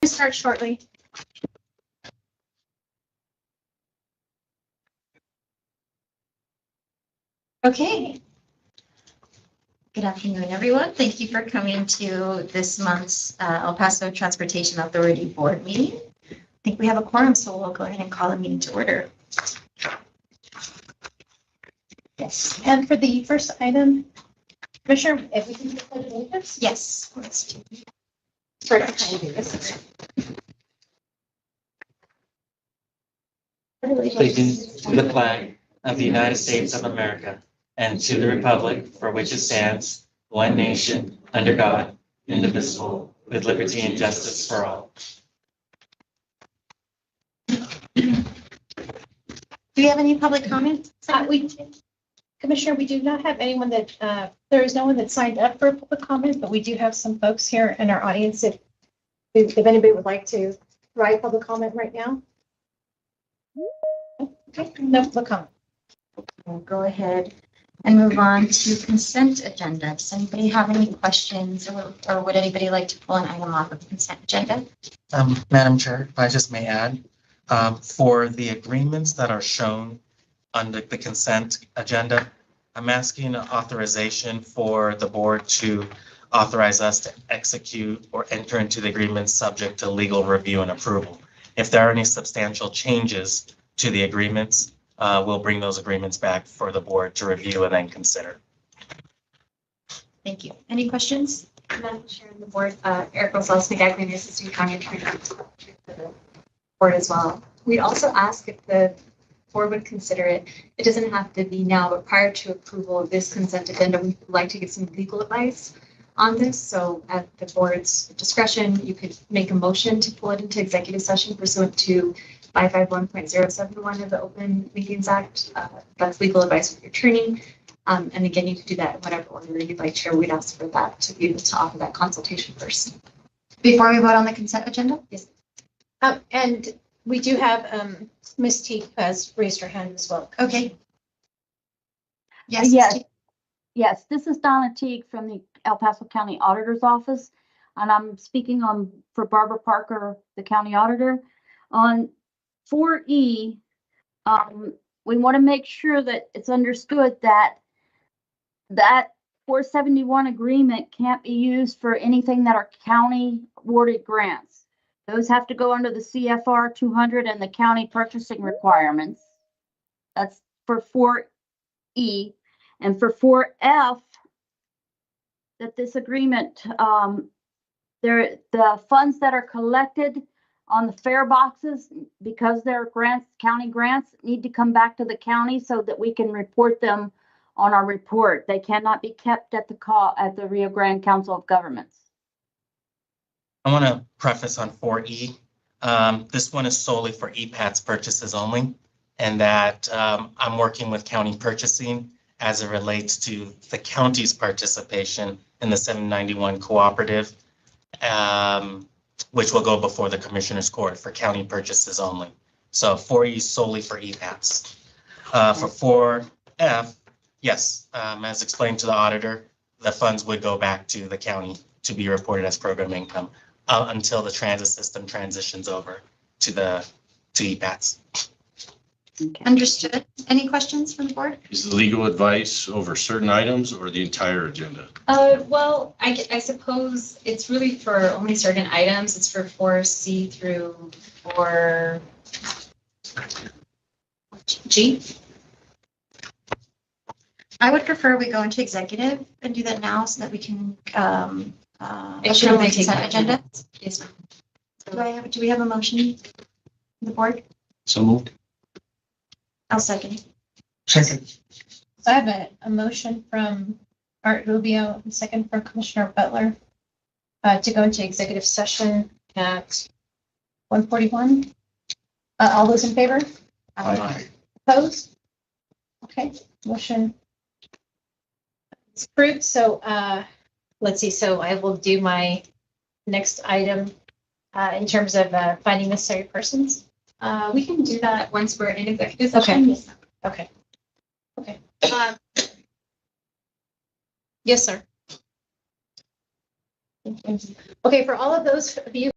Start shortly. Okay. Good afternoon, everyone. Thank you for coming to this month's El Paso Transportation Authority Board meeting. I think we have a quorum, so we'll go ahead and call the meeting to order. Yes. And for the first item, Commissioner, if we can do the pledge of allegiance? Yes. Let's do First time do this. Allegiance to the flag of the United States of America and to the republic for which it stands, one nation, under God, indivisible, with liberty and justice for all. Do you have any public comment? Commissioner, we do not have anyone that, there is no one that signed up for a public comment, but we do have some folks here in our audience. If anybody would like to write public comment right now. Okay, no public comment. We'll go ahead and move on to consent agenda. Does anybody have any questions or would anybody like to pull an item off of the consent agenda? Madam Chair, if I just may add, for the agreements that are shown under the consent agenda, I'm asking authorization for the board to authorize us to execute or enter into the agreement subject to legal review and approval. If there are any substantial changes to the agreements, we'll bring those agreements back for the board to review and then consider. Thank you. Any questions? Madam Chair and the board, Eric Rosales, McGagry, Assistant County Attorney for the board as well. We'd also ask if the board would consider it. It doesn't have to be now, but prior to approval of this consent agenda, we'd like to get some legal advice on this. So at the board's discretion, you could make a motion to pull it into executive session pursuant to 551.071 of the Open Meetings Act. That's legal advice with your attorney. And again, you could do that in whatever order you'd like, Chair. We'd ask for that to be able to offer that consultation first. Before we vote on the consent agenda? Yes. And we do have Ms. Teague has raised her hand as well. Okay. Yes. Yes. Yes, this is Donna Teague from the El Paso County Auditor's Office, and I'm speaking for Barbara Parker, the County Auditor. On 4E, we want to make sure that it's understood that 471 agreement can't be used for anything that are county awarded grants. Those have to go under the CFR 200 and the county purchasing requirements. That's for 4E. And for 4F, that this agreement, the funds that are collected on the fare boxes, because they're grants, county grants, need to come back to the county so that we can report them on our report. They cannot be kept at the Rio Grande Council of Governments. I want to preface on 4E. This one is solely for EPATS purchases only, and that I'm working with county purchasing as it relates to the county's participation in the 791 cooperative, which will go before the Commissioner's Court for county purchases only. So 4E is solely for EPATS. For 4F, yes, as explained to the auditor, the funds would go back to the county to be reported as program income until the transit system transitions over to EPATS. Okay. Understood. Any questions from the board? Is the legal advice over certain items or the entire agenda? Well, I suppose it's really for only certain items. It's for 4C through 4. G? I would prefer we go into executive and do that now so that we can, It should approve the make consent sense. agenda. Yes, ma'am. Do we have a motion? The board? So moved. I'll second. Second. So I have a motion from Art Rubio, and second from Commissioner Butler, to go into executive session at 1:41. All those in favor? Aye. Opposed? Okay, motion is approved. So, let's see, so I will do my next item, in terms of, finding necessary persons. We can do that once we're in executive session. Okay. Yes, ma'am. Okay. Okay. Yes, sir. Okay, for all of those of you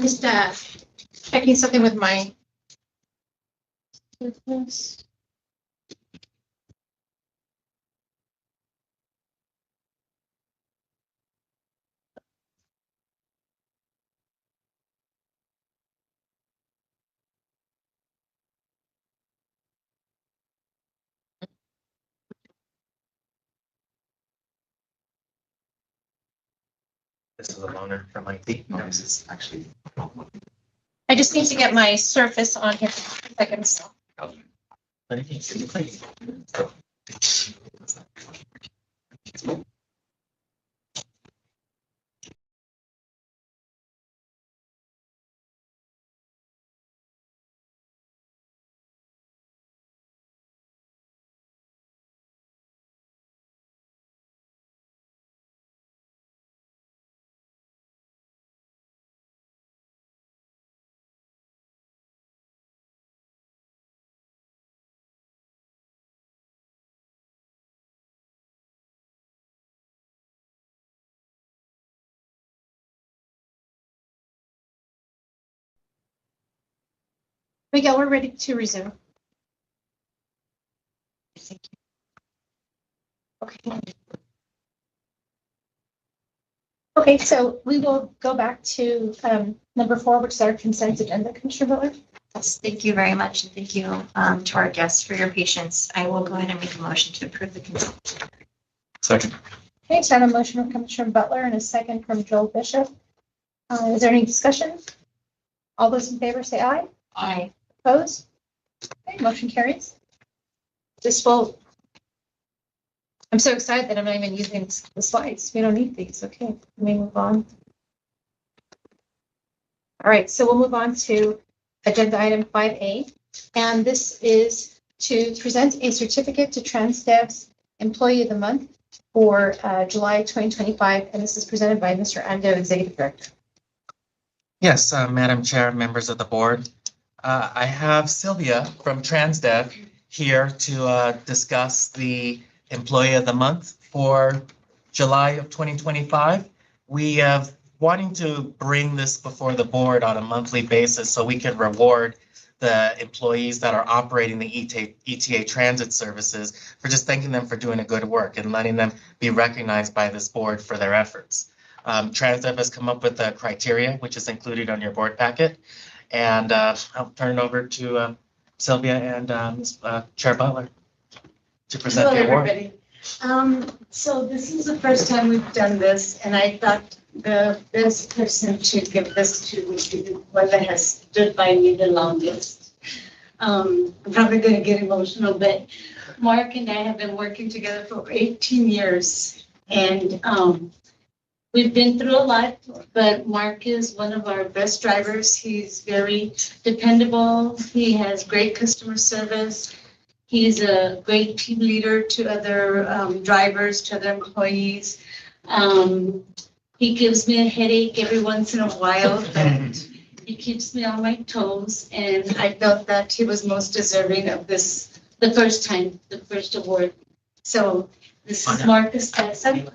I'm just checking something with my. This is a loaner from IT. No, this is actually. I just need to get my Surface on here. Seconds. Miguel, we're ready to resume. Okay. Okay, so we will go back to number 4, which is our consent agenda, Commissioner Butler. Yes, thank you very much. And thank you to our guests for your patience. I will go ahead and make a motion to approve the consent. Second. Okay, so I have a motion from Commissioner Butler and a second from Joel Bishop. Is there any discussion? All those in favor say aye. Aye. Opposed? Okay, motion carries. This will. I'm so excited that I'm not even using the slides. We don't need these. Okay, let me move on. All right, so we'll move on to agenda item 5A. And this is to present a certificate to TransDev's Employee of the Month for July 2025. And this is presented by Mr. Ando, Executive Director. Yes, Madam Chair, members of the board. I have Sylvia from TransDev here to discuss the Employee of the Month for July of 2025. We have wanting to bring this before the board on a monthly basis so we can reward the employees that are operating the ETA transit services for just thanking them for doing a good work and letting them be recognized by this board for their efforts. TransDev has come up with a criteria, which is included on your board packet. And I'll turn it over to Sylvia and Chair Butler to present the award. Everybody. So this is the first time we've done this, and I thought the best person to give this to would be the one that has stood by me the longest. I'm probably going to get emotional, but Mark and I have been working together for 18 years, and we've been through a lot, but Mark is one of our best drivers. He's very dependable. He has great customer service. He's a great team leader to other drivers, to other employees. He gives me a headache every once in a while, but he keeps me on my toes. And I felt that he was most deserving of this, the first award. So this is Marcus Tessa.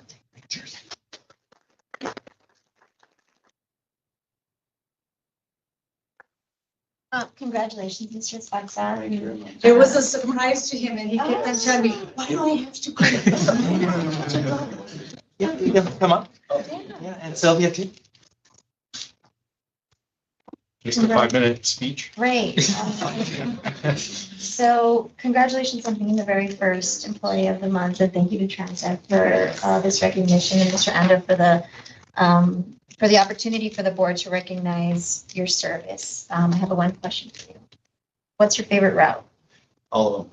Congratulations, Mr. Sparks. It was a surprise to him, and he kept on telling me, why do I have to go? Yeah, you can come up. Yeah, and Sylvia too. Just a 5-minute speech. Great. So congratulations on being the very first Employee of the Month, and thank you to TransDev for this recognition, and Mr. Ando for the opportunity for the board to recognize your service. I have one question for you. What's your favorite route? All of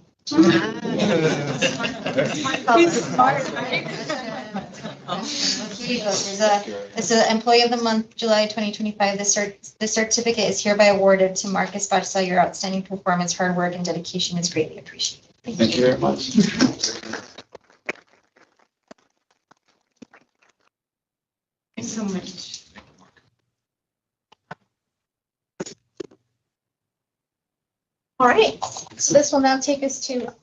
It's an Employee of the Month, July 2025. The certificate is hereby awarded to Marcus Barca. Your outstanding performance, hard work, and dedication is greatly appreciated. Thank you very much. Thanks so much. All right, so this will now take us to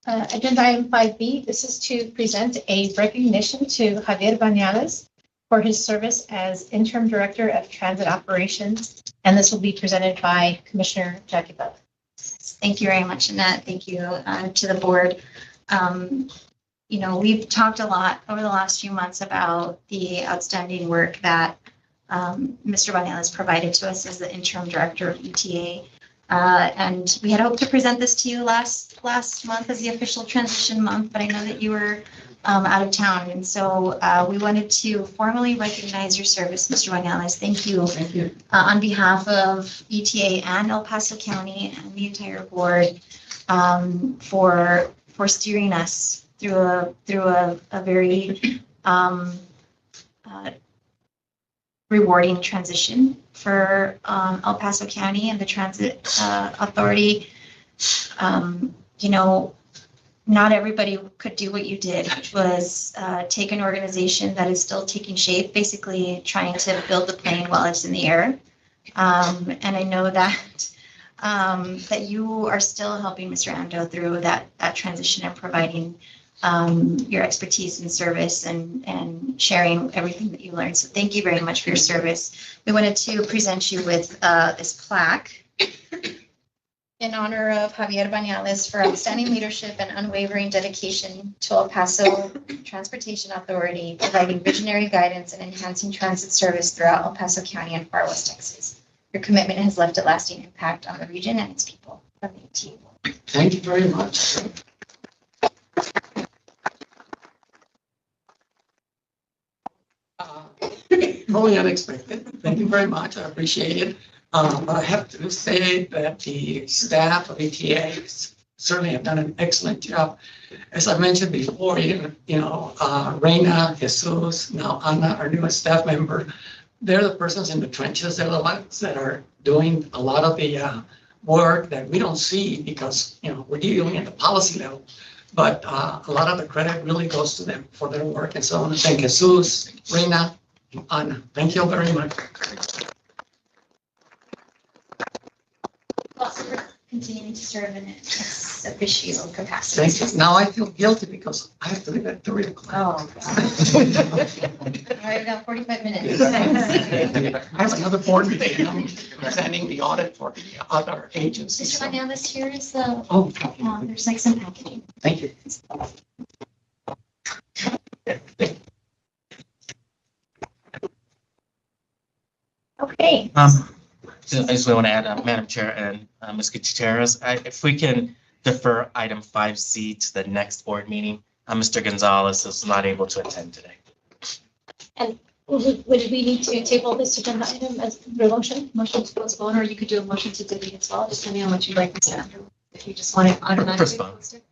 agenda item 5B. This is to present a recognition to Javier Banales for his service as interim director of transit operations And this will be presented by Commissioner Jackie Butler. Thank you very much, Annette. Thank you to the board. You know, we've talked a lot over the last few months about the outstanding work that Mr. Vanel has provided to us as the interim director of ETA. And we had hoped to present this to you last month as the official transition month, but I know that you were out of town. And so we wanted to formally recognize your service, Mr. Vanel. Thank you. Thank you. On behalf of ETA and El Paso County and the entire board for steering us through a very rewarding transition for El Paso County and the Transit Authority. You know, not everybody could do what you did, which was take an organization that is still taking shape, basically trying to build the plane while it's in the air. And I know that that you are still helping Mr. Ando through that transition and providing your expertise and service and sharing everything that you learned. So thank you very much for your service. We wanted to present you with this plaque in honor of Javier Bañales for outstanding leadership and unwavering dedication to El Paso Transportation Authority, providing visionary guidance and enhancing transit service throughout El Paso County and far West Texas. Your commitment has left a lasting impact on the region and its people. From the team. Thank you very much. Totally unexpected. Thank you very much. I appreciate it. I have to say that the staff of ETA certainly have done an excellent job. As I mentioned before, Reina, Jesus, now Ana, our newest staff member, they're the persons in the trenches. They're the ones that are doing a lot of the work that we don't see because, we're dealing at the policy level. But a lot of the credit really goes to them for their work. And so I want to thank Jesus, Reina, Ana. Thank you very much. Also for continuing to serve in its official capacity. Thank you. Now I feel guilty because I have to leave at 3 o'clock. Oh, God. All right, we got 45 minutes. I have another board meeting. I'm presenting the audit for the other agencies. Mr. Vanel, here is the, Oh, there's like some packaging. thank you. Okay. So I just want to add, Madam Chair and Ms. Gutierrez, if we can defer item 5C to the next board meeting, Mr. Gonzalez is not able to attend today. And would we need to table this agenda item as a motion? Motion to postpone, or you could do a motion to delete as well, depending on what you'd like, Mr. Andrew. If you just want it automatically Postpone. posted.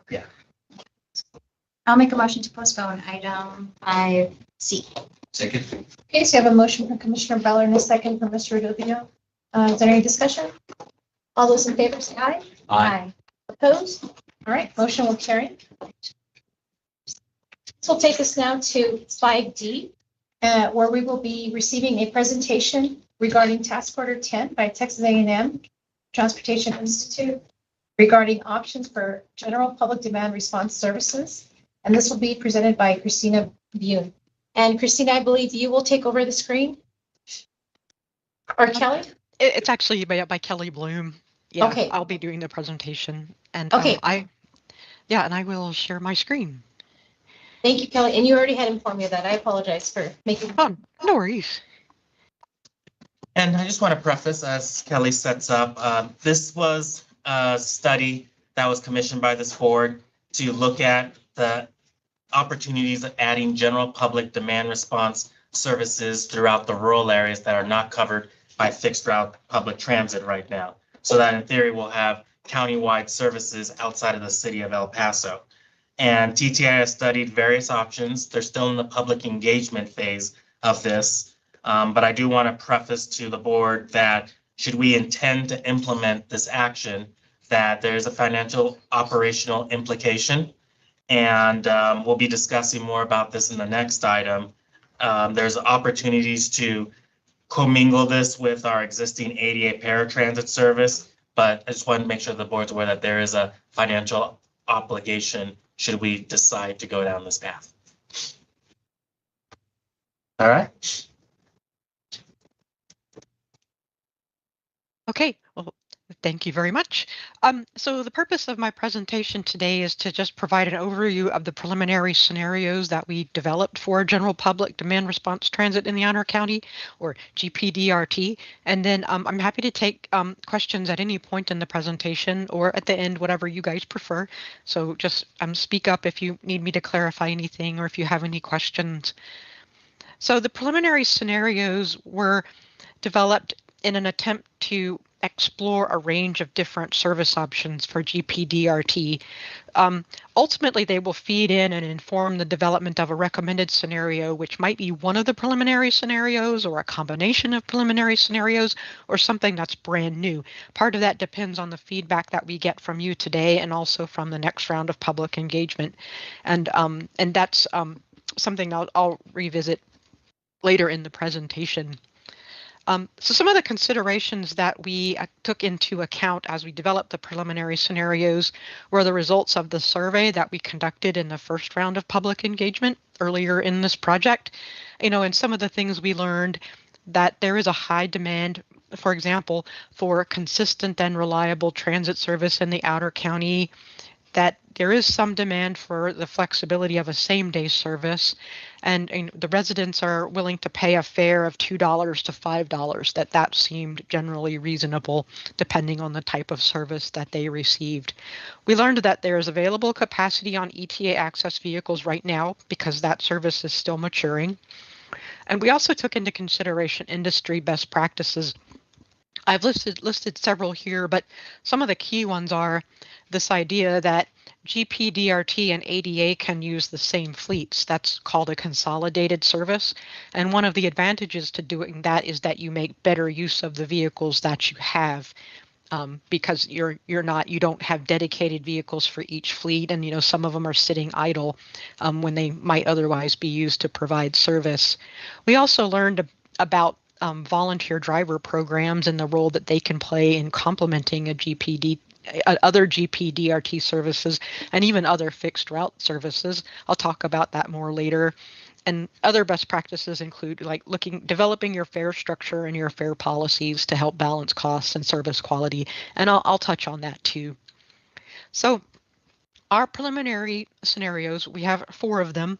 I'll make a motion to postpone item 5C. Second. Okay, so you have a motion from Commissioner Beller and a second from Mr. Rubio. Is there any discussion? All those in favor say aye. Aye. Opposed? All right, motion will carry. This will take us now to 5D, where we will be receiving a presentation regarding Task Order 10 by Texas A&M Transportation Institute regarding options for general public demand response services. And this will be presented by Christina Bune. And Christina, I believe you will take over the screen? Or Kelly? It's actually by Kelly Bloom. Yeah, Okay. I'll be doing the presentation and Okay. and I will share my screen. Thank you, Kelly. And you already had informed me of that. I apologize for making. Oh, no worries. And I just want to preface, as Kelly sets up, this was a study that was commissioned by this board to look at the opportunities of adding general public demand response services throughout the rural areas that are not covered by fixed route public transit right now. So that in theory, we'll have countywide services outside of the city of El Paso. And TTI has studied various options. They're still in the public engagement phase of this. But I do want to preface to the board that should we intend to implement this action, that there's a financial operational implication. And we'll be discussing more about this in the next item. There's opportunities to commingle this with our existing ADA paratransit service, but I just want to make sure the board's aware that there is a financial obligation should we decide to go down this path. All right. Okay, well, thank you very much. So the purpose of my presentation today is to just provide an overview of the preliminary scenarios that we developed for general public demand response transit in the Honor County, or GPDRT. And then I'm happy to take questions at any point in the presentation or at the end, whatever you guys prefer. So just speak up if you need me to clarify anything or if you have any questions. So the preliminary scenarios were developed in an attempt to explore a range of different service options for GPDRT. Ultimately, they will feed in and inform the development of a recommended scenario, which might be one of the preliminary scenarios or a combination of preliminary scenarios or something that's brand new. Part of that depends on the feedback that we get from you today and also from the next round of public engagement. And that's something I'll revisit later in the presentation. So some of the considerations that we took into account as we developed the preliminary scenarios were the results of the survey that we conducted in the first round of public engagement earlier in this project. And some of the things we learned that there is a high demand, for example, for consistent and reliable transit service in the outer county, that there is some demand for the flexibility of a same-day service, and the residents are willing to pay a fare of $2 to $5, that seemed generally reasonable depending on the type of service that they received. We learned that there is available capacity on ETA access vehicles right now because that service is still maturing. And we also took into consideration industry best practices. I've listed several here, but some of the key ones are this idea that GPDRT and ADA can use the same fleets. That's called a consolidated service. And one of the advantages to doing that is that you make better use of the vehicles that you have, because you don't have dedicated vehicles for each fleet, and some of them are sitting idle when they might otherwise be used to provide service. We also learned about volunteer driver programs and the role that they can play in complementing other GPDRT services and even other fixed route services. I'll talk about that more later. And other best practices include developing your fare structure and your fare policies to help balance costs and service quality. And I'll touch on that too. So our preliminary scenarios, we have 4 of them.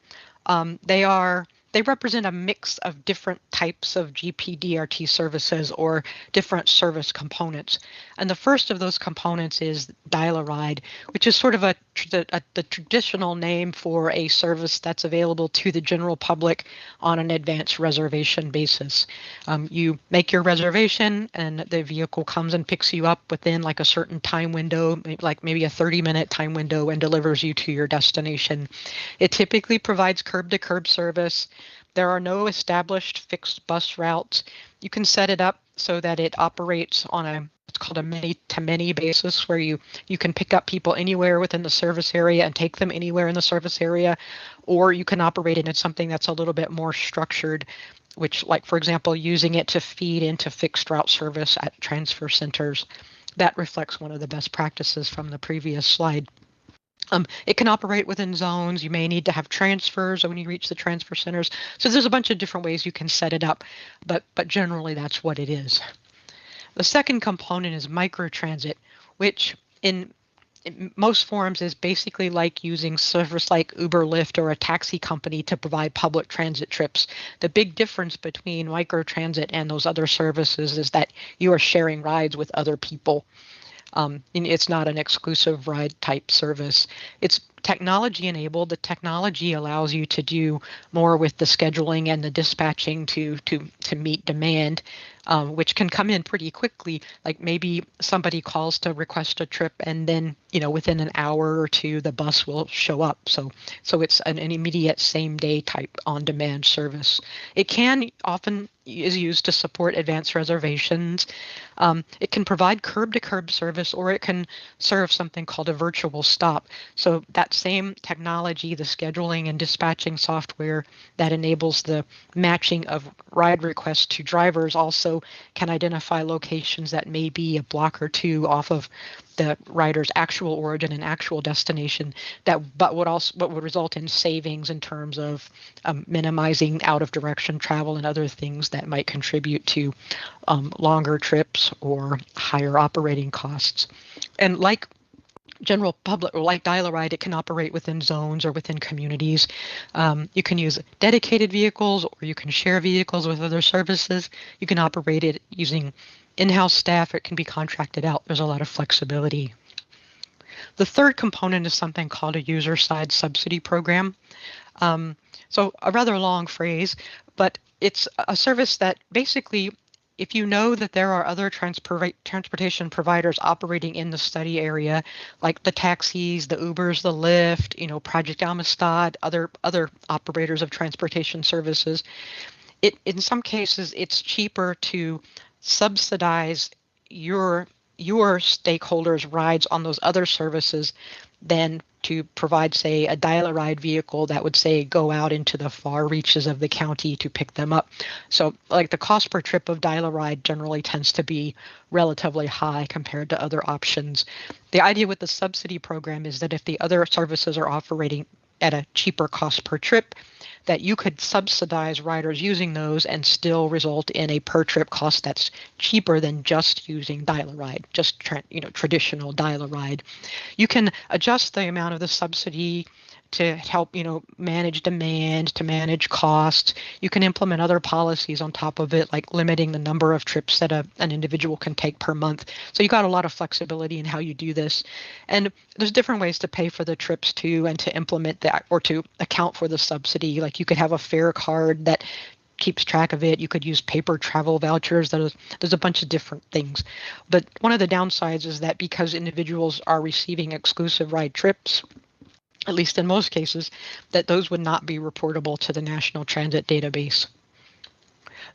They represent a mix of different types of GPDRT services or different service components. And the first of those components is Dial-A-Ride, which is sort of the traditional name for a service that's available to the general public on an advanced reservation basis. You make your reservation and the vehicle comes and picks you up within like a certain time window, like maybe a 30-minute time window, and delivers you to your destination. It typically provides curb-to-curb service. There are no established fixed bus routes. You can set it up so that it operates on it's called a many-to-many basis, where you can pick up people anywhere within the service area and take them anywhere in the service area, or you can operate it in something that's a little bit more structured, which, like, for example, using it to feed into fixed route service at transfer centers. That reflects one of the best practices from the previous slide. It can operate within zones. You may need to have transfers when you reach the transfer centers. So there's a bunch of different ways you can set it up, but generally that's what it is. The second component is microtransit, which in most forms is basically like using service like Uber, Lyft, or a taxi company to provide public transit trips. The big difference between microtransit and those other services is that you are sharing rides with other people. It's not an exclusive ride type service. It's technology enabled. The technology allows you to do more with the scheduling and the dispatching to meet demand, which can come in pretty quickly. Like maybe somebody calls to request a trip, and then within an hour or two the bus will show up. So it's an immediate same day type on demand service. It can often is used to support advanced reservations. It can provide curb-to-curb service, or it can serve something called a virtual stop. So that same technology, the scheduling and dispatching software that enables the matching of ride requests to drivers, also can identify locations that may be a block or two off of the rider's actual origin and actual destination, but what would result in savings in terms of minimizing out of direction travel and other things that might contribute to longer trips or higher operating costs. And like general public, or like Dial-A-Ride, it can operate within zones or within communities. You can use dedicated vehicles, or you can share vehicles with other services. You can operate it using in-house staff. It can be contracted out. There's a lot of flexibility. The third component is something called a user-side subsidy program. So a rather long phrase, but it's a service that basically, if you know that there are other transportation providers operating in the study area, like the taxis, the Ubers, the Lyft, Project Amistad, other operators of transportation services, in some cases it's cheaper to subsidize your stakeholders' rides on those other services than to provide, say, a Dial-A-Ride vehicle that would, say, go out into the far reaches of the county to pick them up. So like the cost per trip of Dial-A-Ride generally tends to be relatively high compared to other options. The idea with the subsidy program is that if the other services are operating at a cheaper cost per trip, that you could subsidize riders using those and still result in a per trip cost that's cheaper than just using Dial-A-Ride, just traditional Dial-A-Ride. You can adjust the amount of the subsidy to help, manage demand, to manage costs. You can implement other policies on top of it, like limiting the number of trips that an individual can take per month. So you got a lot of flexibility in how you do this. And there's different ways to pay for the trips too, and to implement that or to account for the subsidy. Like you could have a fare card that keeps track of it. You could use paper travel vouchers. There's a bunch of different things. But one of the downsides is that because individuals are receiving exclusive ride trips, at least in most cases, that those would not be reportable to the National Transit Database.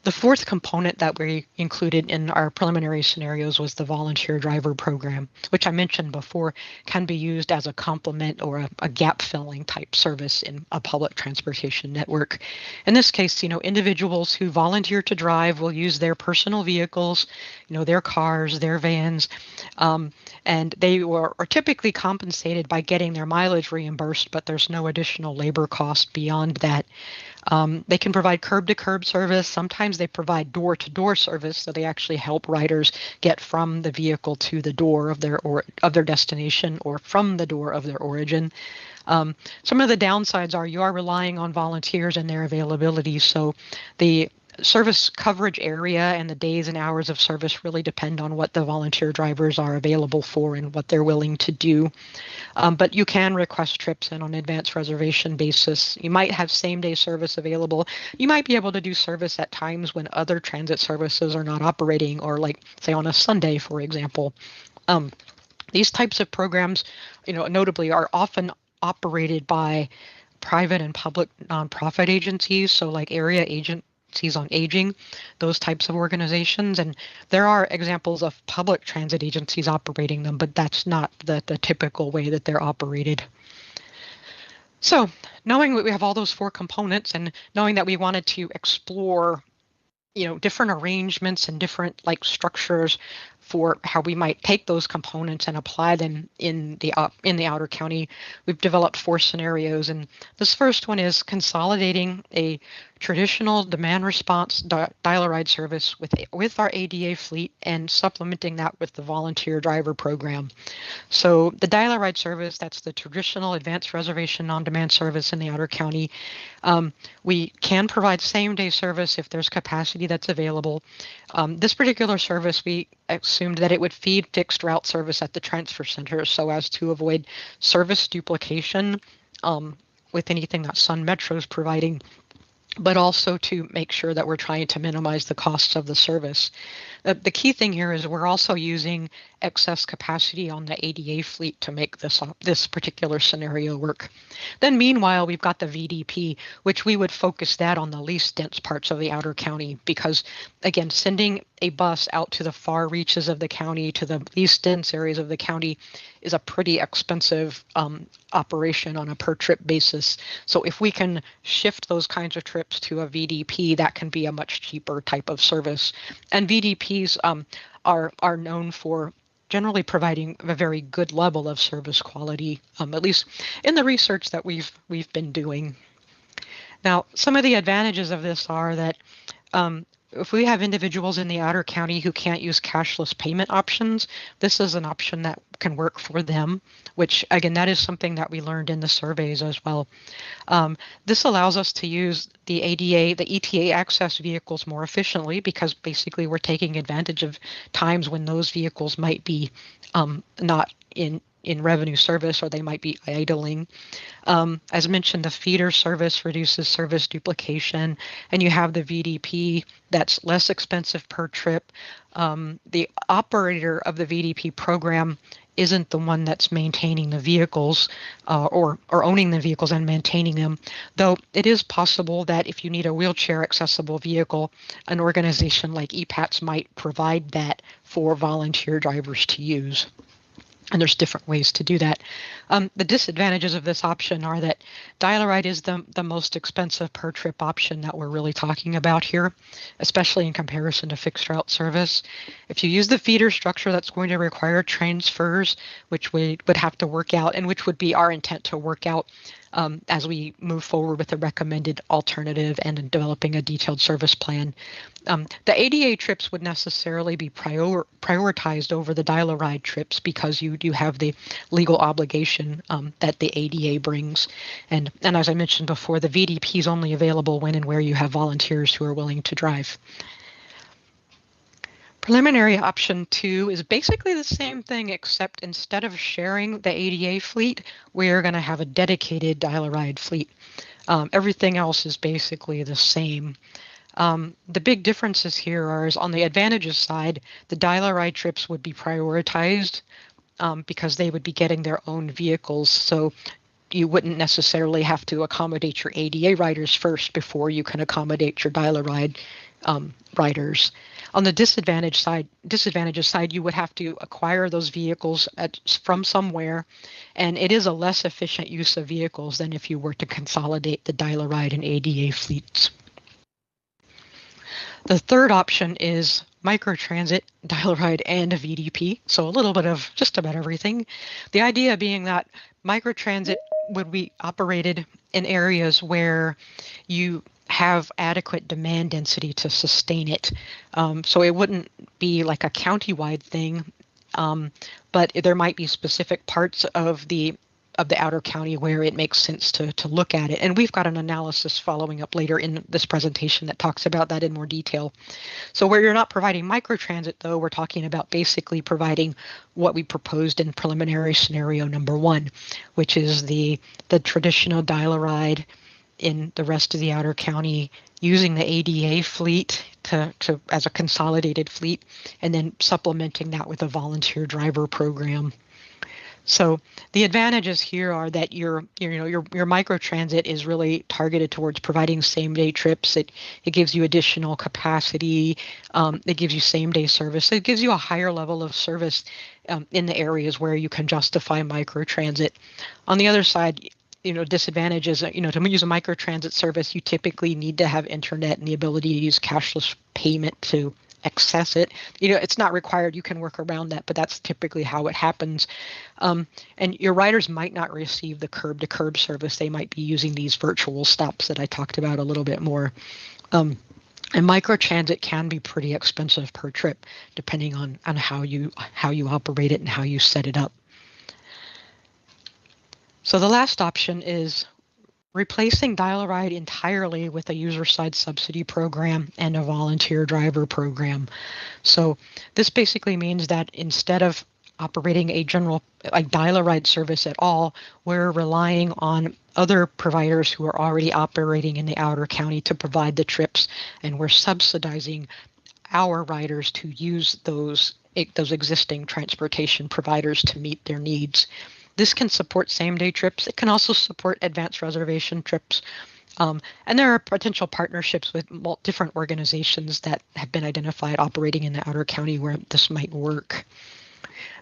The fourth component that we included in our preliminary scenarios was the volunteer driver program, which I mentioned before can be used as a complement or a gap filling type service in a public transportation network. In this case, individuals who volunteer to drive will use their personal vehicles, their cars, their vans, and they are typically compensated by getting their mileage reimbursed, but there's no additional labor cost beyond that. They can provide curb-to-curb service. Sometimes they provide door-to-door service, so they actually help riders get from the vehicle to the door of their destination or from the door of their origin. Some of the downsides are you are relying on volunteers and their availability, so the service coverage area and the days and hours of service really depend on what the volunteer drivers are available for and what they're willing to do. But you can request trips in on an advance reservation basis. You might have same-day service available. You might be able to do service at times when other transit services are not operating, or like, say, on a Sunday, for example. These types of programs, notably are often operated by private and public nonprofit agencies, so like area agencies on aging, those types of organizations. And there are examples of public transit agencies operating them, but that's not the typical way that they're operated. So knowing that we have all those four components and knowing that we wanted to explore different arrangements and different structures for how we might take those components and apply them in the outer county, we've developed four scenarios. And this first one is consolidating a traditional demand response Dial-A-Ride service with our ADA fleet and supplementing that with the volunteer driver program. So the Dial-A-Ride service, that's the traditional advanced reservation on-demand service in the outer county. We can provide same-day service if there's capacity that's available. This particular service, we assumed that it would feed fixed route service at the transfer center so as to avoid service duplication with anything that Sun Metro is providing, but also to make sure that we're trying to minimize the costs of the service. The key thing here is we're also using excess capacity on the ADA fleet to make this particular scenario work. Then meanwhile, we've got the VDP, which we would focus that on the least dense parts of the outer county, because again, sending a bus out to the far reaches of the county, to the least dense areas of the county, is a pretty expensive operation on a per trip basis. So if we can shift those kinds of trips to a VDP, that can be a much cheaper type of service. And VDPs are known for generally providing a very good level of service quality, at least in the research that we've been doing. Now, some of the advantages of this are that if we have individuals in the outer county who can't use cashless payment options, this is an option that can work for them, which again, that is something that we learned in the surveys as well. This allows us to use the ADA, the ETA access vehicles more efficiently because basically we're taking advantage of times when those vehicles might be not in revenue service or they might be idling. As mentioned, the feeder service reduces service duplication, and you have the VDP that's less expensive per trip. The operator of the VDP program isn't the one that's maintaining the vehicles or owning the vehicles and maintaining them, though it is possible that if you need a wheelchair accessible vehicle, an organization like EPATS might provide that for volunteer drivers to use. And there's different ways to do that. The disadvantages of this option are that dial-a-ride is the most expensive per trip option that we're really talking about here, especially in comparison to fixed route service. If you use the feeder structure, that's going to require transfers, which we would have to work out and which would be our intent to work out as we move forward with the recommended alternative and in developing a detailed service plan. The ADA trips would necessarily be prioritized over the dial-a-ride trips because you do have the legal obligation that the ADA brings. And as I mentioned before, the VDP is only available when and where you have volunteers who are willing to drive. Preliminary option 2 is basically the same thing, except instead of sharing the ADA fleet, we're going to have a dedicated dial-a-ride fleet. Everything else is basically the same. The big differences here are on the advantages side, the dial-a-ride trips would be prioritized because they would be getting their own vehicles. So you wouldn't necessarily have to accommodate your ADA riders first before you can accommodate your dial-a-ride riders. On the disadvantages side, you would have to acquire those vehicles from somewhere, and it is a less efficient use of vehicles than if you were to consolidate the dial-a-ride and ADA fleets. The third option is microtransit, dial-a-ride, and a VDP, so a little bit of just about everything. The idea being that microtransit would be operated in areas where you have adequate demand density to sustain it. So it wouldn't be like a county-wide thing, but there might be specific parts of the outer county where it makes sense to look at it. And we've got an analysis following up later in this presentation that talks about that in more detail. So where you're not providing microtransit, though, we're talking about basically providing what we proposed in preliminary scenario number 1, which is the traditional dial-a-ride in the rest of the outer county using the ADA fleet to as a consolidated fleet, and then supplementing that with a volunteer driver program. So the advantages here are that your microtransit is really targeted towards providing same-day trips. It gives you additional capacity. It gives you same-day service. It gives you a higher level of service in the areas where you can justify microtransit. On the other side, disadvantages, to use a microtransit service, you typically need to have internet and the ability to use cashless payment to access it. It's not required. You can work around that, but that's typically how it happens. And your riders might not receive the curb-to-curb service. They might be using these virtual stops that I talked about a little bit more. And microtransit can be pretty expensive per trip, depending on how you operate it and how you set it up. So the last option is replacing dial-a-ride entirely with a user-side subsidy program and a volunteer driver program. So this basically means that instead of operating a general dial-a-ride service at all, we're relying on other providers who are already operating in the outer county to provide the trips, and we're subsidizing our riders to use those existing transportation providers to meet their needs. This can support same-day trips. It can also support advanced reservation trips. And there are potential partnerships with different organizations that have been identified operating in the outer county where this might work.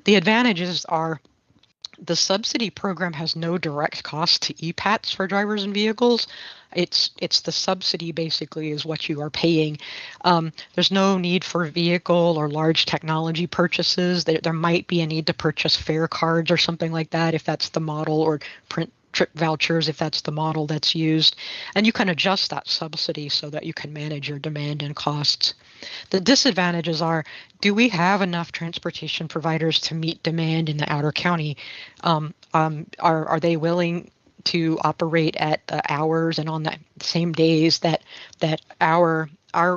The advantages are The subsidy program has no direct cost to EPATs for drivers and vehicles. It's the subsidy basically is what you are paying. There's no need for vehicle or large technology purchases. There might be a need to purchase fare cards or something like that if that's the model, or print trip vouchers if that's the model that's used. And you can adjust that subsidy so that you can manage your demand and costs. The disadvantages are, do we have enough transportation providers to meet demand in the outer county? Are they willing to operate at the hours and on the same days that our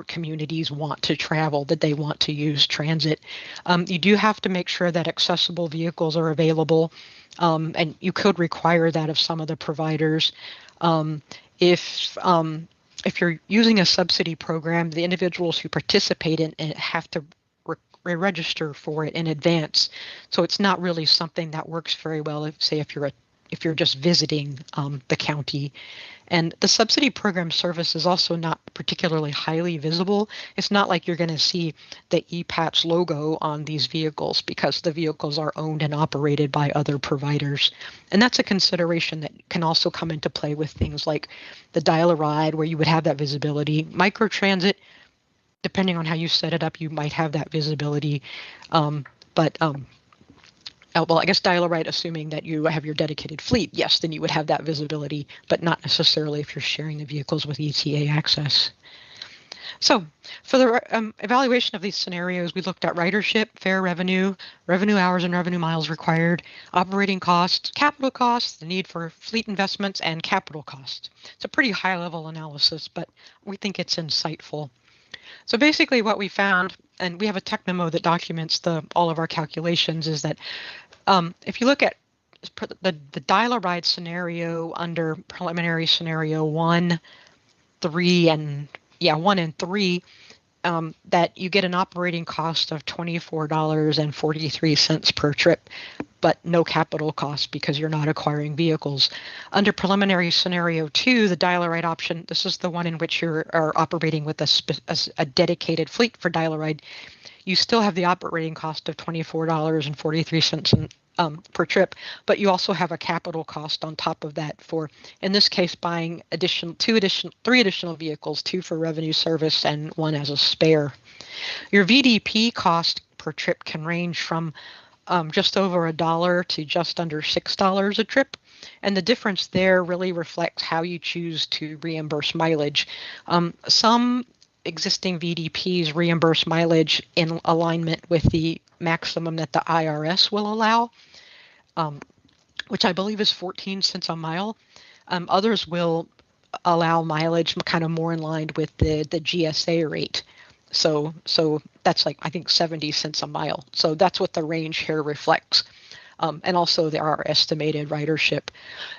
communities want to travel, that they want to use transit? You do have to make sure that accessible vehicles are available, and you could require that of some of the providers. If you're using a subsidy program, the individuals who participate in it have to register for it in advance. So it's not really something that works very well if you're just visiting the county. And the subsidy program service is also not particularly highly visible. It's not like you're going to see the EPATS logo on these vehicles because the vehicles are owned and operated by other providers. And that's a consideration that can also come into play with things like the dial-a-ride, where you would have that visibility. Microtransit, depending on how you set it up, you might have that visibility. Well, I guess dial-a-ride, assuming that you have your dedicated fleet, yes, then you would have that visibility, but not necessarily if you're sharing the vehicles with ETA access. So for the evaluation of these scenarios, we looked at ridership, fare revenue, revenue hours and revenue miles required, operating costs, capital costs, the need for fleet investments, and capital costs. It's a pretty high-level analysis, but we think it's insightful. So basically what we found, and we have a tech memo that documents all of our calculations, is that if you look at the dial-a-ride scenario under preliminary scenario 1, 3, and 1 and 3, that you get an operating cost of $24.43 per trip, but no capital cost because you're not acquiring vehicles. Under preliminary scenario 2, the dial-a-ride option, this is the one in which you are operating with a dedicated fleet for dial-a-ride. You still have the operating cost of $24.43 per trip, but you also have a capital cost on top of that for, in this case, buying three additional vehicles, 2 for revenue service and 1 as a spare. Your VDP cost per trip can range from just over $1 to just under $6 a trip. And the difference there really reflects how you choose to reimburse mileage. Some existing VDPs reimburse mileage in alignment with the maximum that the IRS will allow, which I believe is 14 cents a mile. Others will allow mileage kind of more in line with the GSA rate. So that's like, I think 70 cents a mile. So that's what the range here reflects. And also there are estimated ridership.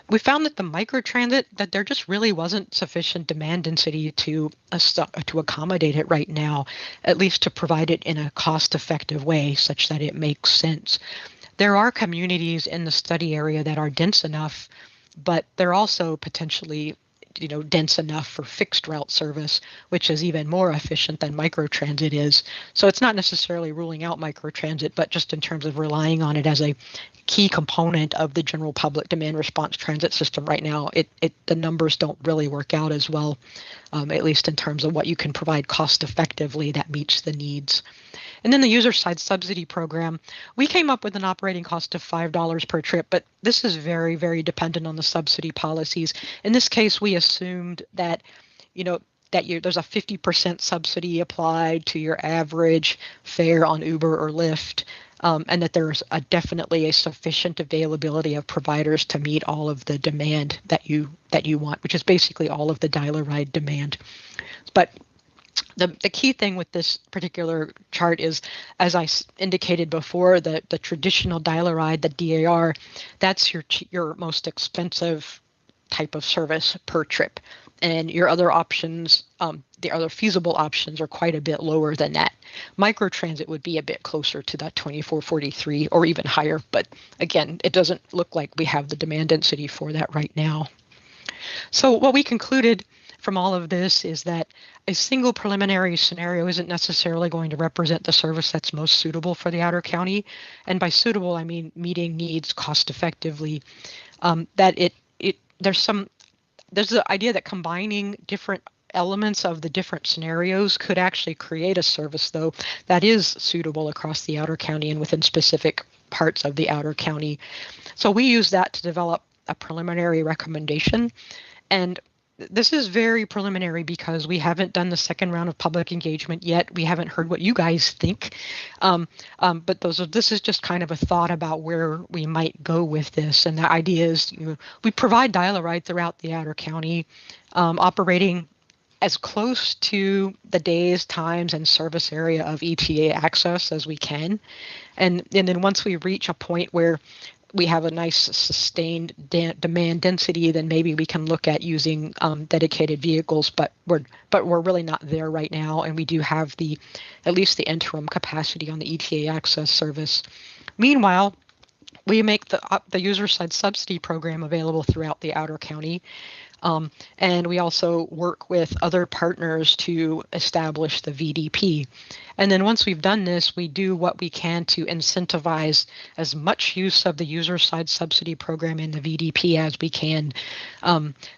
We found that the microtransit, that there just really wasn't sufficient demand density to accommodate it right now, at least to provide it in a cost-effective way such that it makes sense. There are communities in the study area that are dense enough, but they're also potentially dense enough for fixed route service, which is even more efficient than microtransit is. So it's not necessarily ruling out microtransit, but just in terms of relying on it as a key component of the general public demand response transit system right now, the numbers don't really work out as well, at least in terms of what you can provide cost effectively that meets the needs. And then the user side subsidy program, we came up with an operating cost of $5 per trip, but this is very, very dependent on the subsidy policies. In this case, we assumed that, there's a 50% subsidy applied to your average fare on Uber or Lyft, and that there's definitely a sufficient availability of providers to meet all of the demand that you want, which is basically all of the dial-a-ride demand. But the key thing with this particular chart is, as I indicated before, the traditional dial-a-ride, the DAR, that's your most expensive type of service per trip. And your other options, the other feasible options are quite a bit lower than that. Microtransit would be a bit closer to that 24.43 or even higher. But again, it doesn't look like we have the demand density for that right now. So what we concluded from all of this is that a single preliminary scenario isn't necessarily going to represent the service that's most suitable for the outer county. And by suitable, I mean meeting needs cost effectively. That there's the idea that combining different elements of the different scenarios could actually create a service, though, that is suitable across the outer county and within specific parts of the outer county. So we use that to develop a preliminary recommendation. And this is very preliminary because we haven't done the second round of public engagement yet. We haven't heard what you guys think. But this is just kind of a thought about where we might go with this. And the idea is, we provide dial-a-ride throughout the outer county, operating as close to the days, times, and service area of ETA access as we can. And then once we reach a point where we have a nice sustained demand density, then maybe we can look at using dedicated vehicles, but we're really not there right now. And we do have at least the interim capacity on the ETA access service. Meanwhile, we make the user side subsidy program available throughout the outer county. And we also work with other partners to establish the VDP. And then once we've done this, we do what we can to incentivize as much use of the user side subsidy program in the VDP as we can.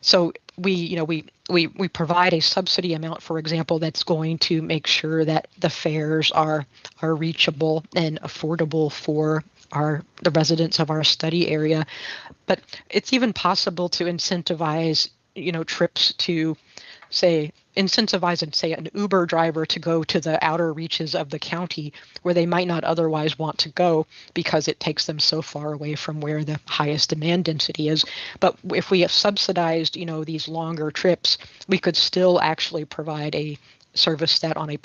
So we provide a subsidy amount, for example, that's going to make sure that the fares are reachable and affordable for the residents of our study area. But it's even possible to incentivize, trips to incentivize an Uber driver to go to the outer reaches of the county where they might not otherwise want to go because it takes them so far away from where the highest demand density is. But if we have subsidized, these longer trips, we could still actually provide a service that on a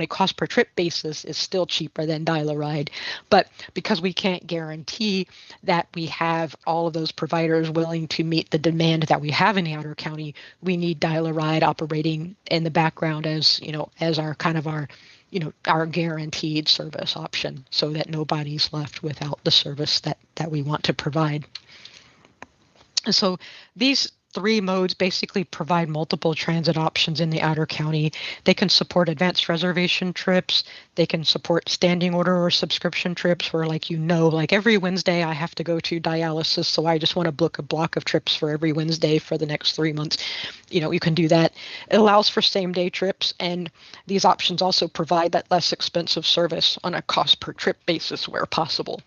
cost per trip basis is still cheaper than dial-a-ride. But because we can't guarantee that we have all of those providers willing to meet the demand that we have in the outer county, we need dial-a-ride operating in the background as our guaranteed service option, so that nobody's left without the service that we want to provide. So these three modes basically provide multiple transit options in the outer county. They can support advanced reservation trips. They can support standing order or subscription trips where, like every Wednesday I have to go to dialysis, so I just want to book a block of trips for every Wednesday for the next 3 months. You can do that. It allows for same-day trips, and these options also provide that less expensive service on a cost per trip basis where possible.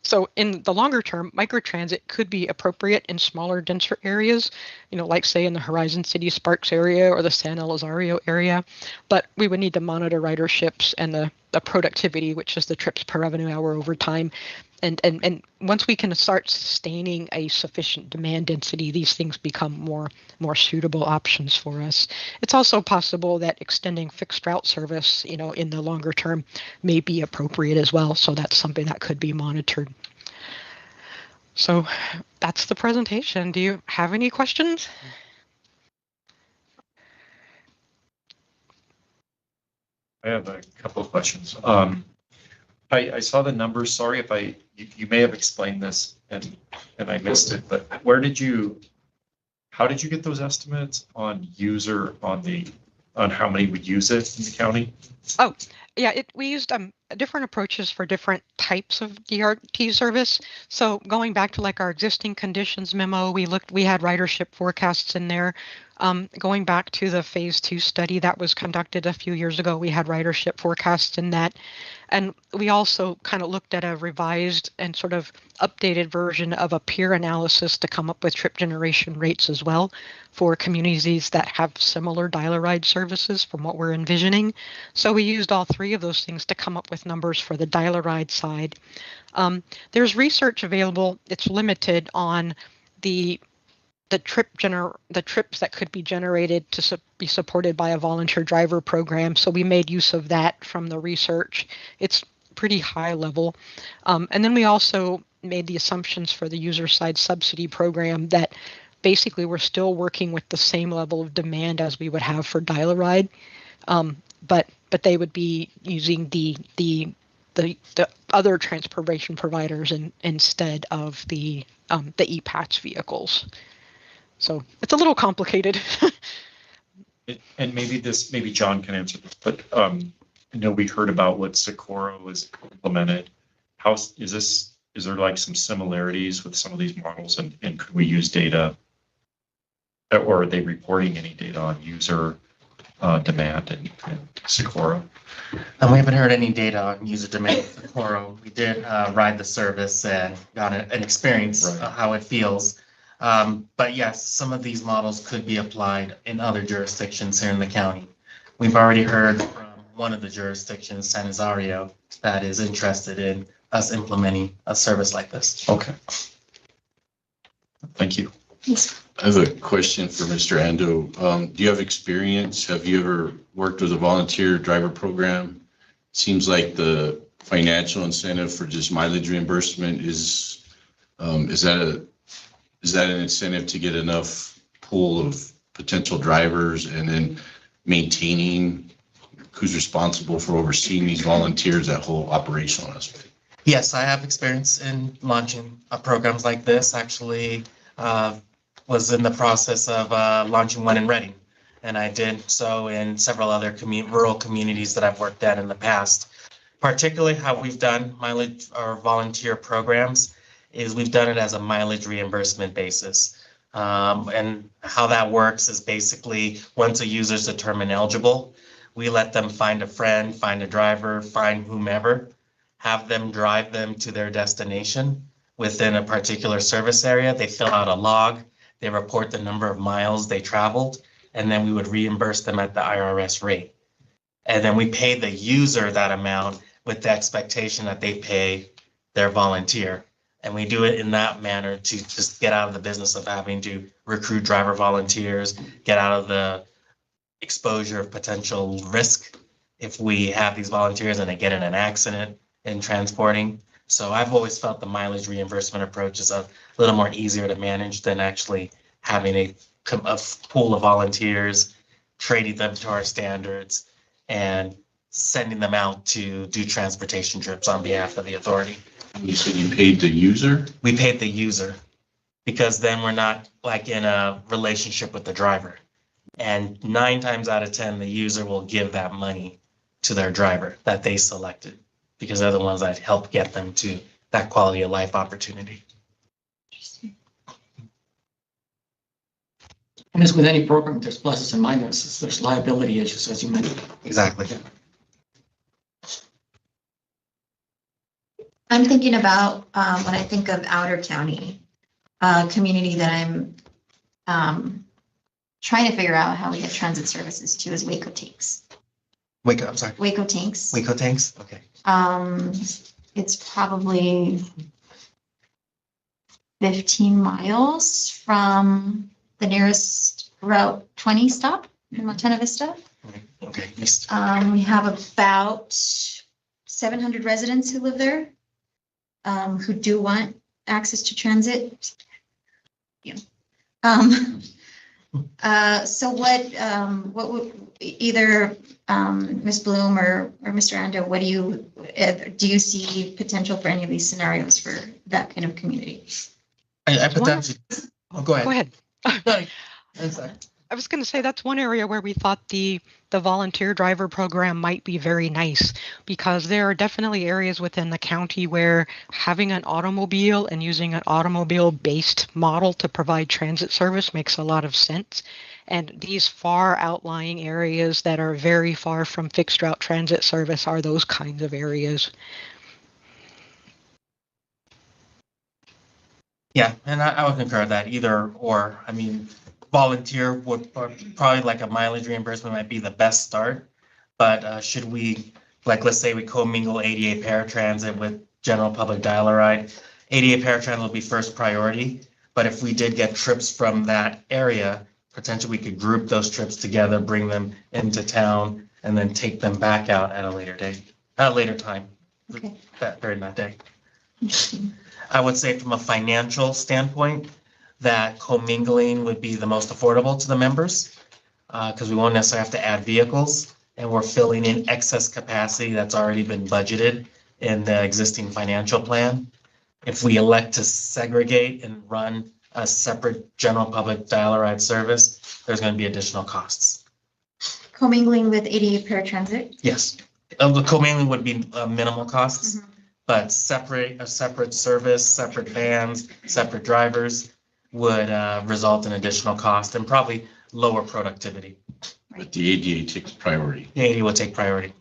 So in the longer term, microtransit could be appropriate in smaller, denser areas, like say in the Horizon City Sparks area or the San Elizario area. But we would need to monitor riderships and the productivity, which is the trips per revenue hour over time. And once we can start sustaining a sufficient demand density, these things become more suitable options for us. It's also possible that extending fixed route service, in the longer term may be appropriate as well. So that's something that could be monitored. So that's the presentation. Do you have any questions? I have a couple of questions. I saw the numbers. Sorry if you may have explained this and I missed it, but how did you get those estimates on how many would use it in the county? Oh, yeah, we used different approaches for different types of DRT service. So going back to our existing conditions memo, we had ridership forecasts in there. Going back to the phase 2 study that was conducted a few years ago, we had ridership forecasts in that. And we also kind of looked at a revised and sort of updated version of a peer analysis to come up with trip generation rates as well for communities that have similar dial-a-ride services from what we're envisioning. So we used all three of those things to come up with numbers for the dial-a-ride side. There's research available. It's limited on the trips that could be generated to be supported by a volunteer driver program. So we made use of that from the research. It's pretty high level. And then we also made the assumptions for the user side subsidy program that basically we're still working with the same level of demand as we would have for dial-a-ride. But they would be using the other transportation providers instead of the EPATS vehicles. So it's a little complicated. And maybe John can answer this, but I know we heard about what Socorro was implemented. Is there like some similarities with some of these models and could we use data? Or are they reporting any data on user demand and Socorro? And we haven't heard any data on user demand for Coro. We did ride the service and got an experience Right. of how it feels. But yes, some of these models could be applied in other jurisdictions here in the county. We've already heard from one of the jurisdictions, San Rosario, that is interested in us implementing a service like this. Okay. Thank you. I have a question for Mr. Ando. Do you have experience? Have you ever worked with a volunteer driver program? Seems like the financial incentive for just mileage reimbursement is that an incentive to get enough pool of potential drivers and then maintaining who's responsible for overseeing these volunteers, that whole operational aspect? Yes, I have experience in launching programs like this. Actually, was in the process of launching one in Reading. And I did so in several other rural communities that I've worked at in the past. Particularly how we've done mileage or volunteer programs is we've done it as a mileage reimbursement basis. And how that works is basically once a user's determined eligible, we let them find a friend, find a driver, find whomever, have them drive them to their destination within a particular service area. They fill out a log. They report the number of miles they traveled, and then we would reimburse them at the IRS rate. And then we pay the user that amount with the expectation that they pay their volunteer. And we do it in that manner to just get out of the business of having to recruit driver volunteers, get out of the exposure of potential risk if we have these volunteers and they get in an accident in transporting. So I've always felt the mileage reimbursement approach is a little more easier to manage than actually having a pool of volunteers, trading them to our standards, and sending them out to do transportation trips on behalf of the authority. You said you paid the user? We paid the user because then we're not like in a relationship with the driver. And 9 times out of 10, the user will give that money to their driver that they selected, because they're the ones that help get them to that quality of life opportunity. And as with any program, there's pluses and minuses. There's liability issues, as you mentioned. Exactly. I'm thinking about when I think of outer county, community that I'm trying to figure out how we get transit services to is Waco Tanks. I'm sorry. Waco Tanks. Waco Tanks? Okay. It's probably 15 miles from the nearest Route 20 stop in Montana Vista. Okay. Yes. We have about 700 residents who live there, who do want access to transit. Yeah. So what would either Ms. Bloom or Mr. Ando, what do you see potential for any of these scenarios for that kind of community? I potentially. Oh, go ahead. Go ahead. No, I'm sorry. I was going to say that's one area where we thought the volunteer driver program might be very nice, because there are definitely areas within the county where having an automobile and using an automobile-based model to provide transit service makes a lot of sense. And these far outlying areas that are very far from fixed route transit service are those kinds of areas. Yeah, and I would concur that either or. I mean, volunteer would probably, like a mileage reimbursement might be the best start. But should we, like, let's say we commingle ADA paratransit with general public dial-a-ride, ADA paratransit will be first priority. But if we did get trips from that area, potentially we could group those trips together, bring them into town, and then take them back out at a later time. Okay. During that day. I would say from a financial standpoint, that commingling would be the most affordable to the members, because we won't necessarily have to add vehicles, and we're filling in excess capacity that's already been budgeted in the existing financial plan. If we elect to segregate and run a separate general public dial-a-ride service, there's going to be additional costs. Commingling with ADA paratransit. Yes, the commingling would be minimal costs, Mhm. but a separate service, separate vans, separate drivers would result in additional cost and probably lower productivity. But the ADA takes priority. The ADA will take priority.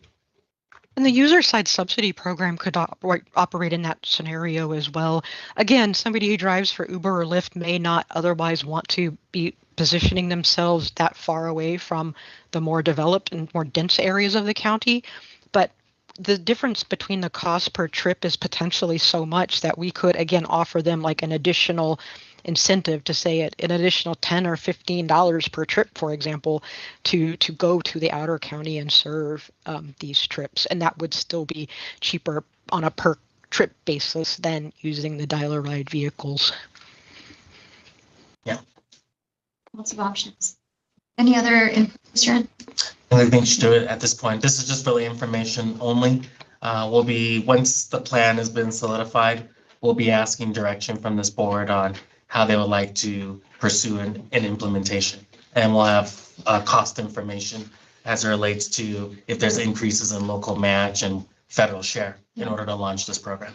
And the user side subsidy program could operate in that scenario as well. Again, somebody who drives for Uber or Lyft may not otherwise want to be positioning themselves that far away from the more developed and more dense areas of the county. But the difference between the cost per trip is potentially so much that we could, again, offer them like an additional incentive to say an additional $10 or $15 per trip, for example, to go to the outer county and serve these trips. And that would still be cheaper on a per trip basis than using the dial-a-ride vehicles. Lots of options. Any other information? Anything to do it at this point. This is just really information only. Once the plan has been solidified, we'll be asking direction from this board on how they would like to pursue an implementation. And we'll have cost information as it relates to if there's increases in local match and federal share in order to launch this program.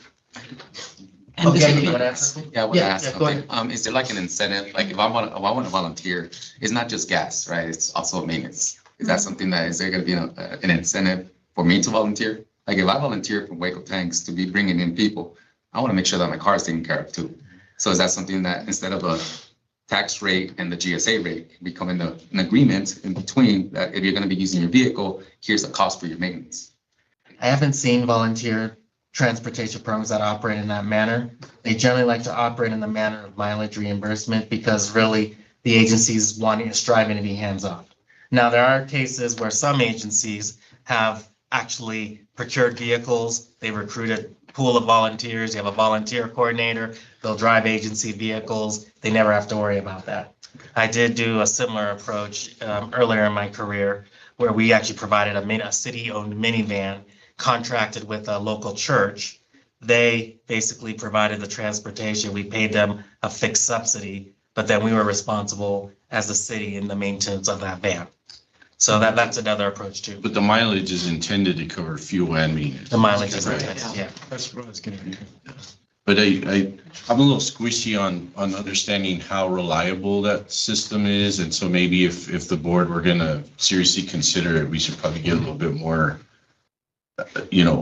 And Okay, this you would want to be- ask something? Yeah, I want to Yeah, ask yeah, go something. Is there like an incentive? Like if I want to volunteer, it's not just gas, right? It's also maintenance. Is that something is there going to be an incentive for me to volunteer? Like if I volunteer from Waco Tanks to be bringing in people, I want to make sure that my car is taken care of too. So is that something that instead of a tax rate and the GSA rate, we come into an agreement in between that if you're going to be using your vehicle, here's the cost for your maintenance? I haven't seen volunteer transportation programs that operate in that manner. They generally like to operate in the manner of mileage reimbursement because really the agencies striving to be hands-off. Now, there are cases where some agencies have actually procured vehicles. They recruit a pool of volunteers. You have a volunteer coordinator. They'll drive agency vehicles. They never have to worry about that. I did do a similar approach earlier in my career where we actually provided a city-owned minivan contracted with a local church. They basically provided the transportation. We paid them a fixed subsidy, but then we were responsible as the city in the maintenance of that van. So that's another approach too. But the mileage is intended to cover fuel and maintenance. The mileage is Right. intended, yeah. That's what I was gonna do. But I'm a little squishy on understanding how reliable that system is. And so maybe if the board were gonna seriously consider it, we should probably get a little bit more,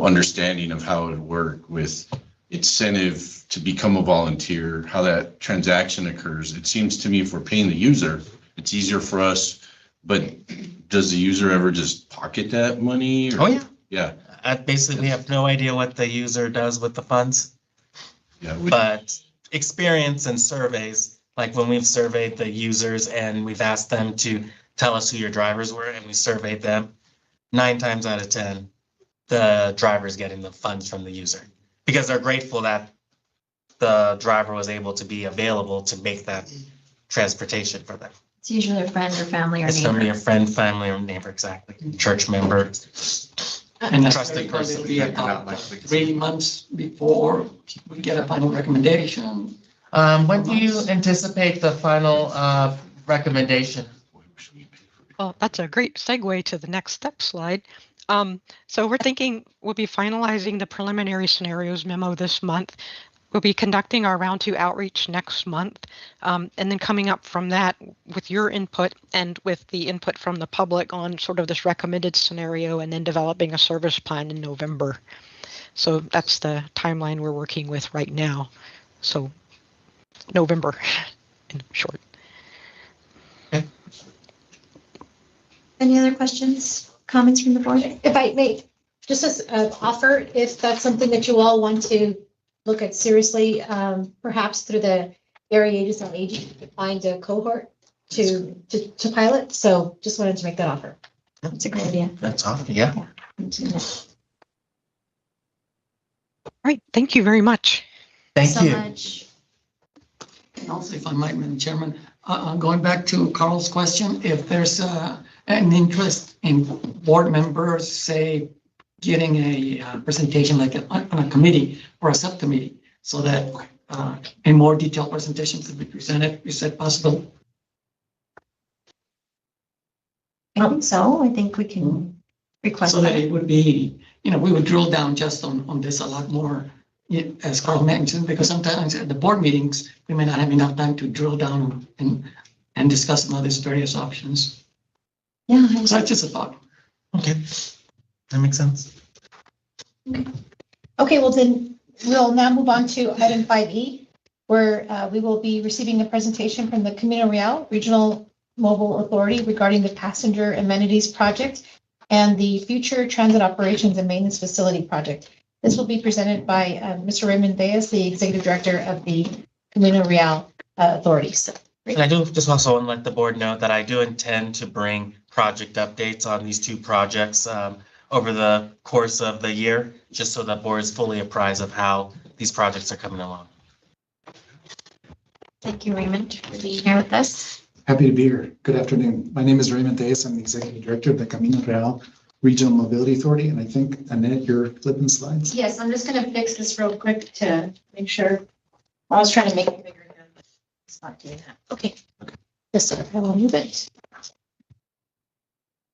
understanding of how it would work with incentive to become a volunteer, how that transaction occurs. It seems to me if we're paying the user, it's easier for us, but does the user ever just pocket that money? Oh, yeah. Yeah, Basically, we have no idea what the user does with the funds, yeah. but experience and surveys, like when we've surveyed the users and we've asked them to tell us who your drivers were and we surveyed them, 9 times out of 10, the driver's getting the funds from the user because they're grateful that the driver was able to be available to make that transportation for them. It's usually a friend or family or It's gonna be neighbor. a friend, family, or neighbor, exactly, church member. And that's Trusted probably person. be about 3 months before we get a final recommendation. When do you anticipate the final recommendation? Well, that's a great segue to the next step slide. So we're thinking we'll be finalizing the preliminary scenarios memo this month. We'll be conducting our round 2 outreach next month, and then coming up from that with your input and with the input from the public on sort of this recommended scenario and then developing a service plan in November. So that's the timeline we're working with right now. So November in short. Any other questions, comments from the board? If I may, just as an offer, if that's something that you all want to look at seriously, perhaps through the area agency on aging, to find a cohort to pilot. So just wanted to make that offer. That's a great idea. That's awesome, yeah. All right, thank you very much. Thank So you. much. And also, if I might, Madam Chairman, going back to Carl's question, if there's an interest in board members, say, getting a presentation like on a committee or a subcommittee, so that and more detailed presentations to be presented. Is that possible? I think so. I think we can request So that that. it would be, we would drill down just on this a lot more, as Carl mentioned, because sometimes at the board meetings, we may not have enough time to drill down and discuss some of these various options. Yeah. So that's just a thought. Okay, that makes sense. Okay, well then, we'll now move on to item 5E, where we will be receiving a presentation from the Camino Real Regional Mobile Authority regarding the passenger amenities project and the future transit operations and maintenance facility project. This will be presented by Mr. Raymond Diaz, the Executive Director of the Camino Real Authority. So, And I do just also want to let the board know that I do intend to bring project updates on these two projects over the course of the year, just so that board is fully apprised of how these projects are coming along. Thank you, Raymond, for being here with us. Happy to be here. Good afternoon. My name is Raymond Diaz. I'm the Executive Director of the Camino Real Regional Mobility Authority. And I think, Annette, you're flipping slides. yes, I'm just going to fix this real quick to make sure. I was trying to make it bigger, but it's not doing that. Okay. Yes, sir. I will move it.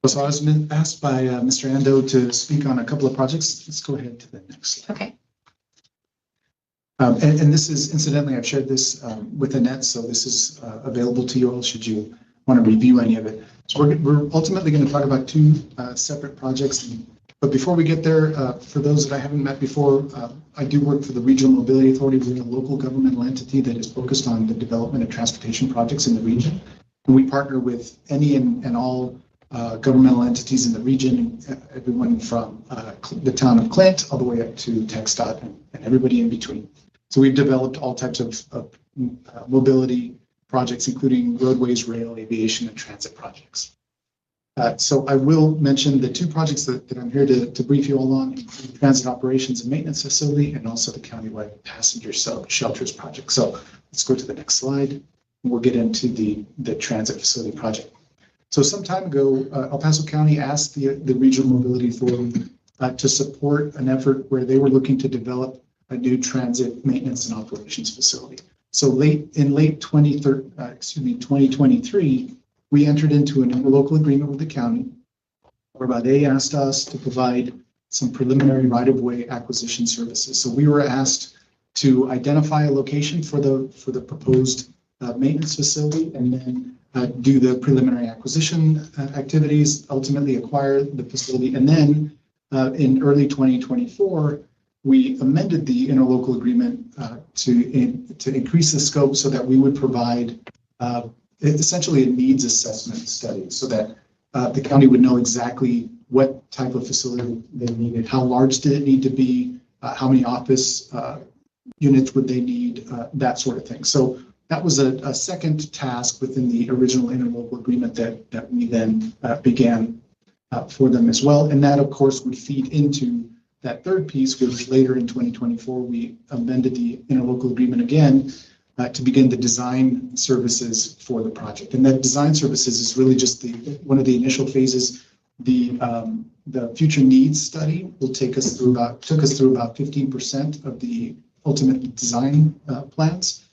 So I was asked by Mr. Ando to speak on a couple of projects. Let's go ahead to the next slide. Okay. And this is, incidentally, I've shared this with Annette, so this is available to you all should you want to review any of it. So we're ultimately going to talk about two separate projects. But before we get there, for those that I haven't met before, I do work for the Regional Mobility Authority. We're a local governmental entity that is focused on the development of transportation projects in the region. And we partner with any and all governmental entities in the region, everyone from the town of Clint all the way up to TxDOT and everybody in between. So we've developed all types of mobility projects, including roadways, rail, aviation, and transit projects. So I will mention the two projects that I'm here to brief you all on: the Transit Operations and Maintenance Facility, and also the countywide passenger shelters project. So let's go to the next slide. We'll get into the transit facility project. So some time ago, El Paso County asked the Regional Mobility Authority to support an effort where they were looking to develop a new transit maintenance and operations facility. So in late 2023, we entered into an interlocal agreement with the county, whereby they asked us to provide some preliminary right-of-way acquisition services. So we were asked to identify a location for the proposed maintenance facility, and then do the preliminary acquisition activities, ultimately acquire the facility. And then in early 2024, we amended the interlocal agreement to increase the scope so that we would provide essentially a needs assessment study, so that the county would know exactly what type of facility they needed, how large did it need to be, how many office units would they need, that sort of thing. So that was a second task within the original interlocal agreement that we then began for them as well. And that, of course, would feed into that third piece, which later in 2024, we amended the interlocal agreement again to begin the design services for the project. And that design services is really just one of the initial phases. The future needs study will took us through about 15% of the ultimate design plans.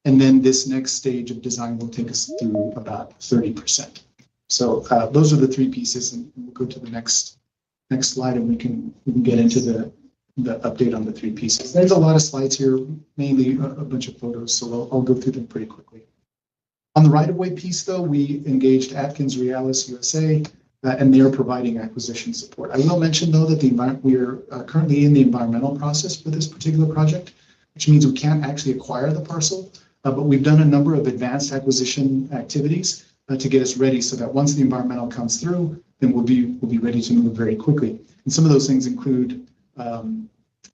And then this next stage of design will take us through about 30%. So those are the three pieces, and we'll go to the next slide, and we can get into the update on the three pieces. There's a lot of slides here, mainly a bunch of photos, so I'll go through them pretty quickly. On the right-of-way piece, though, we engaged Atkins Realis USA, and they are providing acquisition support. I will mention, though, that we are currently in the environmental process for this particular project, which means we can't actually acquire the parcel, but we've done a number of advanced acquisition activities to get us ready, so that once the environmental comes through, then we'll be ready to move very quickly. And some of those things include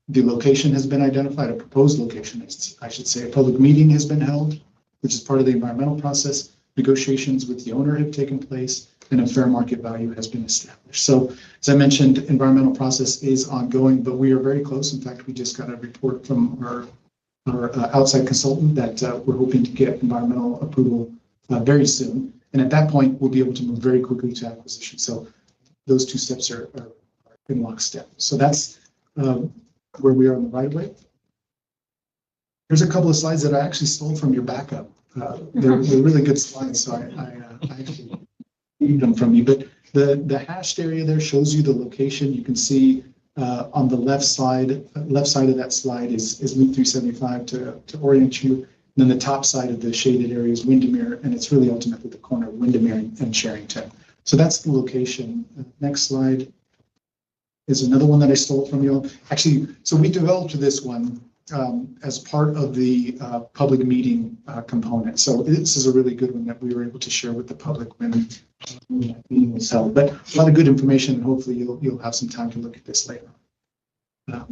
the location has been identified, a proposed location, I should say. A public meeting has been held, which is part of the environmental process. Negotiations with the owner have taken place, and a fair market value has been established. So, as I mentioned, environmental process is ongoing, but we are very close. In fact, we just got a report from our outside consultant that we're hoping to get environmental approval very soon. And at that point, we'll be able to move very quickly to acquisition. So those two steps are in lockstep. So that's where we are on the right of way. Here's a couple of slides that I actually stole from your backup. They're really good slides, so I actually need them from you. But the hashed area there shows you the location. You can see on the left side of that slide is Loop 375 to orient you. And then the top side of the shaded area is Windermere, and it's really ultimately the corner of Windermere and Sherrington. So that's the location. Next slide is another one that I stole from you. Actually, so we developed this one as part of the public meeting component. So this is a really good one that we were able to share with the public when the meeting was held. But a lot of good information, and hopefully you'll have some time to look at this later.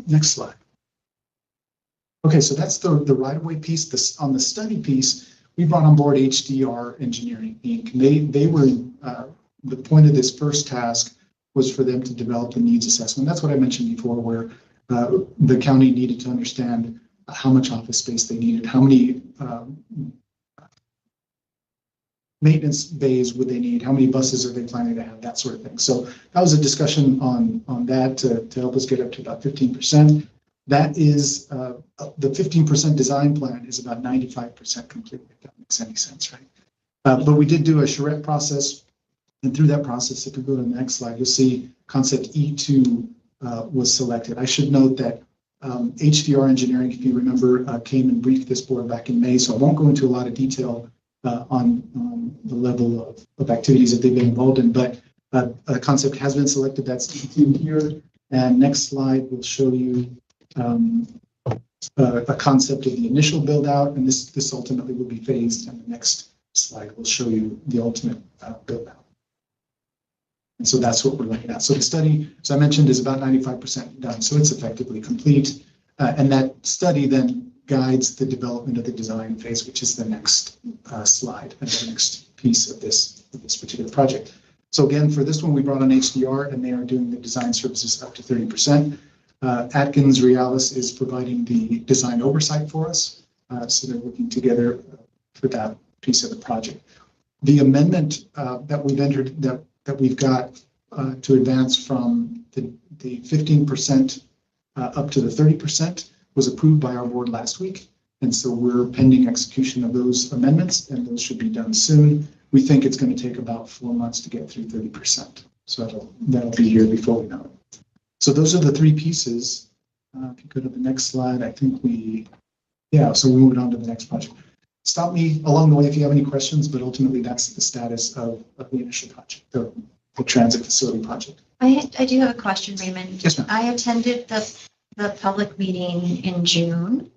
Next slide. Okay, so that's the right-of-way piece. On the study piece, we brought on board HDR Engineering Inc. They were the point of this first task was for them to develop the needs assessment. That's what I mentioned before, where the county needed to understand how much office space they needed, how many maintenance bays would they need, how many buses are they planning to have, that sort of thing. So that was a discussion on that to help us get up to about 15%. That is the 15% design plan is about 95% complete, if that makes any sense, right? But we did do a charrette process, and through that process, if you go to the next slide, you'll see concept E2 was selected. I should note that HDR Engineering, if you remember, came and briefed this board back in May, so I won't go into a lot of detail on the level of activities that they've been involved in, but a concept has been selected. That's E2 here. And next slide will show you a concept of the initial build out, and this ultimately will be phased, and the next slide will show you the ultimate build out. And so that's what we're looking at. So the study, as I mentioned, is about 95% done, so it's effectively complete. And that study then guides the development of the design phase, which is the next slide and the next piece of this particular project. So again, for this one, we brought on HDR, and they are doing the design services up to 30%. Atkins Realis is providing the design oversight for us. So they're working together for that piece of the project. The amendment that we've entered, that we've got to advance from the 15% up to the 30% was approved by our board last week. And so we're pending execution of those amendments, and those should be done soon. We think it's going to take about 4 months to get through 30%. So that'll be here before we know it. So those are the three pieces. If you go to the next slide, I think so we moved on to the next project. Stop me along the way if you have any questions, but ultimately that's the status of the initial project, the transit facility project. I do have a question, Raymond. Yes, ma'am. I attended the public meeting in June.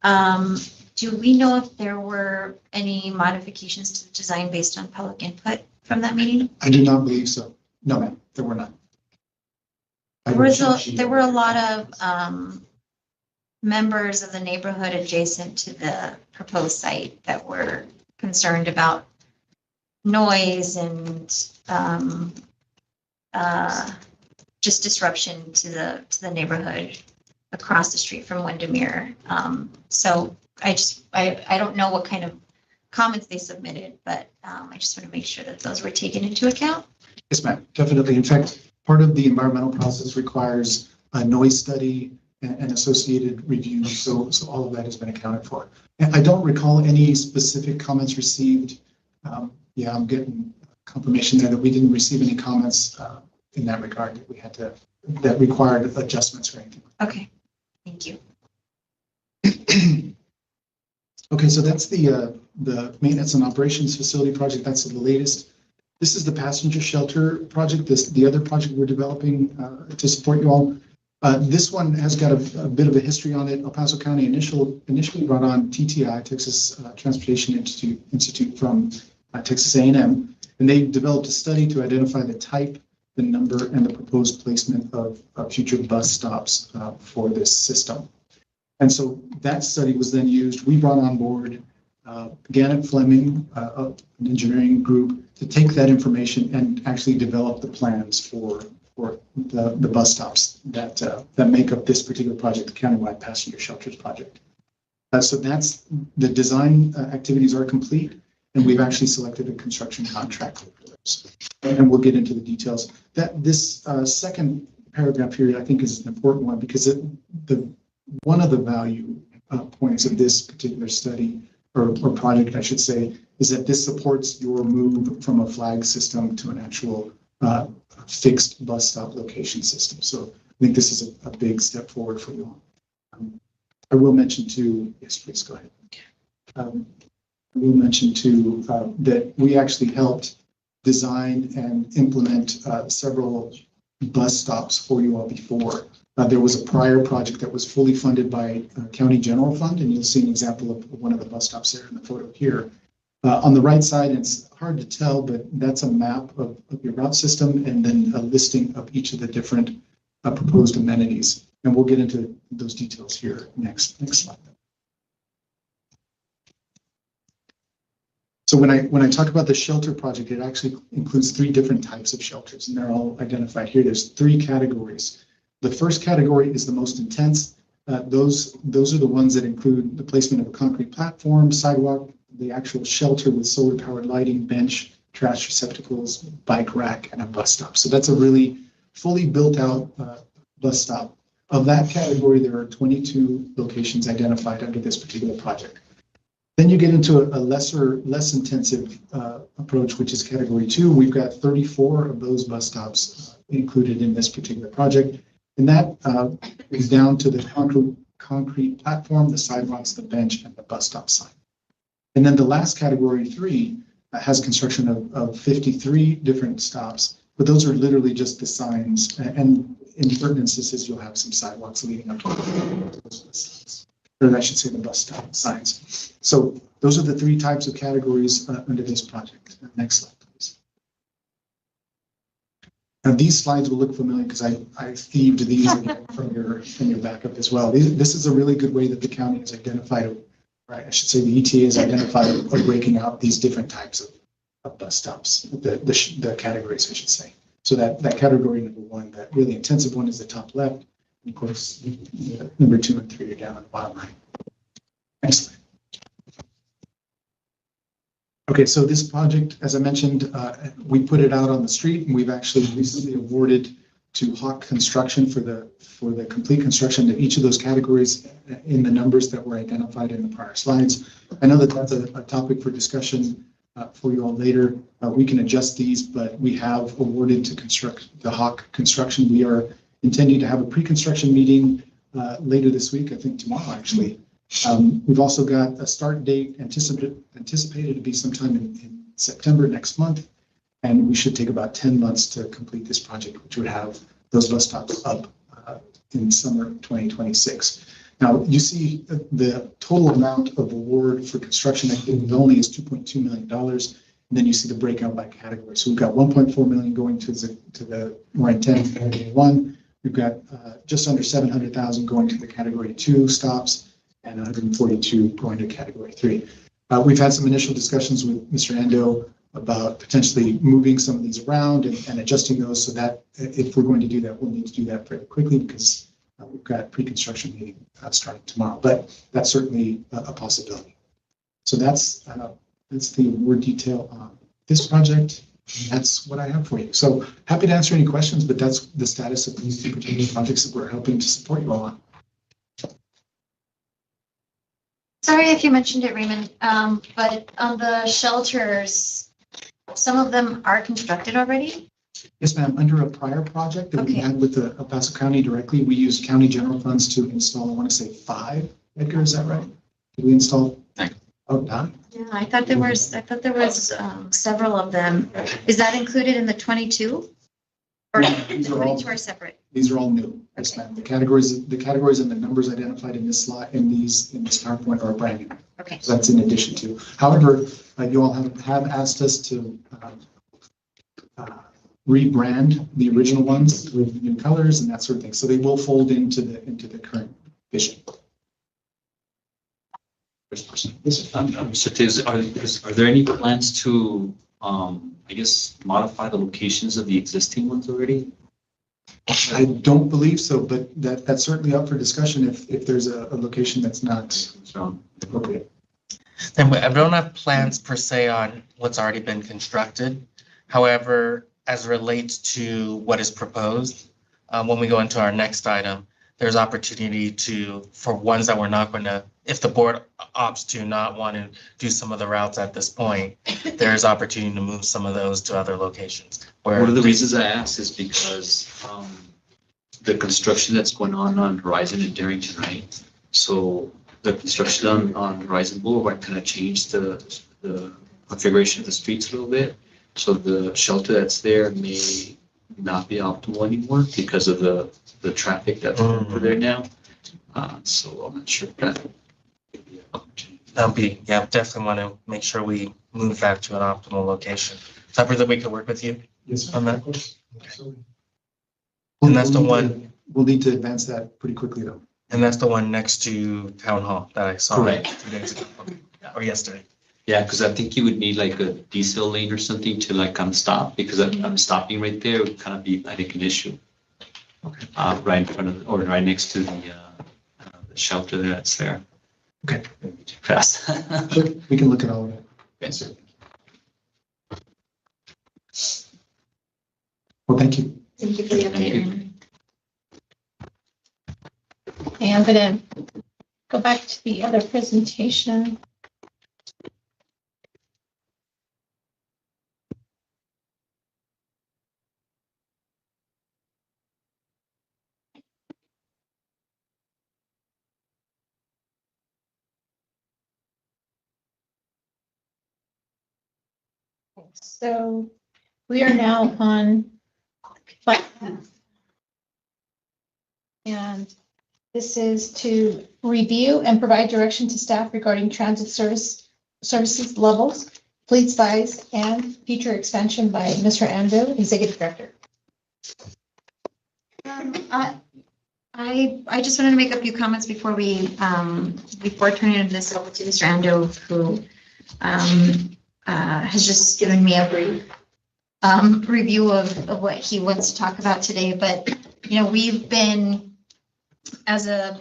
Do we know if there were any modifications to the design based on public input from that meeting? I do not believe so. No, ma'am, there were not. There were a lot of members of the neighborhood adjacent to the proposed site that were concerned about noise and just disruption to the neighborhood across the street from Windermere. So I don't know what kind of comments they submitted, but I just want to make sure that those were taken into account. Yes, ma'am, definitely. In fact, part of the environmental process requires a noise study and associated reviews. So all of that has been accounted for. And I don't recall any specific comments received. I'm getting confirmation there that we didn't receive any comments in that regard that required adjustments or anything. Okay, thank you. Okay, so that's the maintenance and operations facility project. That's the latest. This is the passenger shelter project. The other project we're developing to support you all. This one has got a bit of a history on it. El Paso County initially brought on TTI, Texas Transportation Institute from Texas A&M, and they developed a study to identify the type, the number, and the proposed placement of future bus stops for this system. And so that study was then used. We brought on board Gannett Fleming, an engineering group, to take that information and actually develop the plans for the bus stops that make up this particular project, the countywide passenger shelters project. So that's the design activities are complete, and we've actually selected a construction contractor for those. And we'll get into the details. This second paragraph here, I think, is an important one because one of the value points of this particular study or project, I should say, is that this supports your move from a flag system to an actual fixed bus stop location system. So I think this is a big step forward for you all. I will mention too, yes, please go ahead. I will mention too that we actually helped design and implement several bus stops for you all before. There was a prior project that was fully funded by County General Fund, and you'll see an example of one of the bus stops there in the photo here. On the right side, it's hard to tell, but that's a map of your route system and then a listing of each of the different proposed amenities. And we'll get into those details here next slide. So when I talk about the shelter project, it actually includes 3 different types of shelters, and they're all identified here. There's 3 categories. The first category is the most intense. Those are the ones that include the placement of a concrete platform, sidewalk, the actual shelter with solar powered lighting, bench, trash receptacles, bike rack, and a bus stop. So that's a really fully built out bus stop. Of that category, there are 22 locations identified under this particular project. Then you get into a less intensive approach, which is category 2. We've got 34 of those bus stops included in this particular project. And that is down to the concrete platform, the sidewalks, the bench, and the bus stop sign. And then the last category 3 has construction of 53 different stops, but those are literally just the signs. And in certain instances, you'll have some sidewalks leading up to those bus stops, or I should say the bus stop signs. So those are the 3 types of categories under this project. Next slide, please. Now these slides will look familiar because I thieved these from your backup as well. This is a really good way that the county has identified, right? I should say the ETA has identified of breaking out these different types of bus stops, the categories, I should say. So that category number 1, that really intensive one, is the top left. And of course, number 2 and 3 are down on the bottom right. Next slide. Okay, so this project, as I mentioned, we put it out on the street, and we've actually recently awarded to Hawk Construction for the complete construction of each of those categories in the numbers that were identified in the prior slides. I know that that's a topic for discussion for you all later. We can adjust these, but we have awarded to construct the Hawk Construction. We are intending to have a pre-construction meeting later this week, I think tomorrow actually. We've also got a start date anticipated to be sometime in September next month, and we should take about 10 months to complete this project, which would have those bus stops up in summer 2026. Now, you see the total amount of award for construction activity only is $2.2 million, and then you see the breakout by category. So we've got $1.4 million going to the more intense category 1. We've got just under $700,000 going to the category 2 stops, and 142 going to category 3. We've had some initial discussions with Mr. Ando about potentially moving some of these around and adjusting those, so that if we're going to do that, we'll need to do that fairly quickly because we've got pre-construction meeting starting tomorrow, but that's certainly a possibility. So that's the award detail on this project. That's what I have for you. So happy to answer any questions, but that's the status of these 2 particular projects that we're helping to support you all on. Sorry if you mentioned it, Raymond, but on the shelters, some of them are constructed already? Yes, ma'am. Under a prior project that we had with the El Paso County directly, we used county general funds to install, I want to say 5. Edgar, is that right? Did we install? 9. Oh, 9? Yeah, I thought there was several of them. Is that included in the 22? Or These are all- 22 are separate? These are all new. Yes, ma'am. The categories and the numbers identified in this slide, in this PowerPoint are brand new. Okay. So that's in addition to. However, you all have asked us to rebrand the original ones with new colors and that sort of thing. So they will fold into the current vision. First person. Mr. Tiz, are there any plans to, I guess, modify the locations of the existing ones already? I don't believe so, but that's certainly up for discussion if there's a location that's not appropriate. And I don't have plans per se on what's already been constructed. However, as it relates to what is proposed, when we go into our next item, there's opportunity for ones that we're not going to if the board opts to not want to do some of the routes at this point, there's opportunity to move some of those to other locations. Where One of the reasons I asked is because the construction that's going on Horizon and Darrington, right? So the construction on Horizon Boulevard kind of changed the configuration of the streets a little bit. So the shelter that's there may not be optimal anymore because of the traffic that's over there now. So I'm not sure if that would be an opportunity. that'll be, yeah, definitely want to make sure we move that to an optimal location. Is that where that we could work with you Yes. on that? Of course. Absolutely. And that's the We'll need one- to- We'll need to advance that pretty quickly though. And that's the one next to Town Hall that I saw Correct. 2 days ago, or yesterday. Yeah, because I think you would need like a diesel lane or something to like kind of stop, because I'm stopping right there would kind of be, I think, an issue. Right in front of, or right next to the shelter that's there. Okay. Maybe too fast. Sure, we can look at all of it. Yes, sir. Well, thank you. Thank you for the Thank you. update. Okay, I'm gonna go back to the other presentation. So we are now on bike path. And this is to review and provide direction to staff regarding transit services levels, fleet size, and future expansion by Mr. Ando, Executive Director. I just wanted to make a few comments before before turning this over to Mr. Ando, who has just given me a brief review of what he wants to talk about today. But, you know, we've been, as an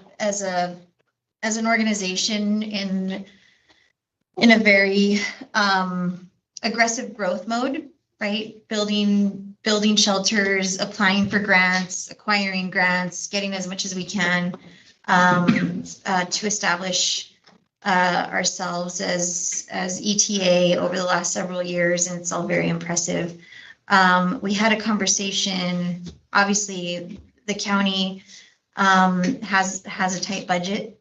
organization in a very aggressive growth mode, right? Building shelters, applying for grants, acquiring grants, getting as much as we can to establish ourselves as ETA over the last several years, and it's all very impressive. We had a conversation, obviously, the county has a tight budget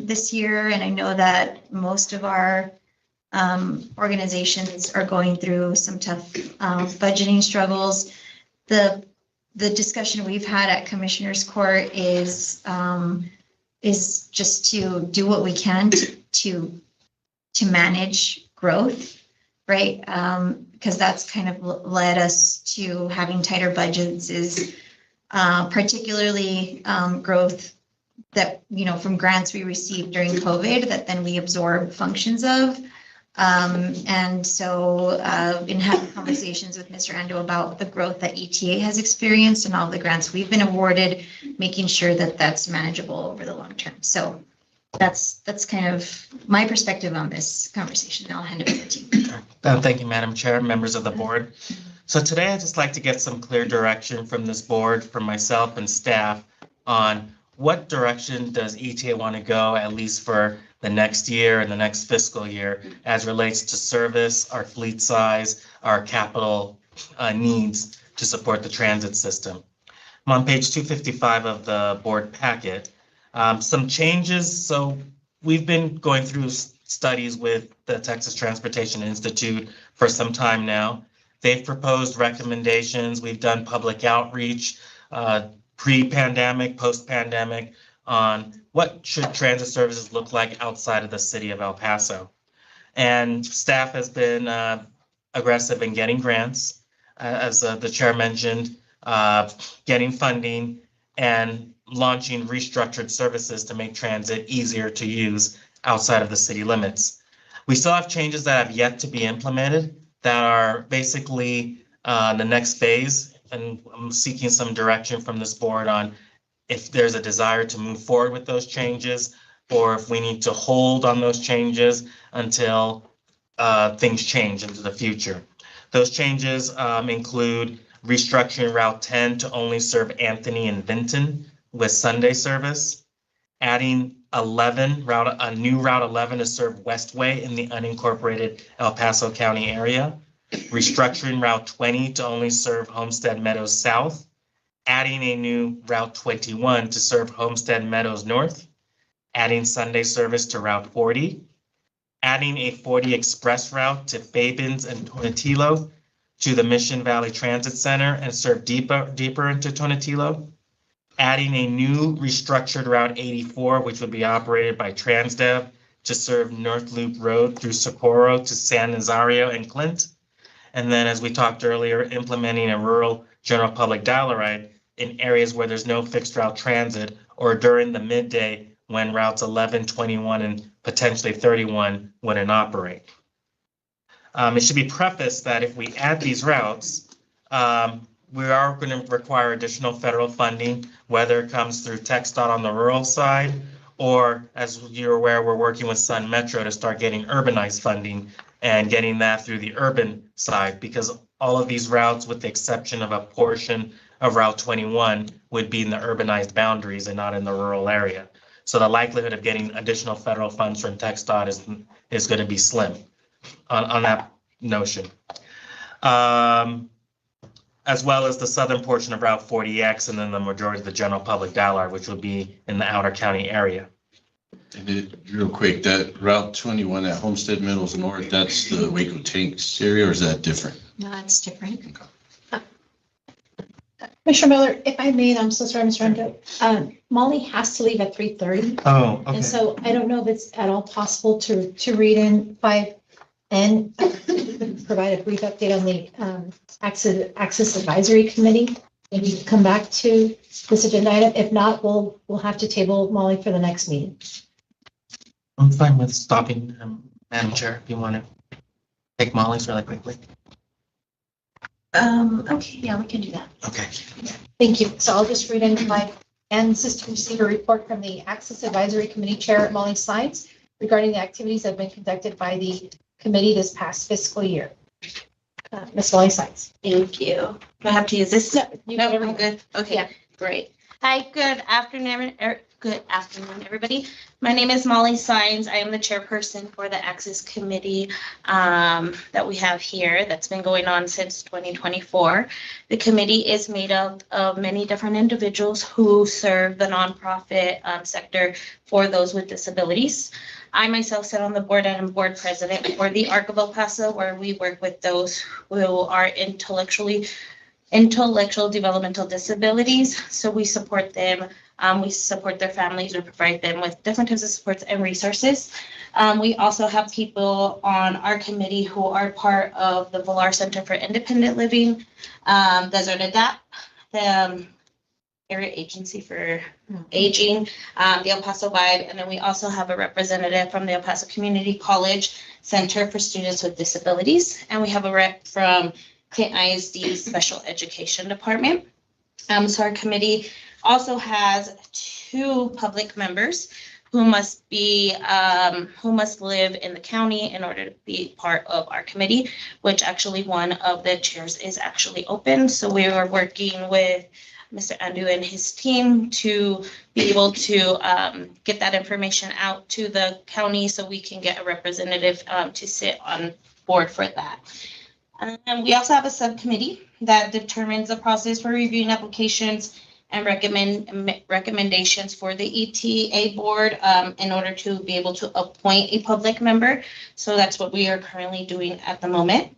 this year, and I know that most of our organizations are going through some tough budgeting struggles. The discussion we've had at Commissioners Court is just to do what we can to manage growth, right? Because that's kind of led us to having tighter budgets, is particularly growth that, you know, from grants we received during COVID that then we absorb functions of. And so in having conversations with Mr. Ando about the growth that ETA has experienced and all the grants we've been awarded, making sure that that's manageable over the long term. So that's kind of my perspective on this conversation. I'll hand it over to you. Thank you, Madam Chair, members of the board. So today I'd just like to get some clear direction from this board, from myself and staff, on what direction does ETA want to go, at least for the next year and the next fiscal year, as relates to service, our fleet size, our capital needs to support the transit system. I'm on page 255 of the board packet. Some changes. So we've been going through studies with the Texas Transportation Institute for some time now. They've proposed recommendations. We've done public outreach, pre-pandemic, post-pandemic, on what should transit services look like outside of the city of El Paso. And staff has been aggressive in getting grants, as the chair mentioned, getting funding and launching restructured services to make transit easier to use outside of the city limits. We still have changes that have yet to be implemented that are basically the next phase, and I'm seeking some direction from this board on if there's a desire to move forward with those changes, or if we need to hold on those changes until things change into the future. Those changes include restructuring Route 10 to only serve Anthony and Vinton with Sunday service, adding a new Route 11 to serve Westway in the unincorporated El Paso County area, restructuring Route 20 to only serve Homestead Meadows South, adding a new Route 21 to serve Homestead Meadows North, adding Sunday service to Route 40, adding a 40 express route to Fabens and Tonatilo to the Mission Valley Transit Center and serve deeper into Tonatilo, adding a new restructured Route 84, which would be operated by Transdev to serve North Loop Road through Socorro to San Nazario and Clint. And then, as we talked earlier, implementing a rural general public dial ride in areas where there's no fixed route transit or during the midday when routes 11, 21, and potentially 31 wouldn't operate. It should be prefaced that if we add these routes, we are going to require additional federal funding, whether it comes through TxDOT on the rural side, or as you're aware, we're working with Sun Metro to start getting urbanized funding and getting that through the urban side, because all of these routes, with the exception of a portion of Route 21, would be in the urbanized boundaries and not in the rural area. So the likelihood of getting additional federal funds from TxDOT is going to be slim on that notion. As well as the southern portion of Route 40X, and then the majority of the general public dial, which would be in the outer county area. And real quick, that Route 21 at Homestead Meadows North, that's the Waco Tanks area, or is that different? No, it's different. Commissioner Miller, if I may, I'm so sorry, Mr. Ando. Molly has to leave at 3:30. Oh, okay. And so I don't know if it's at all possible to read in 5N, provide a brief update on the Access Advisory Committee. Maybe you can come back to this agenda item. If not, we'll have to table Molly for the next meeting. I'm fine with stopping, Madam Chair, if you want to take Molly's really quickly. Okay, yeah, we can do that. Okay. Thank you. So I'll just read in 5N. This is to receive a report from the Access Advisory Committee Chair Molly Science regarding the activities that have been conducted by the committee this past fiscal year. Ms. Molly Science. Thank you. Do I have to use this? No, I'm good. Okay, Yeah. great. Hi, good afternoon, everybody. My name is Molly Sines. I am the chairperson for the Access Committee that we have here that's been going on since 2024. The committee is made up of many different individuals who serve the nonprofit sector for those with disabilities. I myself sit on the board and am board president for the ARC of El Paso, where we work with those who are intellectual developmental disabilities. So we support them. We support their families. We provide them with different types of supports and resources. We also have people on our committee who are part of the Villar Center for Independent Living, Desert Adapt, the Area Agency for Aging, the El Paso Vibe, and then we also have a representative from the El Paso Community College Center for Students with Disabilities, and we have a rep from Clint ISD Special Education Department. So our committee also has 2 public members who must live in the county in order to be part of our committee, which actually one of the chairs is actually open. So we are working with Mr. Andu and his team to be able to get that information out to the county so we can get a representative to sit on board for that. We also have a subcommittee that determines the process for reviewing applications and recommendations for the ETA board in order to be able to appoint a public member. So that's what we are currently doing at the moment.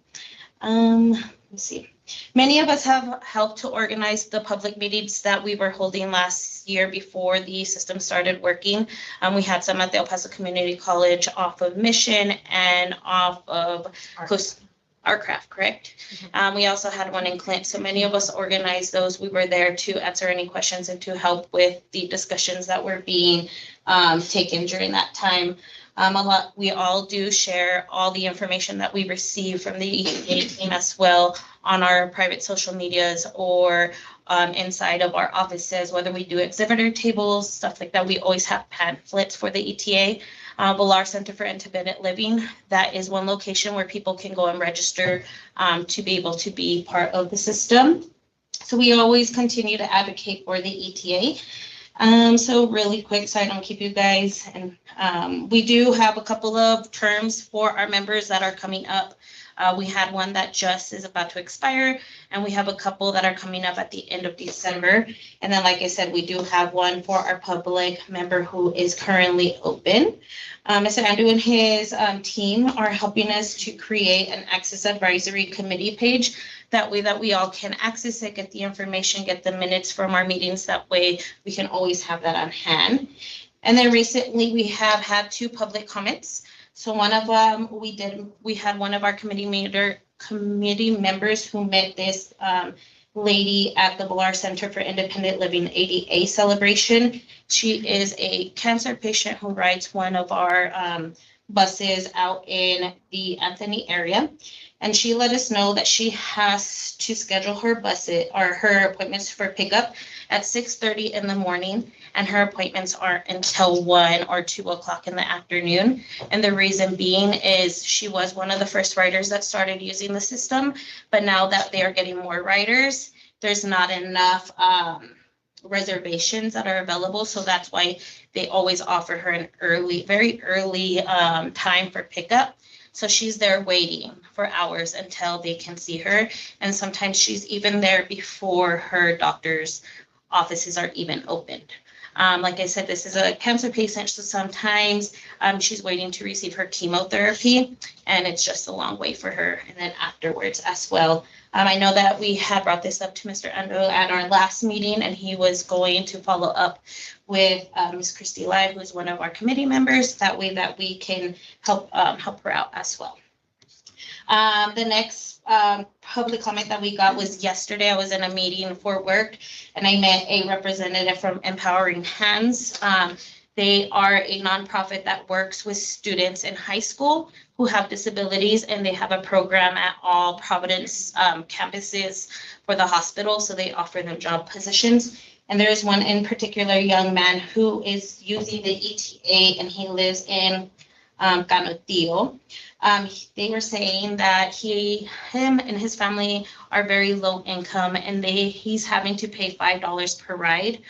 Let's see. Many of us have helped to organize the public meetings that we were holding last year before the system started working. We had some at the El Paso Community College off of Mission and off of Artcraft, correct? We also had one in Clint. So many of us organized those. We were there to answer any questions and to help with the discussions that were being taken during that time. We all do share all the information that we receive from the ETA team as well on our private social medias or inside of our offices, whether we do exhibitor tables, stuff like that. We always have pamphlets for the ETA. Villar Center for Independent Living, that is one location where people can go and register to be able to be part of the system. So we always continue to advocate for the ETA. So really quick, so I don't keep you guys, and we do have a couple of terms for our members that are coming up. We had one that just is about to expire, and we have a couple that are coming up at the end of December. And then, like I said, we do have one for our public member who is currently open. Mr. Andrew and his team are helping us to create an Access Advisory Committee page. That way that we all can access it, get the information, get the minutes from our meetings. That way we can always have that on hand. And then recently we have had 2 public comments. So one of them, we had one of our committee members who met this lady at the Villar Center for Independent Living ADA celebration. She is a cancer patient who rides one of our buses out in the Anthony area. And she let us know that she has to schedule her buses or her appointments for pickup at 6:30 in the morning. And her appointments aren't until 1 or 2 o'clock in the afternoon. And the reason being is she was one of the first riders that started using the system. But now that they are getting more riders, there's not enough reservations that are available. So that's why they always offer her an very early time for pickup. So she's there waiting for hours until they can see her. And sometimes she's even there before her doctor's offices are even opened. Like I said, this is a cancer patient, so sometimes she's waiting to receive her chemotherapy, and it's just a long way for her. And then afterwards as well. I know that we had brought this up to Mr. Ando at our last meeting, and he was going to follow up with Ms. Christy Lai, who is one of our committee members. That way that we can help her out as well. The next public comment that we got was yesterday. I was in a meeting for work, and I met a representative from Empowering Hands. They are a nonprofit that works with students in high school who have disabilities, and they have a program at all Providence campuses for the hospital. So they offer them job positions. And there is one in particular young man who is using the ETA, and he lives in Canutillo. They were saying that him and his family are very low income, and he's having to pay $5 per ride.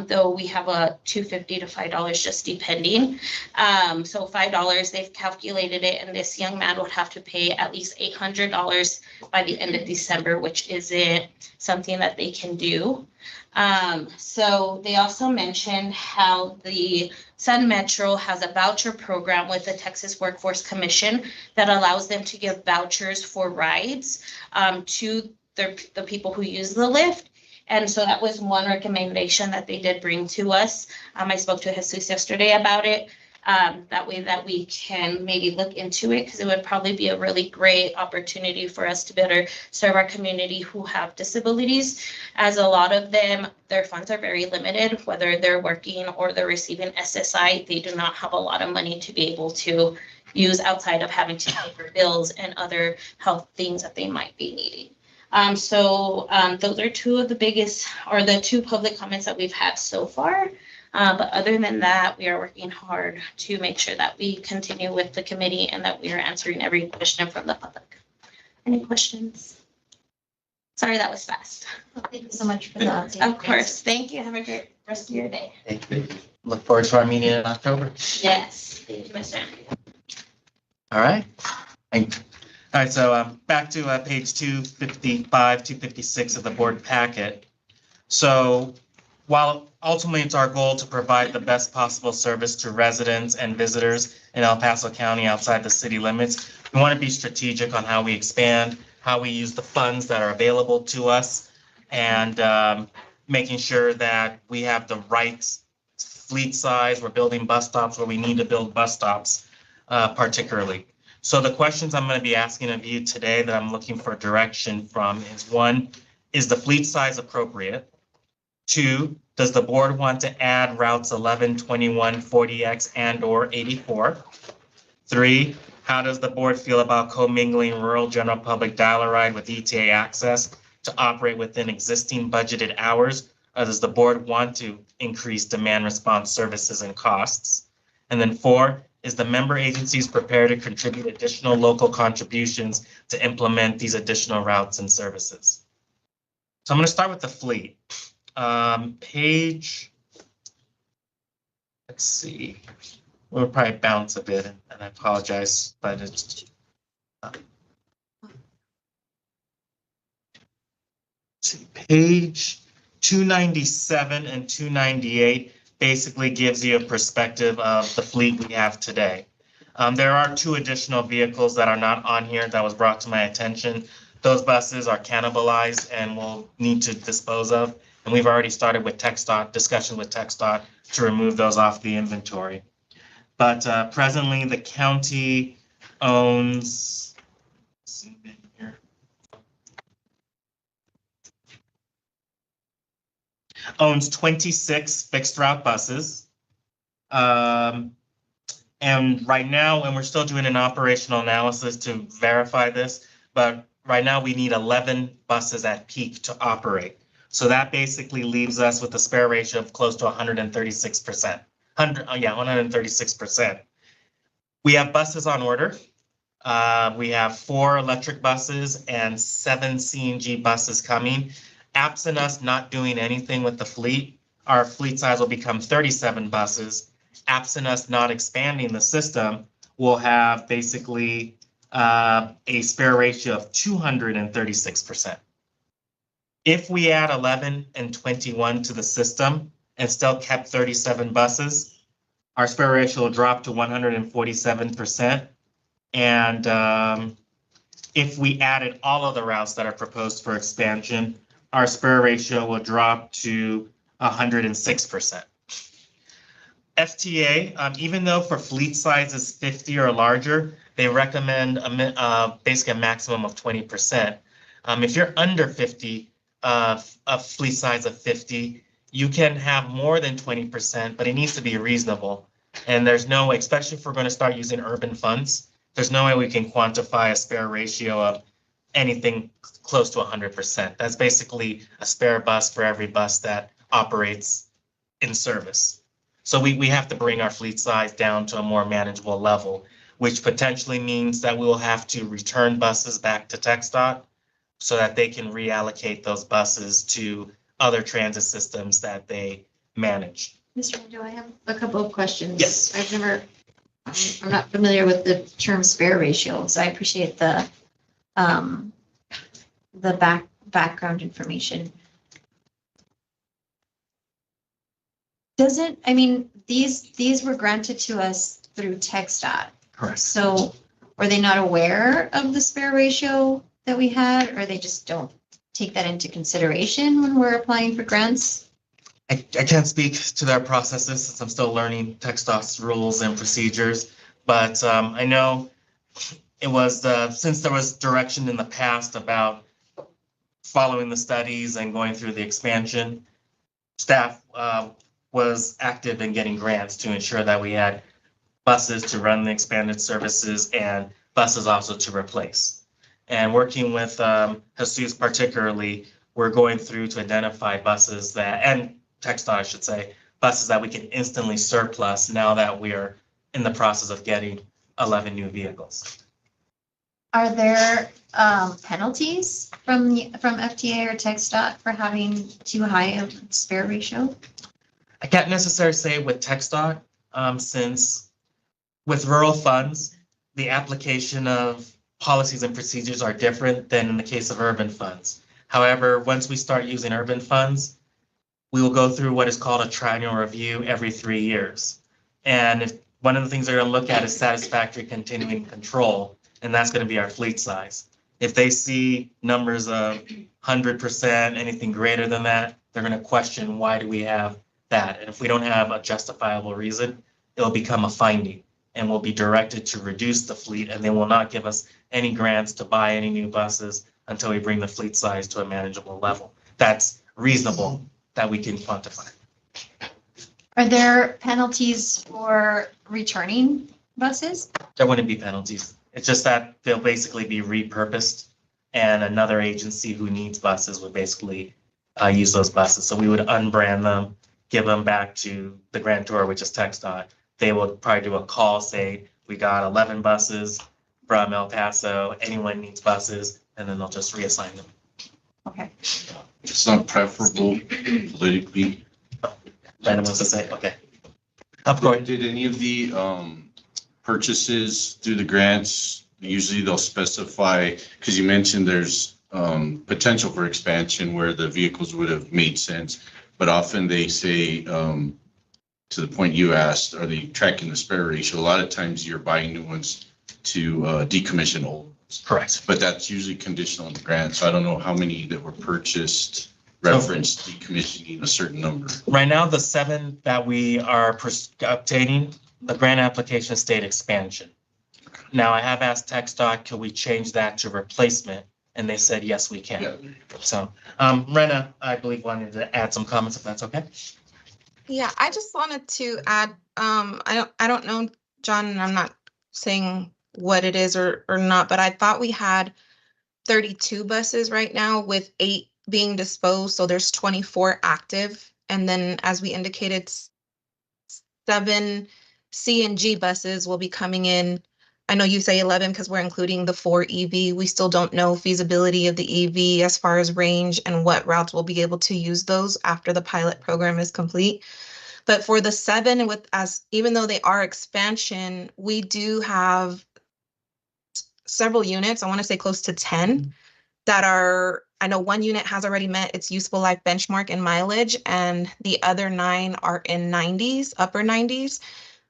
Though we have a $2.50 to $5 just depending. So $5, they've calculated it, and this young man would have to pay at least $800 by the end of December, which isn't something that they can do. So they also mentioned how the Sun Metro has a voucher program with the Texas Workforce Commission that allows them to give vouchers for rides to the people who use the lift. And so that was one recommendation that they did bring to us. I spoke to Jesus yesterday about it. That way that we can maybe look into it, because it would probably be a really great opportunity for us to better serve our community who have disabilities, as a lot of them, their funds are very limited, whether they're working or they're receiving SSI. They do not have a lot of money to be able to use outside of having to pay for bills and other health things that they might be needing. Those are two of the biggest, or the 2 public comments that we've had so far. But other than that, we are working hard to make sure that we continue with the committee and that we are answering every question from the public. Any questions? Sorry, that was fast. Thank you so much for the update. Of course. Thank you. Have a great rest of your day. Thank you. Look forward to our meeting in October. Yes. Thank you, Mr. All right. Thank you. All right, so back to page 255, 256 of the board packet. So while ultimately it's our goal to provide the best possible service to residents and visitors in El Paso County outside the city limits, we want to be strategic on how we expand, how we use the funds that are available to us, and making sure that we have the right fleet size. We're building bus stops where we need to build bus stops, particularly. So the questions I'm going to be asking of you today that I'm looking for direction from is: 1, is the fleet size appropriate? 2, does the board want to add routes 11, 21, 40X, and or 84? 3, how does the board feel about commingling rural general public dial-a-ride with ETA access to operate within existing budgeted hours? Or does the board want to increase demand response services and costs? And then 4, is the member agencies prepared to contribute additional local contributions to implement these additional routes and services? So I'm going to start with the fleet. Page let's see, we'll probably bounce a bit, and I apologize, but it's. Page 297 and 298 basically gives you a perspective of the fleet we have today. There are 2 additional vehicles that are not on here that was brought to my attention. Those buses are cannibalized and we'll need to dispose of. And we've already started with TxDOT, discussion with TxDOT to remove those off the inventory. But presently the county owns, zoom in here. Owns 26 fixed route buses. And right now, and we're still doing an operational analysis to verify this, but right now we need 11 buses at peak to operate. So that basically leaves us with a spare ratio of close to 136%. 136%. We have buses on order. We have 4 electric buses and 7 CNG buses coming. Absent us not doing anything with the fleet, our fleet size will become 37 buses. Absent us not expanding the system, we'll have basically a spare ratio of 236%. If we add 11 and 21 to the system and still kept 37 buses, our spare ratio will drop to 147%. And if we added all of the routes that are proposed for expansion, our spare ratio will drop to 106%. FTA, even though for fleet sizes 50 or larger, they recommend basically a maximum of 20%. If you're under 50, a fleet size of 50, you can have more than 20%, but it needs to be reasonable. And there's no way, especially if we're going to start using urban funds, there's no way we can quantify a spare ratio of anything close to 100%. That's basically a spare bus for every bus that operates in service. So we have to bring our fleet size down to a more manageable level, which potentially means that we will have to return buses back to TxDOT so that they can reallocate those buses to other transit systems that they manage. Mr. Ando, I have a couple of questions. Yes. I'm not familiar with the term spare ratio, so I appreciate the background information. I mean, these were granted to us through TxDOT. Correct. So were they not aware of the spare ratio that we had, or they just don't take that into consideration when we're applying for grants? I can't speak to their processes since I'm still learning TxDOT's rules and procedures, but I know it was since there was direction in the past about following the studies and going through the expansion, staff was active in getting grants to ensure that we had buses to run the expanded services and buses also to replace. And working with Jesus particularly, we're going through to identify buses that, and TxDOT, I should say, buses that we can instantly surplus now that we are in the process of getting 11 new vehicles. Are there penalties from FTA or TxDOT for having too high of spare ratio? I can't necessarily say with TxDOT, since with rural funds, the application of policies and procedures are different than in the case of urban funds. However, once we start using urban funds, we will go through what is called a triennial review every 3 years. And if one of the things they're going to look at is satisfactory continuing control, and that's going to be our fleet size. If they see numbers of 100%, anything greater than that, they're going to question why do we have that? And if we don't have a justifiable reason, it'll become a finding and we'll be directed to reduce the fleet, and they will not give us any grants to buy any new buses until we bring the fleet size to a manageable level. That's reasonable that we can quantify. Are there penalties for returning buses? There wouldn't be penalties. It's just that they'll basically be repurposed and another agency who needs buses would basically use those buses. So we would unbrand them, give them back to the grantor, which is TxDOT. They will probably do a call, say, we got 11 buses from El Paso, anyone needs buses, and then they'll just reassign them. Okay. It's not preferable politically. Brandon wants to say, okay. Of course. Did any of the purchases through the grants, usually they'll specify, because you mentioned there's potential for expansion where the vehicles would have made sense, but often they say, to the point you asked, are they tracking the spare ratio? A lot of times you're buying new ones to decommission old ones. Correct. But that's usually conditional on the grant. So I don't know how many that were purchased referenced decommissioning a certain number. Right now, the 7 that we are obtaining, the grant application state expansion. Now, I have asked TxDOT, could we change that to replacement? And they said, yes, we can. Yeah. So, Rena, I believe wanted to add some comments, if that's okay. Yeah, I just wanted to add, I don't know, John, and I'm not saying what it is or not, but I thought we had 32 buses right now with 8 being disposed, so there's 24 active. And then as we indicated, 7 CNG buses will be coming in. I know you say 11 because we're including the 4 EV. We still don't know feasibility of the EV as far as range and what routes we'll be able to use those after the pilot program is complete. But for the 7, even though they are expansion, we do have several units, I want to say close to 10, that are, I know 1 unit has already met its useful life benchmark in mileage, and the other 9 are in 90s, upper 90s.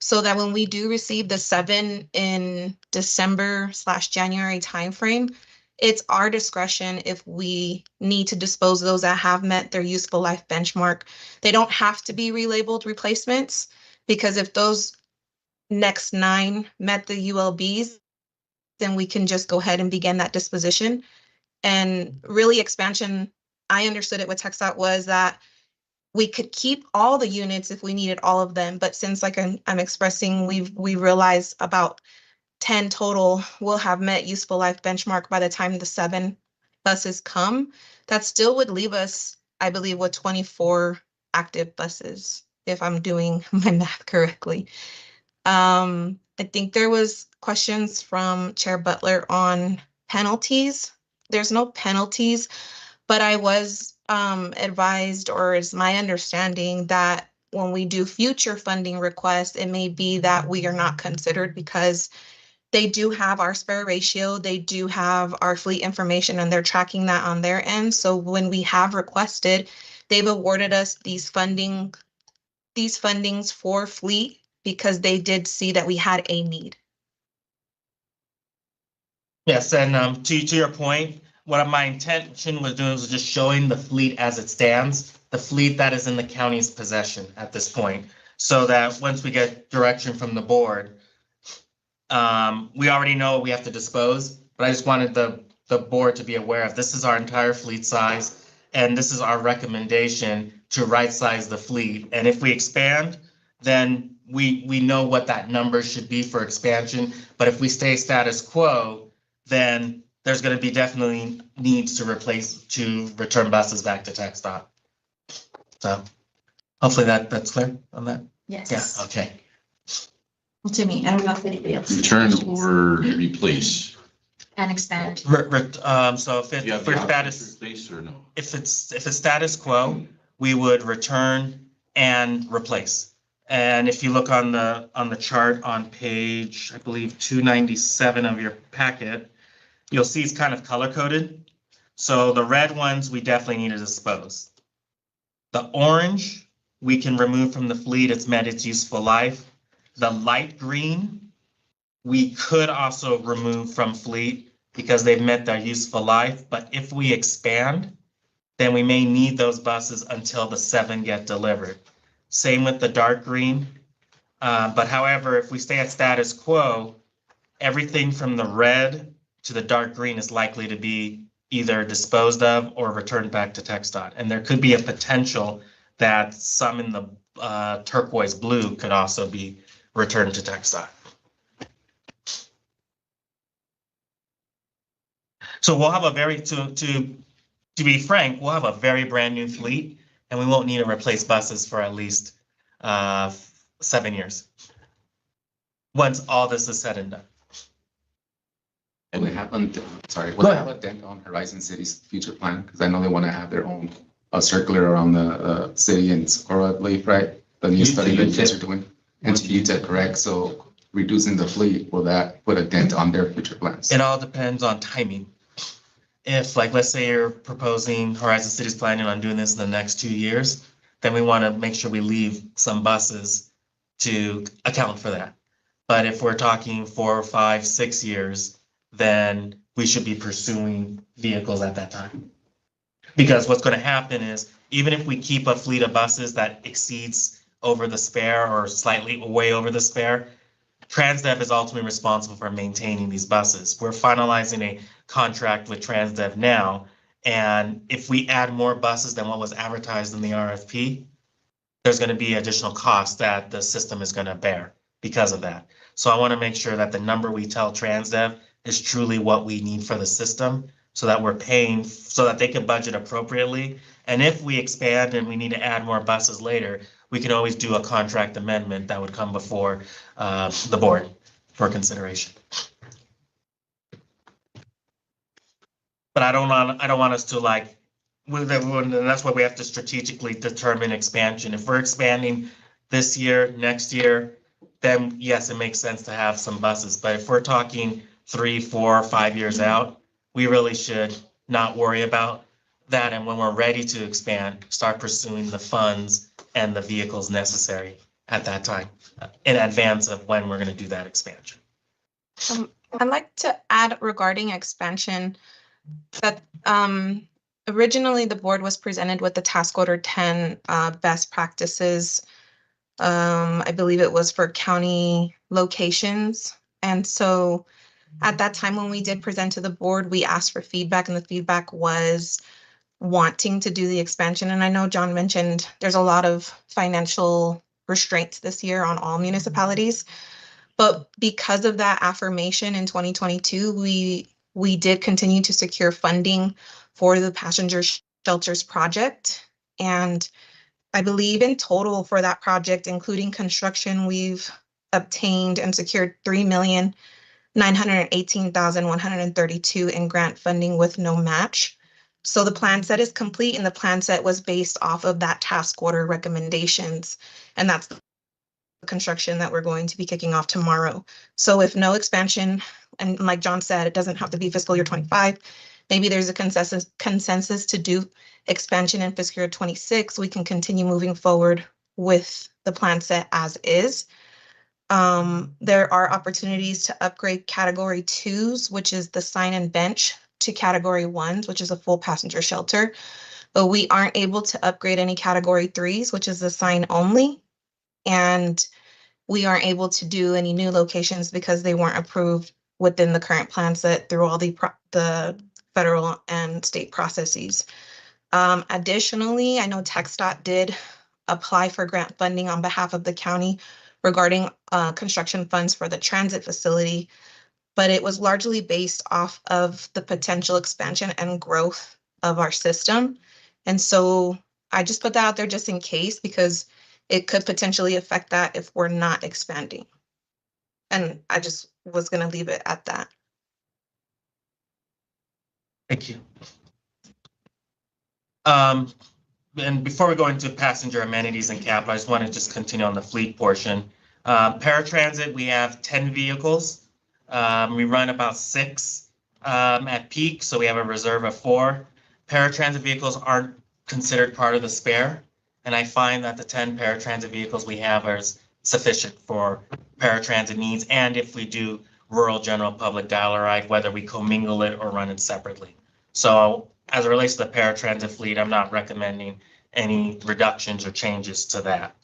So that when we do receive the 7 in December/January timeframe, it's our discretion if we need to dispose of those that have met their useful life benchmark. They don't have to be relabeled replacements, because if those next 9 met the ULBs, then we can just go ahead and begin that disposition. And really expansion, I understood it what TxDOT was that we could keep all the units if we needed all of them. But since, like I'm expressing, we realized about 10 total will have met useful life benchmark by the time the 7 buses come. That still would leave us, I believe, with 24 active buses, if I'm doing my math correctly. I think there was questions from Chair Butler on penalties. There's no penalties, but I was advised, or is my understanding, that when we do future funding requests, it may be that we are not considered because they do have our spare ratio, they do have our fleet information, and they're tracking that on their end. So when we have requested, they've awarded us these fundings for fleet because they did see that we had a need. Yes, and to your point, what my intention was doing was just showing the fleet as it stands, the fleet that is in the county's possession at this point, so that once we get direction from the board, we already know what we have to dispose, but I just wanted the board to be aware of this is our entire fleet size, and this is our recommendation to right size the fleet. And if we expand, then we know what that number should be for expansion. But if we stay status quo, then there's going to be definitely needs to return buses back to TxDOT. So hopefully that's clear on that. Yes. Yeah. Okay. Well, to me, I don't know if anybody else. Return or replace? And expand. So if You have it's the for option to status, replace or no? if it's status quo, we would return and replace. And if you look on the chart on page, I believe 297 of your packet, you'll see it's kind of color coded. So the red ones, we definitely need to dispose. The orange, we can remove from the fleet. It's met its useful life. The light green, we could also remove from fleet because they've met their useful life. But if we expand, then we may need those buses until the 7 get delivered. Same with the dark green. But however, if we stay at status quo, everything from the red to the dark green is likely to be either disposed of or returned back to TxDOT. And there could be a potential that some in the turquoise blue could also be returned to TxDOT. So we'll have a very, to be frank, we'll have a very brand new fleet, and we won't need to replace buses for at least 7 years. Once all this is said and done. Will they have a dent on Horizon City's future plan? Because I know they want to have their own circular around the city and Socorro, I believe, right? The new study that you guys are doing. And you said correct, so reducing the fleet, will that put a dent on their future plans? It all depends on timing. If, like, let's say you're proposing, Horizon City's planning on doing this in the next 2 years, then we want to make sure we leave some buses to account for that. But if we're talking 4, 5, 6 years, then we should be pursuing vehicles at that time. Because what's going to happen is, even if we keep a fleet of buses that exceeds over the spare or slightly way over the spare, Transdev is ultimately responsible for maintaining these buses. We're finalizing a contract with Transdev now, and if we add more buses than what was advertised in the RFP, there's going to be additional costs that the system is going to bear because of that. So I want to make sure that the number we tell Transdev is truly what we need for the system, so that we're paying, so that they can budget appropriately. And if we expand and we need to add more buses later, we can always do a contract amendment that would come before the board for consideration. But I don't want us to, like, and that's why we have to strategically determine expansion. If we're expanding this year, next year, then yes, it makes sense to have some buses. But if we're talking 3, 4, 5 years out, we really should not worry about that. And when we're ready to expand, start pursuing the funds and the vehicles necessary at that time in advance of when we're going to do that expansion. I'd like to add regarding expansion that originally the board was presented with the task order 10 best practices. I believe it was for county locations. And so at that time when we did present to the board, we asked for feedback, and the feedback was wanting to do the expansion. And I know John mentioned there's a lot of financial restraints this year on all municipalities. But because of that affirmation in 2022, we did continue to secure funding for the passenger shelters project. And I believe in total for that project, including construction, we've obtained and secured $3,918,132 in grant funding with no match. So the plan set is complete, and the plan set was based off of that task order recommendations. And that's the construction that we're going to be kicking off tomorrow. So if no expansion, and like John said, it doesn't have to be fiscal year 25. Maybe there's a consensus to do expansion in fiscal year 26. We can continue moving forward with the plan set as is. There are opportunities to upgrade category 2s, which is the sign and bench, to category 1s, which is a full passenger shelter. But we aren't able to upgrade any category 3s, which is the sign only. And we aren't able to do any new locations because they weren't approved within the current plan set through all the federal and state processes. Additionally, I know TxDOT did apply for grant funding on behalf of the county regarding construction funds for the transit facility, but it was largely based off of the potential expansion and growth of our system. And so I just put that out there just in case, because it could potentially affect that if we're not expanding. And I just was going to leave it at that. Thank you. And before we go into passenger amenities and capital, I just want to just continue on the fleet portion. Paratransit, we have 10 vehicles. We run about 6 at peak, so we have a reserve of 4. Paratransit vehicles aren't considered part of the spare, and I find that the 10 paratransit vehicles we have are sufficient for paratransit needs, and if we do rural general public dial-a-ride, whether we commingle it or run it separately. So as it relates to the paratransit fleet, I'm not recommending any reductions or changes to that.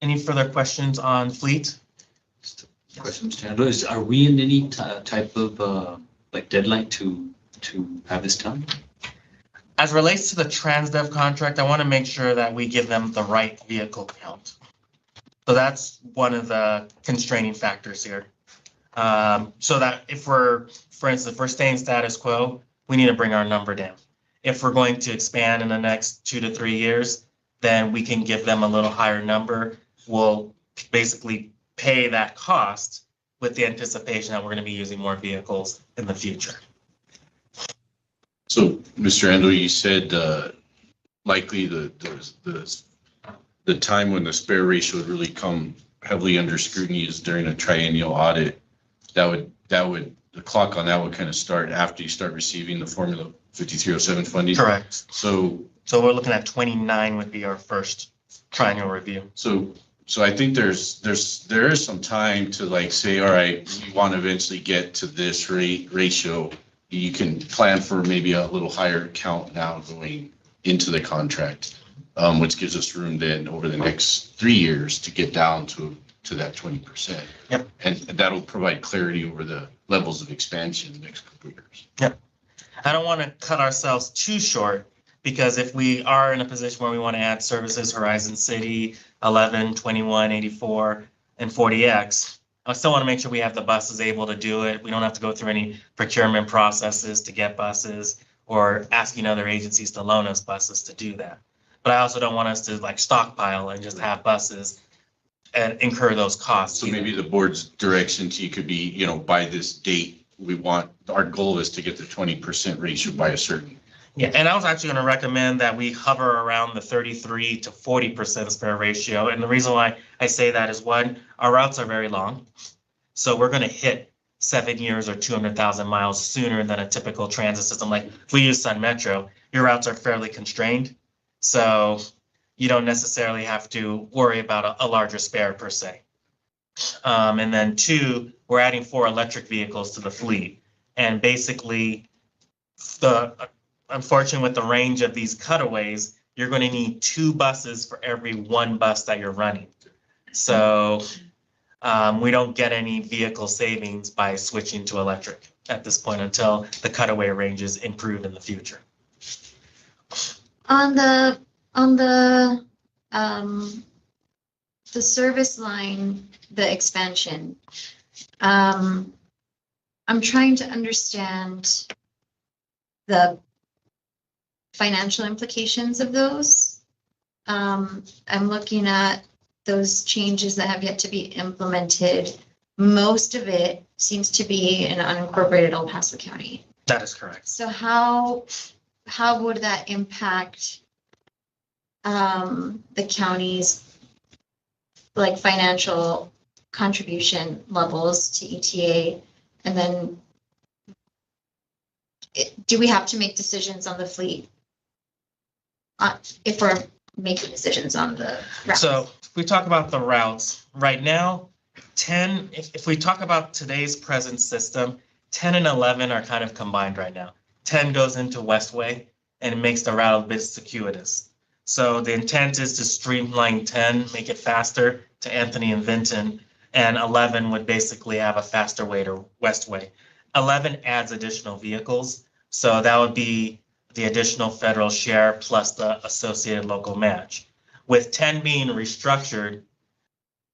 Any further questions on fleet? Question, Mr. Handler, are we in any type of like deadline to have this done? As it relates to the Transdev contract, I want to make sure that we give them the right vehicle count. So that's one of the constraining factors here. So that if we're, for instance, if we're staying status quo, we need to bring our number down. If we're going to expand in the next 2 to 3 years, then we can give them a little higher number. We'll basically pay that cost with the anticipation that we're going to be using more vehicles in the future. So, Mr. Ando, you said likely the time when the spare ratio would really come heavily under scrutiny is during a triennial audit. The clock on that would kind of start after you start receiving the Formula 5307 funding. Correct. So we're looking at 29 would be our first triennial review. So I think there is some time to like say, all right, we want to eventually get to this ratio. You can plan for maybe a little higher count now going into the contract, which gives us room then over the next 3 years to get down to that 20%. Yep. And that'll provide clarity over the levels of expansion in the next couple of years. Yep. I don't want to cut ourselves too short, because if we are in a position where we want to add services, Horizon City, 11, 21, 84, and 40X, I still want to make sure we have the buses able to do it. We don't have to go through any procurement processes to get buses or asking other agencies to loan us buses to do that. But I also don't want us to like stockpile and just have buses and incur those costs. So maybe the board's direction to you could be, by this date, our goal is to get the 20% ratio by a certain. Yeah, and I was actually going to recommend that we hover around the 33 to 40% spare ratio. And the reason why I say that is, one, our routes are very long. So we're going to hit 7 years or 200,000 miles sooner than a typical transit system. Like if we use Sun Metro, your routes are fairly constrained. So you don't necessarily have to worry about a larger spare per se. And then 2, we're adding 4 electric vehicles to the fleet. And basically, unfortunately, with the range of these cutaways, you're going to need 2 buses for every 1 bus that you're running. So we don't get any vehicle savings by switching to electric at this point until the cutaway ranges improve in the future. On the service line, the expansion, I'm trying to understand the financial implications of those. I'm looking at those changes that have yet to be implemented. Most of it seems to be in unincorporated El Paso County. That is correct. So how would that impact the county's like financial contribution levels to ETA? And then do we have to make decisions on the fleet if we're making decisions on the routes? So if we talk about the routes right now, 10, if we talk about today's present system, 10 and 11 are kind of combined right now. 10 goes into Westway and it makes the route a bit circuitous. So the intent is to streamline 10, make it faster to Anthony and Vinton, and 11 would basically have a faster way to Westway. 11 adds additional vehicles, so that would be the additional federal share plus the associated local match. With 10 being restructured,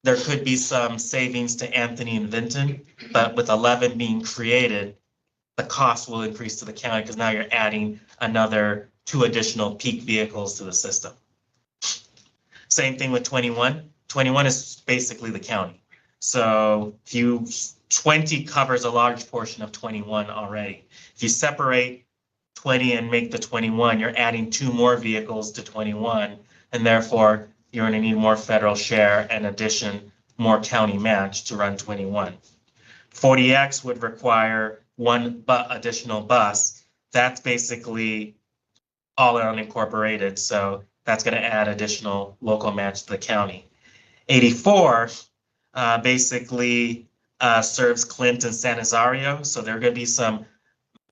there could be some savings to Anthony and Vinton, but with 11 being created, the cost will increase to the county because now you're adding another 2 additional peak vehicles to the system. Same thing with 21. 21 is basically the county. So if 20 covers a large portion of 21 already. If you separate 20 and make the 21, you're adding 2 more vehicles to 21, and therefore you're going to need more federal share and addition, more county match to run 21. 40X would require 1 additional bus. That's basically all unincorporated, so that's going to add additional local match to the county. 84 basically serves Clint and San Nazario, so there are going to be some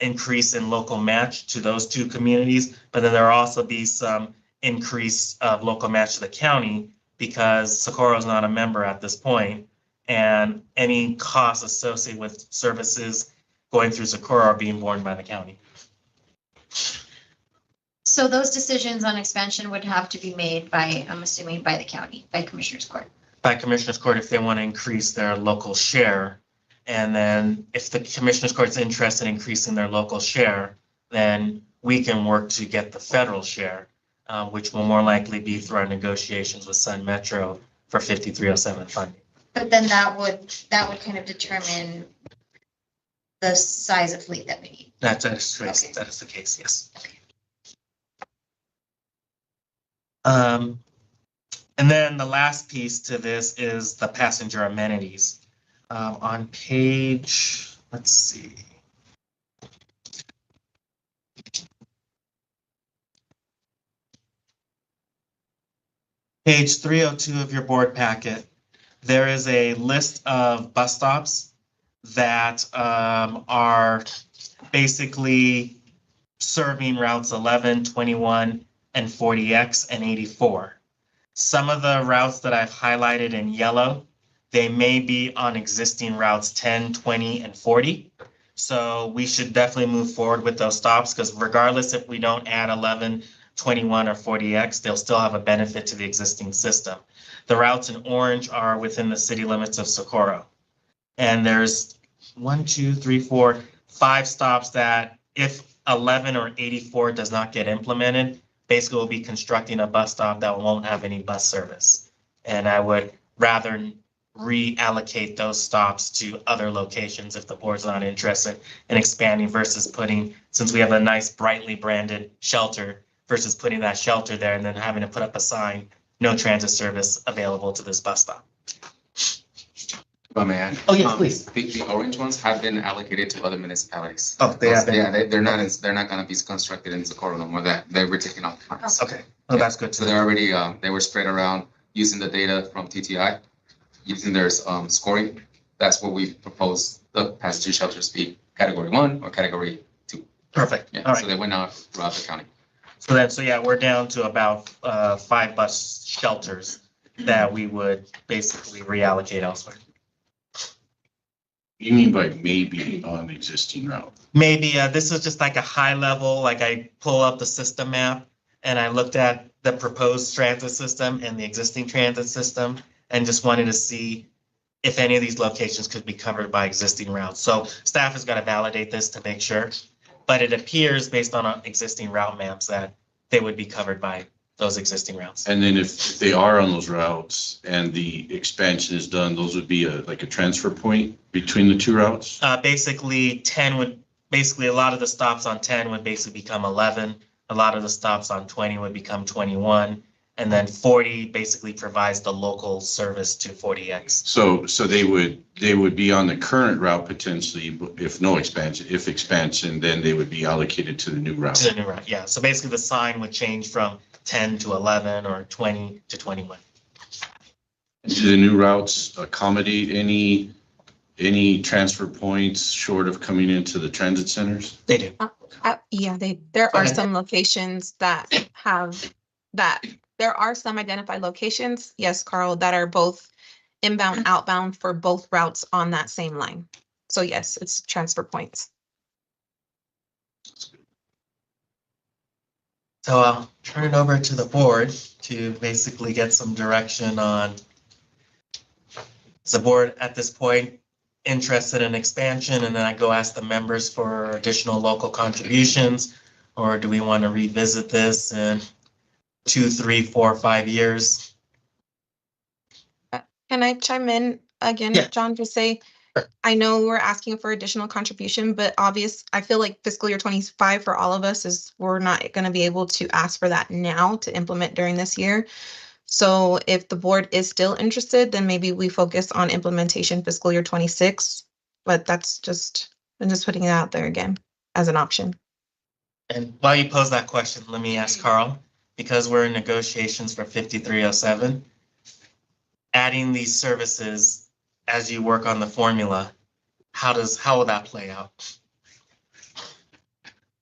increase in local match to those 2 communities, but then there will also be some increase of local match to the county because Socorro is not a member at this point, and any costs associated with services going through Socorro are being borne by the county. So those decisions on expansion would have to be made by, I'm assuming, by the county, by Commissioner's Court. By Commissioner's Court if they want to increase their local share. And then if the Commissioner's Court's interested in increasing their local share, then we can work to get the federal share, which will more likely be through our negotiations with Sun Metro for 5307 funding. But then that would kind of determine the size of fleet that we need. That is the case, yes. And then the last piece to this is the passenger amenities. On page, let's see. Page 302 of your board packet, there is a list of bus stops that are basically serving routes 11, 21, and 40X and 84. Some of the routes that I've highlighted in yellow, they may be on existing routes 10, 20, and 40. So we should definitely move forward with those stops because regardless if we don't add 11, 21, or 40X, they'll still have a benefit to the existing system. The routes in orange are within the city limits of Socorro. And there's 1, 2, 3, 4, 5 stops that if 11 or 84 does not get implemented, basically we'll be constructing a bus stop that won't have any bus service. And I would rather reallocate those stops to other locations if the board's not interested in expanding versus putting, since we have a nice brightly branded shelter versus putting that shelter there and then having to put up a sign, no transit service available to this bus stop. If I may add. Oh, yes, please. The orange ones have been allocated to other municipalities. Oh, they have been. Yeah, they're not gonna be constructed in Socorro no more. That they were taken off. Okay, well, that's good. So they're already, they were spread around using the data from TTI, using their scoring. That's what we propose the passenger shelters be, category 1 or category 2. Perfect. Yeah, All so right. they went out throughout the county. So yeah, we're down to about 5 bus shelters that we would basically reallocate elsewhere. You mean by maybe on the existing route? Maybe this is just like a high level, like I pull up the system map and I looked at the proposed transit system and the existing transit system and just wanted to see if any of these locations could be covered by existing routes. So staff has got to validate this to make sure, but it appears based on existing route maps that they would be covered by those existing routes. And then if they are on those routes and the expansion is done, those would be like a transfer point between the 2 routes? Basically 10 would, basically a lot of the stops on 10 would basically become 11. A lot of the stops on 20 would become 21. And then 40 basically provides the local service to 40X. So they would be on the current route potentially, but if no expansion, if expansion, then they would be allocated to the new route. To the new route, yeah. So basically the sign would change from 10 to 11 or 20 to 21. Do the new routes accommodate any transfer points short of coming into the transit centers? They do. Yeah, there Go are ahead. some locations that have that. There are some identified locations, yes, Carl, that are both inbound, outbound for both routes on that same line. So yes, it's transfer points. So I'll turn it over to the board to basically get some direction on, is the board at this point interested in expansion? And then I go ask the members for additional local contributions, or do we want to revisit this in 2, 3, 4, 5 years? Can I chime in again, Yeah. John, to say, Sure. I know we're asking for additional contribution, but I feel like fiscal year 25 for all of us is we're not going to be able to ask for that now to implement during this year. So if the board is still interested, then maybe we focus on implementation fiscal year 26. But I'm just putting it out there again as an option. And while you pose that question, let me ask Carl, because we're in negotiations for 5307, adding these services as you work on the formula, how will that play out?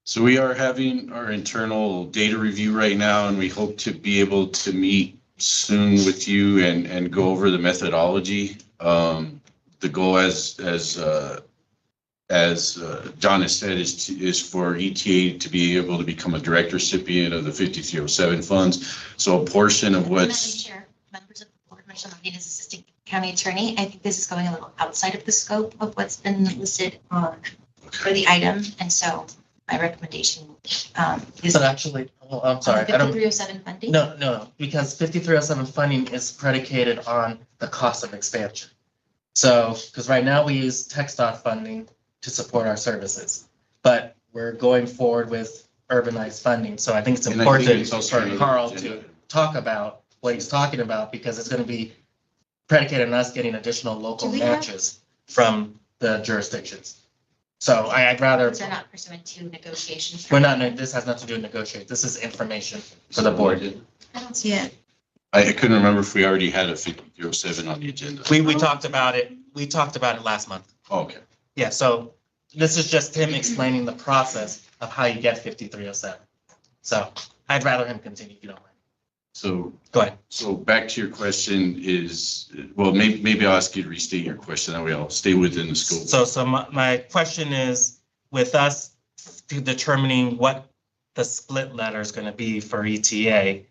So we are having our internal data review right now, and we hope to be able to meet soon with you and go over the methodology. The goal, as John has said, is for ETA to be able to become a direct recipient of the 5307 funds. So a portion of Madam what's Chair, members of the board, Michelle Martinez, Assistant County Attorney. I think this is going a little outside of the scope of what's been listed for the item. And so my recommendation is. But actually, I'm sorry, I don't. 5307 funding? No, because 5307 funding is predicated on the cost of expansion. So, because right now we use TxDOT funding to support our services, but we're going forward with urbanized funding. So I think it's And I think important it's also for Carl to talk about what he's talking about because it's gonna be predicated on us getting additional local Do we have- matches from the jurisdictions. So I'd rather, They're not pursuant to negotiations. we're not, this has nothing to do with negotiate. This is information for the board. I don't see it. I couldn't remember if we already had a 5307 on the agenda. We talked about it, last month. Oh, okay. Yeah, so this is just him explaining the process of how you get 5307. So I'd rather him continue if you don't mind. So Go ahead. So back to your question is, well, maybe I'll ask you to restate your question. That way I'll stay within the scope. So my question is, with us determining what the split letter is going to be for ETA,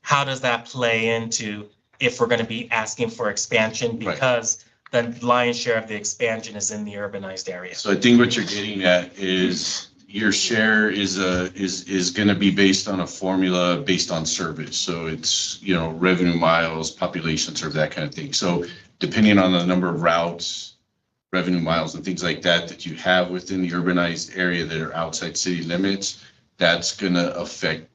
how does that play into if we're going to be asking for expansion? Right. Because the lion's share of the expansion is in the urbanized area. So I think what you're getting at is your share is going to be based on a formula based on service. So it's, revenue miles, population served, that kind of thing. So depending on the number of routes, revenue miles and things like that you have within the urbanized area that are outside city limits, that's going to affect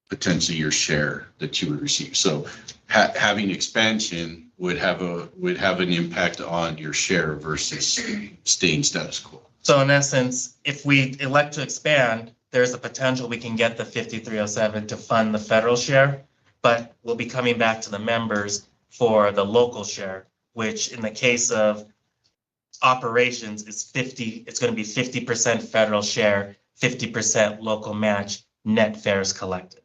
potentially your share that you would receive. So having expansion would have an impact on your share versus staying status quo. So in essence, if we elect to expand, there's a potential we can get the 5307 to fund the federal share, but we'll be coming back to the members for the local share, which in the case of operations is it's going to be 50% federal share, 50% local match, net fares collected.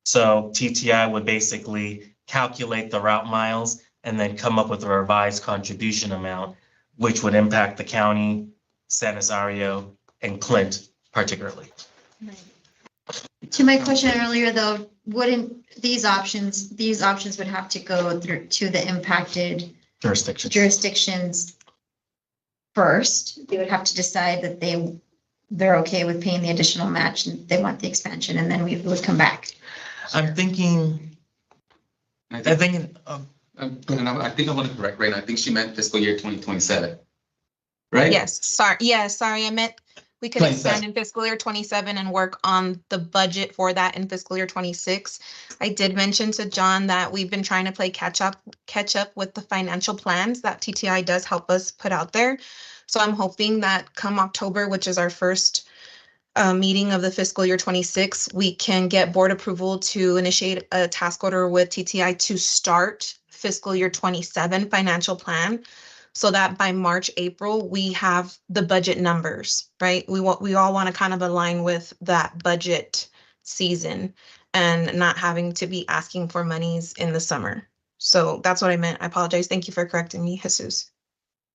So TTI would basically calculate the route miles and then come up with a revised contribution amount, which would impact the county, San Rosario, and Clint particularly. To my question earlier, though, wouldn't these options would have to go through to the impacted jurisdictions first? They would have to decide that they're okay with paying the additional match and they want the expansion, and then we would come back. I'm thinking, I think I want to correct, right? I think she meant fiscal year 2027. Right? Yes, sorry, I meant we could expand in fiscal year 27 and work on the budget for that in fiscal year 26. I did mention to John that we've been trying to play catch up with the financial plans that TTI does help us put out there. So I'm hoping that come October, which is our first meeting of the fiscal year 26, we can get board approval to initiate a task order with TTI to start fiscal year 27 financial plan, so that by March, April, we have the budget numbers, right? We all want to kind of align with that budget season and not having to be asking for monies in the summer. So that's what I meant. I apologize. Thank you for correcting me, Jesus.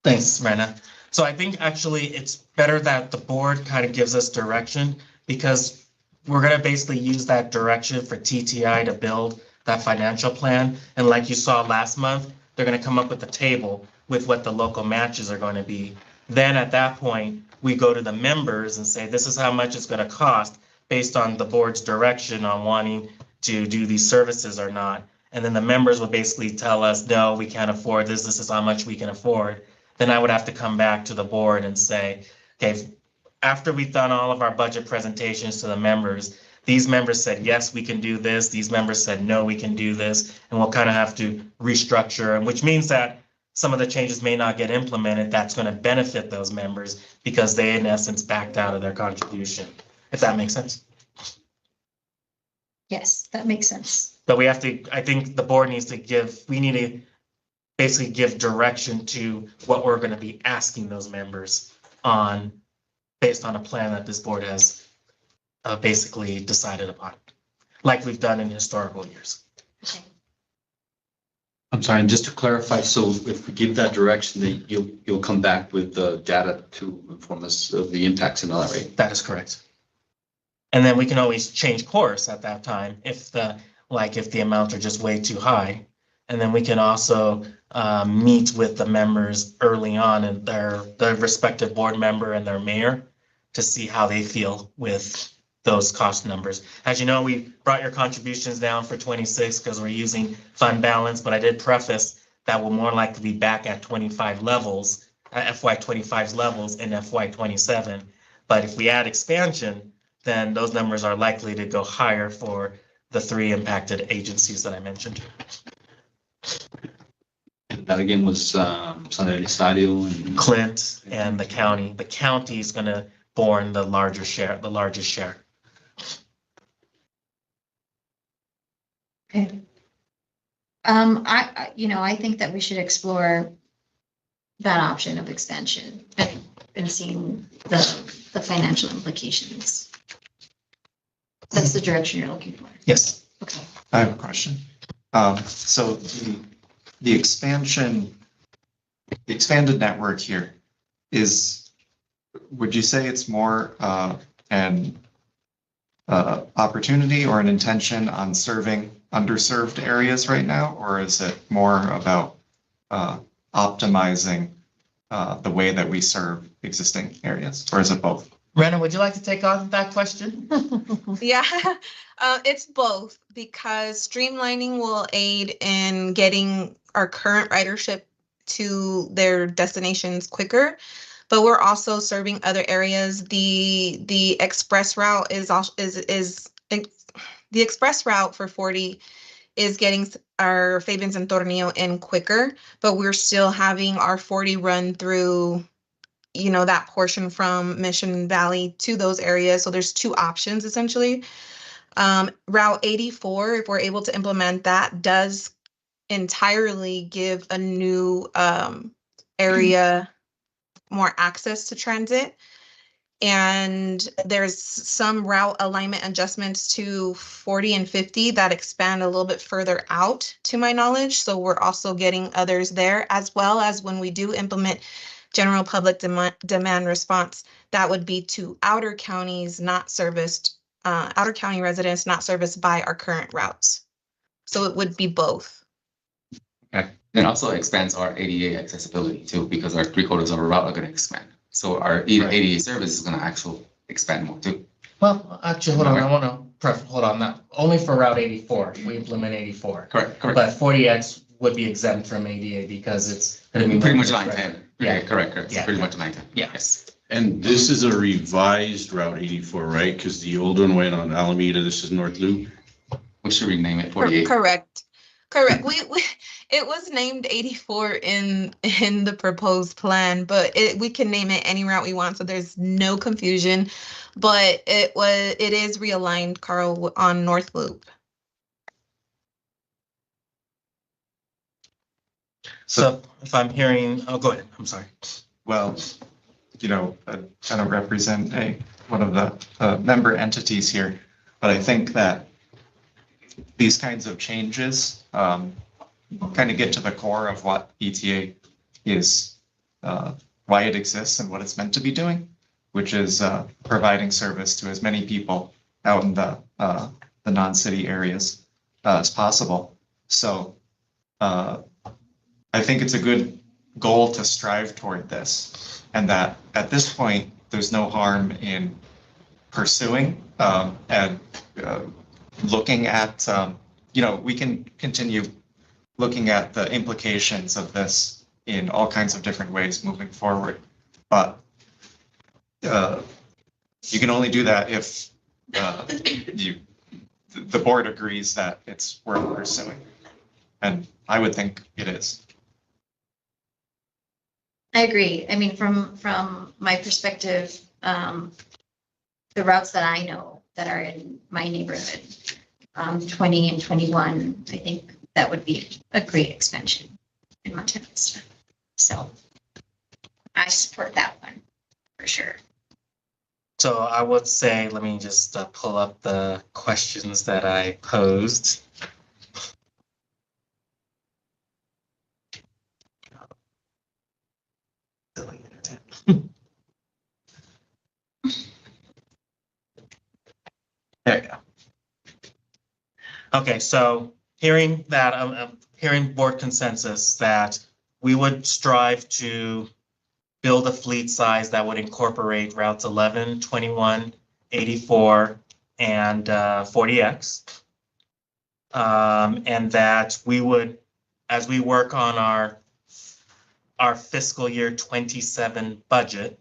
Thanks, Rena. So I think actually it's better that the board kind of gives us direction, because we're going to basically use that direction for TTI to build that financial plan. And like you saw last month, they're going to come up with a table with what the local matches are going to be. Then at that point, we go to the members and say, this is how much it's going to cost based on the board's direction on wanting to do these services or not. And then the members would basically tell us, no, we can't afford this. This is how much we can afford. Then I would have to come back to the board and say, okay, after we've done all of our budget presentations to the members, these members said, yes, we can do this. These members said, no, we can do this. And we'll kind of have to restructure, and which means that some of the changes may not get implemented. That's going to benefit those members because they, in essence, backed out of their contribution, if that makes sense. Yes, that makes sense. But we have to, I think the board needs to we need to basically give direction to what we're going to be asking those members on, based on a plan that this board has basically decided upon, like we've done in historical years. Okay. I'm sorry, and just to clarify, so if we give that direction, then you'll come back with the data to inform us of the impacts and all that, right? That is correct. And then we can always change course at that time if the amounts are just way too high. And then we can also meet with the members early on and their respective board member and their mayor to see how they feel with those cost numbers. As you know, we brought your contributions down for 26 because we're using fund balance, but I did preface that we'll more likely be back at 25 levels, FY 25's levels in FY 27. But if we add expansion, then those numbers are likely to go higher for the three impacted agencies that I mentioned. And that again was San Elisario and Clint and the county. The county is gonna borne the largest share. Okay. I think that we should explore that option of extension and seeing the financial implications. That's the direction you're looking for. Yes. Okay. I have a question. So the expansion, the expanded network here is, would you say it's more an opportunity or an intention on serving underserved areas right now? Or is it more about optimizing the way that we serve existing areas? Or is it both? Rena, would you like to take on that question? Yeah, it's both because streamlining will aid in getting our current ridership to their destinations quicker, but we're also serving other areas. The express route is also the express route for 40 is getting our Fabens and Tornillo in quicker, but we're still having our 40 run through, that portion from Mission Valley to those areas. So there's two options essentially. Route 84, if we're able to implement that, does entirely give a new area more access to transit. And there's some route alignment adjustments to 40 and 50 that expand a little bit further out, to my knowledge. So we're also getting others there, as well as when we do implement general public demand response, that would be to outer counties not serviced, outer county residents not serviced by our current routes. So it would be both. Okay. It also expands our ADA accessibility too, because our 3/4 of our route are going to expand. So our ADA service is going to actually expand more too. Well, actually, hold on, I want to hold on that. Only for Route 84, we implement 84. Correct. But 40X would be exempt from ADA because it's going to be Pretty much 910. Yeah. Correct. Yeah. Pretty much 910. Yeah. Yes. And this is a revised Route 84, right? Because the old one went on Alameda, this is North Loop. We should rename it 48. Correct. We it was named 84 in the proposed plan, but we can name it any route we want, so there's no confusion. But it is realigned, Carl, on North Loop. So if I'm hearing, oh, go ahead, I'm sorry. Well, I kind of represent one of the member entities here, but I think that these kinds of changes kind of get to the core of what ETA is, why it exists and what it's meant to be doing, which is providing service to as many people out in the non-city areas as possible. So I think it's a good goal to strive toward this, and that at this point, there's no harm in pursuing and looking at, we can continue looking at the implications of this in all kinds of different ways moving forward. But you can only do that if the board agrees that it's worth pursuing. And I would think it is. I agree. I mean, from my perspective, the routes that I know that are in my neighborhood, 20 and 21, I think that would be a great expansion in Montana Vista. So I support that one for sure. So I would say, let me just pull up the questions that I posed. Silly internet. There you go. Okay, so hearing that, hearing board consensus that we would strive to build a fleet size that would incorporate routes 11, 21, 84, and 40X. And that we would, as we work on our fiscal year 27 budget,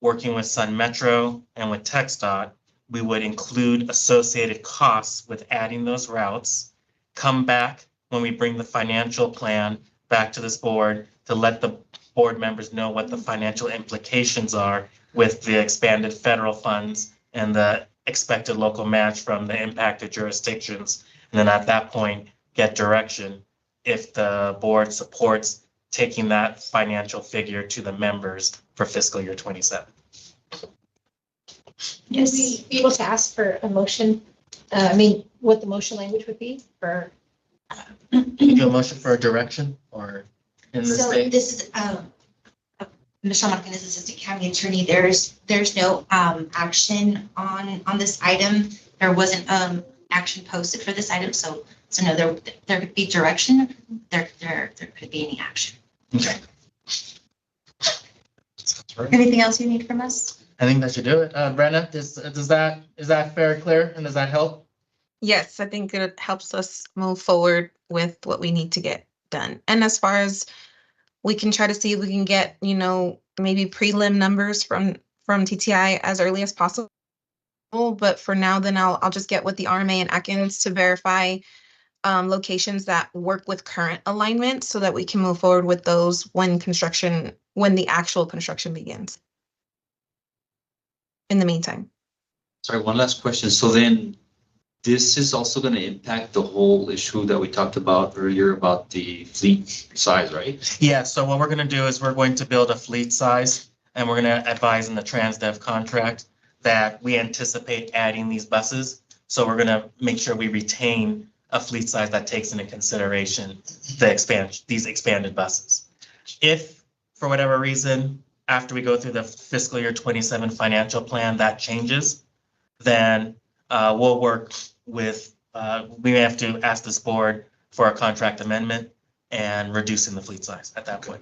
working with Sun Metro and with TxDOT, we would include associated costs with adding those routes, come back when we bring the financial plan back to this board to let the board members know what the financial implications are with the expanded federal funds and the expected local match from the impacted jurisdictions. And then at that point, get direction if the board supports taking that financial figure to the members for fiscal year 27. Yes. We be able to ask for a motion, what the motion language would be for. Do a motion for a direction or in this So state? this is, Michelle Martinez, Assistant County Attorney. There's no action on this item. There wasn't action posted for this item, so no, there could be direction. There could be any action. Okay. Anything else you need from us? I think that should do it. Brenna, is that fair, clear, and does that help? Yes, I think it helps us move forward with what we need to get done. And as far as we can try to see if we can get, maybe prelim numbers from TTI as early as possible. But for now, then I'll just get with the RMA and Atkins to verify locations that work with current alignment so that we can move forward with those when the actual construction begins. In the meantime. Sorry, one last question. So then this is also going to impact the whole issue that we talked about earlier about the fleet size, right? Yeah, so what we're going to do is we're going to build a fleet size, and we're going to advise in the TransDev contract that we anticipate adding these buses. So we're going to make sure we retain a fleet size that takes into consideration these expanded buses. If for whatever reason, after we go through the fiscal year 27 financial plan, that changes, then we'll work with, we may have to ask this board for a contract amendment and reducing the fleet size at that point.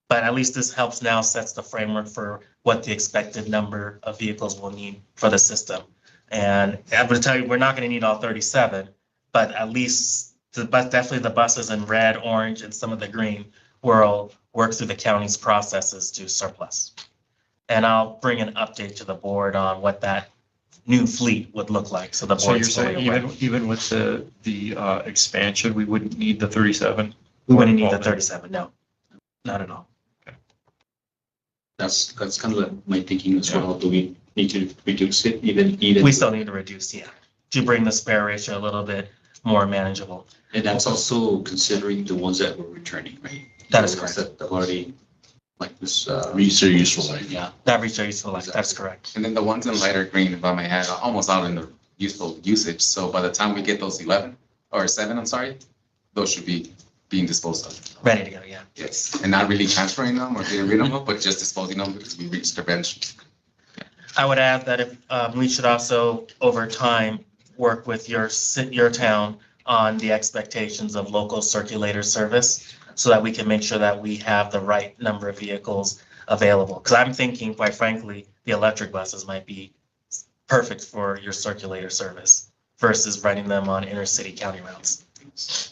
But at least this helps now, sets the framework for what the expected number of vehicles we'll need for the system. And I'm going to tell you, we're not going to need all 37, but at least definitely the buses in red, orange, and some of the green will work through the county's processes to surplus. And I'll bring an update to the board on what that new fleet would look like. So the So you're board's fully saying aware. even with the expansion, we wouldn't need the 37? We wouldn't need the 37, no, not at all. That's kind of like my thinking as well. Do we need to reduce it even? We still need to reduce, yeah, to bring the spare ratio a little bit more manageable. And that's also considering the ones that were returning, right? That is The ones correct. That already, like this. Reach their useful life. Yeah. That reach our useful life, that's correct. And then the ones in lighter green, if I may add, are almost out in the useful usage. So by the time we get those 11 or 7, I'm sorry, those should be being disposed of. Ready to go, yeah. Yes, and not really transferring them or getting rid of them, but just disposing them because we reached the bench. I would add that if, we should also, over time, work with your town on the expectations of local circulator service so that we can make sure that we have the right number of vehicles available. Because I'm thinking, quite frankly, the electric buses might be perfect for your circulator service versus running them on intercity county routes.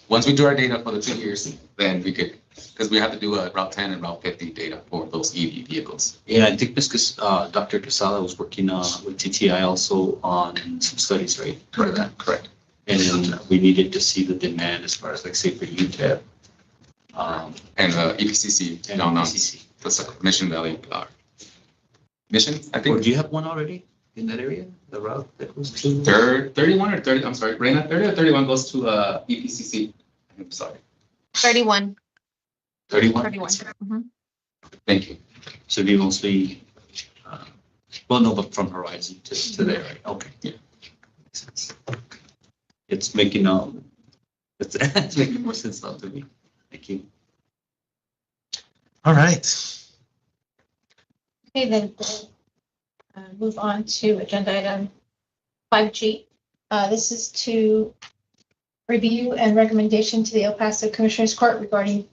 Once we do our data for the 2 years, then we could, because we have to do a Route 10 and Route 50 data for those EV vehicles. Yeah, I think this, Dr. Casala was working with TTI also on some studies, right? Correct. And then we needed to see the demand as far as like, say, for UTEP. And EPCC, And no, EPCC. that's like Mission Valley. Mission, I Or think. do you have one already in that area, the route that goes to? 31 or 30, I'm sorry, Reina, 30 or 31 goes to EPCC. I'm sorry. 31. 31? 31. Mhm. Thank you. So we mostly, well, no, but from Horizon to there, right? Okay. Yeah. Makes sense. It's making, it's making more sense now to me. Thank you. All right. Okay, then we'll move on to agenda item 5G. This is to review and recommendation to the El Paso Commissioners Court regarding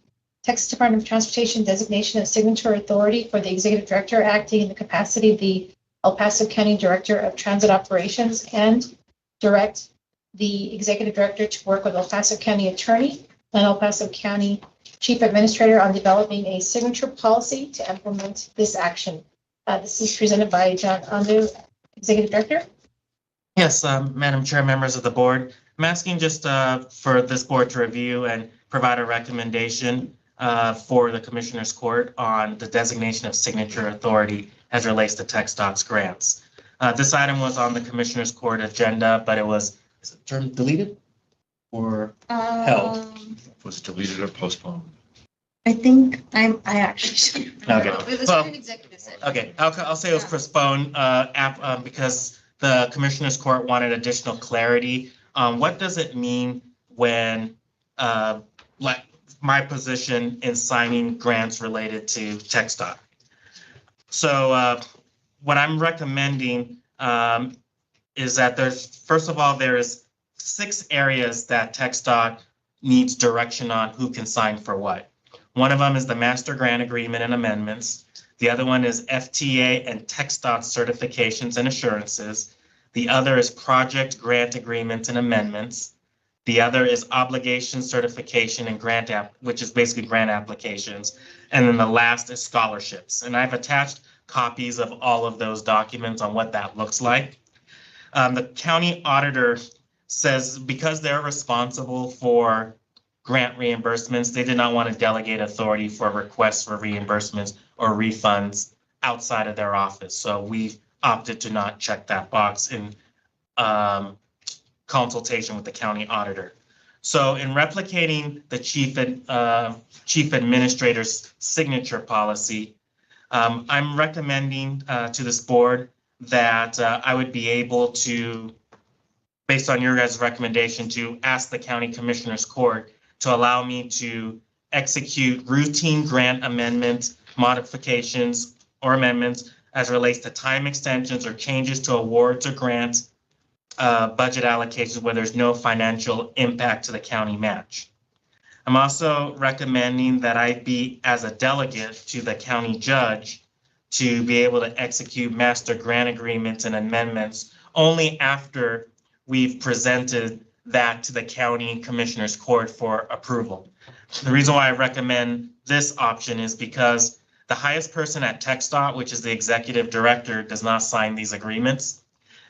Texas Department of Transportation designation of signatory authority for the executive director acting in the capacity of the El Paso County Director of Transit Operations and direct the executive director to work with El Paso County Attorney and El Paso County Chief Administrator on developing a signature policy to implement this action. This is presented by John Ando, Executive Director. Yes, Madam Chair, members of the board, I'm asking just for this board to review and provide a recommendation for the Commissioners Court on the designation of signature authority as relates to TxDOT's grants. This item was on the Commissioners Court agenda, but it was, is it term deleted or held? Was it deleted or postponed? I think I actually. Okay. It was Well, for an executive session. Okay, I'll say it was postponed because the Commissioners Court wanted additional clarity. What does it mean when, like, my position in signing grants related to TxDOT? So what I'm recommending is that first of all, there's 6 areas that TxDOT needs direction on who can sign for what. One of them is the master grant agreement and amendments. The other one is FTA and TxDOT certifications and assurances. The other is project grant agreements and amendments. The other is obligation certification and grant which is basically grant applications. And then the last is scholarships. And I've attached copies of all of those documents on what that looks like. The county auditor says because they're responsible for grant reimbursements, they did not want to delegate authority for requests for reimbursements or refunds outside of their office. So we opted to not check that box in consultation with the county auditor. So in replicating the chief administrator's signature policy, I'm recommending to this board that I would be able to, based on your guys' recommendation, to ask the county commissioners court to allow me to execute routine grant amendments, modifications, or amendments as relates to time extensions or changes to awards or grants, budget allocations where there's no financial impact to the county match. I'm also recommending that I be as a delegate to the county judge to be able to execute master grant agreements and amendments only after we've presented that to the county commissioners court for approval. The reason why I recommend this option is because the highest person at TxDOT, which is the executive director, does not sign these agreements.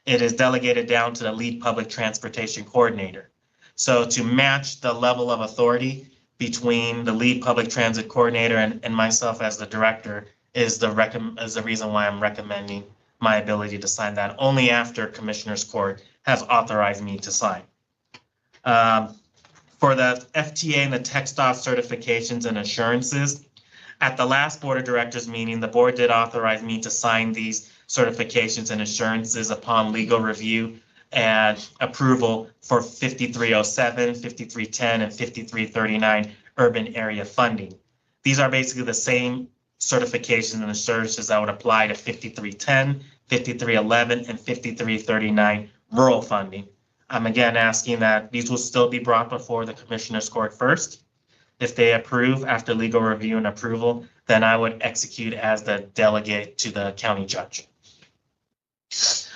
It is delegated down to the lead public transportation coordinator. So to match the level of authority between the lead public transit coordinator and myself as the director is the reason why I'm recommending my ability to sign that only after commissioners court has authorized me to sign. For the FTA and the TxDOT certifications and assurances, at the last board of directors meeting, the board did authorize me to sign these certifications and assurances upon legal review and approval for 5307, 5310, and 5339 urban area funding. These are basically the same certifications and assurances that would apply to 5310, 5311, and 5339 rural funding. I'm again asking that these will still be brought before the commissioners court first. If they approve after legal review and approval, then I would execute as the delegate to the county judge.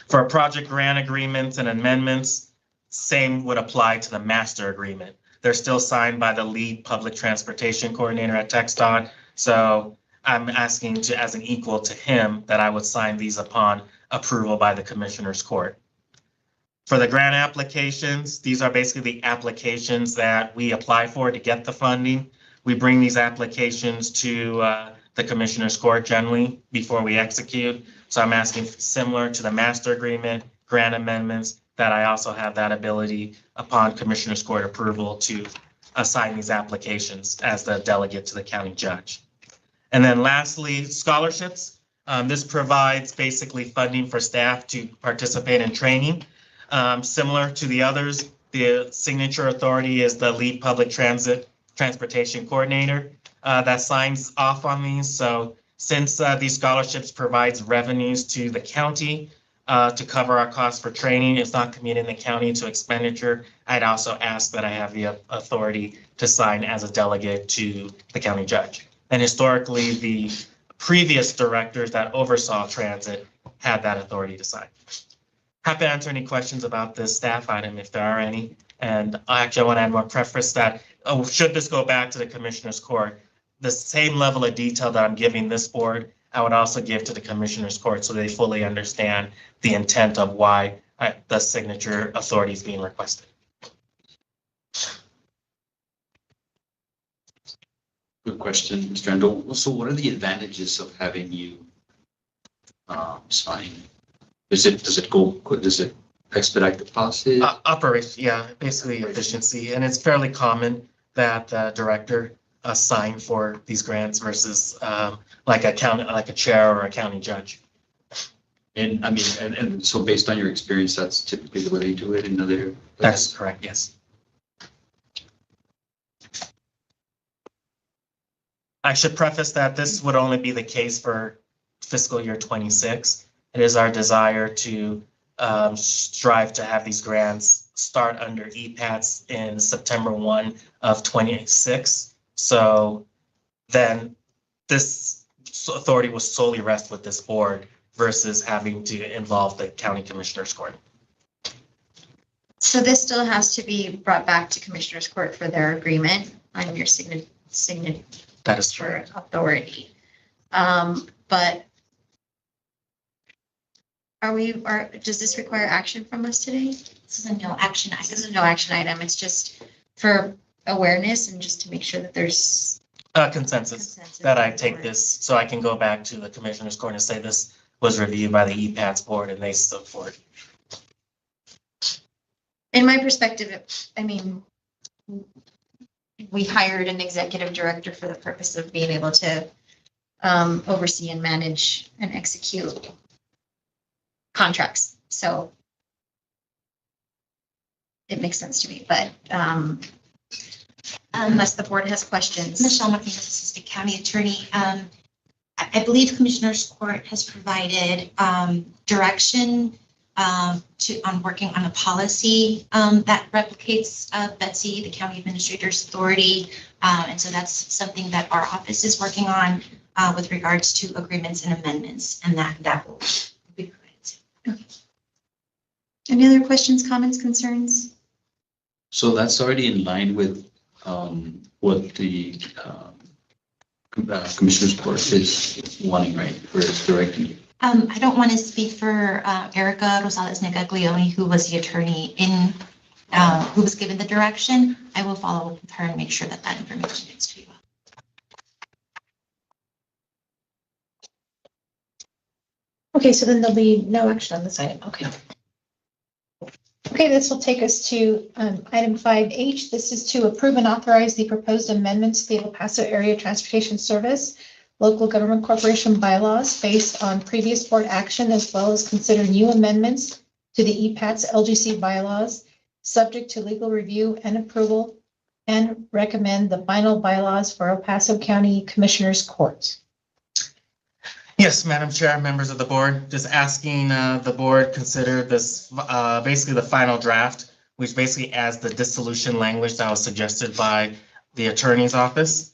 For project grant agreements and amendments, same would apply to the master agreement. They're still signed by the lead public transportation coordinator at TxDOT. So I'm asking to, as an equal to him, that I would sign these upon approval by the commissioners court. For the grant applications, these are basically the applications that we apply for to get the funding. We bring these applications to the commissioners court generally before we execute. So I'm asking similar to the master agreement, grant amendments, that I also have that ability upon commissioners court approval to assign these applications as the delegate to the county judge. And then lastly, scholarships. This provides basically funding for staff to participate in training. Similar to the others, the signature authority is the lead public transportation coordinator that signs off on these. So since these scholarships provides revenues to the county to cover our costs for training, it's not committing the county to expenditure. I'd also ask that I have the authority to sign as a delegate to the county judge. And historically, the previous directors that oversaw transit had that authority to sign. Happy to answer any questions about this staff item if there are any. And I want to add more preface that should this go back to the commissioners court, the same level of detail that I'm giving this board, I would also give to the commissioners court so they fully understand the intent of why the signature authority is being requested. Good question, Mr. Ando. So what are the advantages of having you sign? Does it expedite the process? Operation, yeah, basically efficiency, and it's fairly common that the director sign for these grants versus like a chair or a county judge. And I mean, and so based on your experience, that's typically the way they do it in other. That's correct, yes. I should preface that this would only be the case for fiscal year 26. It is our desire to strive to have these grants start under EPATS in September 1 of 26. So then this authority will solely rest with this board versus having to involve the county commissioners court. So this still has to be brought back to commissioners court for their agreement on your signature That is true. authority. But does this require action from us today? This is a no action item. This is a no action item. It's just for awareness and just to make sure that there's Consensus that I take this, so I can go back to the commissioners court and say this was reviewed by the EPATS board and they stood for it. In my perspective, I mean, we hired an executive director for the purpose of being able to oversee and manage and execute contracts. So it makes sense to me, but unless the board has questions. Michelle Martinez, Assistant County Attorney. I believe Commissioners Court has provided direction on working on a policy that replicates Betsy, the County Administrator's authority. And so that's something that our office is working on with regards to agreements and amendments, and that will be provided. Okay. Any other questions, comments, concerns? So that's already in line with what the Commissioners Court is wanting, right, for directing you? I don't want to speak for Erica Rosales Negaglione, who was the attorney who was given the direction. I will follow up with her and make sure that information gets to you. Okay, so then there'll be no action on this item. Okay. Okay, this will take us to item 5H. This is to approve and authorize the proposed amendments to the El Paso Area Transportation Service Local Government Corporation bylaws based on previous board action, as well as consider new amendments to the EPATS LGC bylaws, subject to legal review and approval, and recommend the final bylaws for El Paso County Commissioners Court. Yes, Madam Chair, members of the board, just asking the board consider this basically the final draft, which basically adds the dissolution language that was suggested by the attorney's office.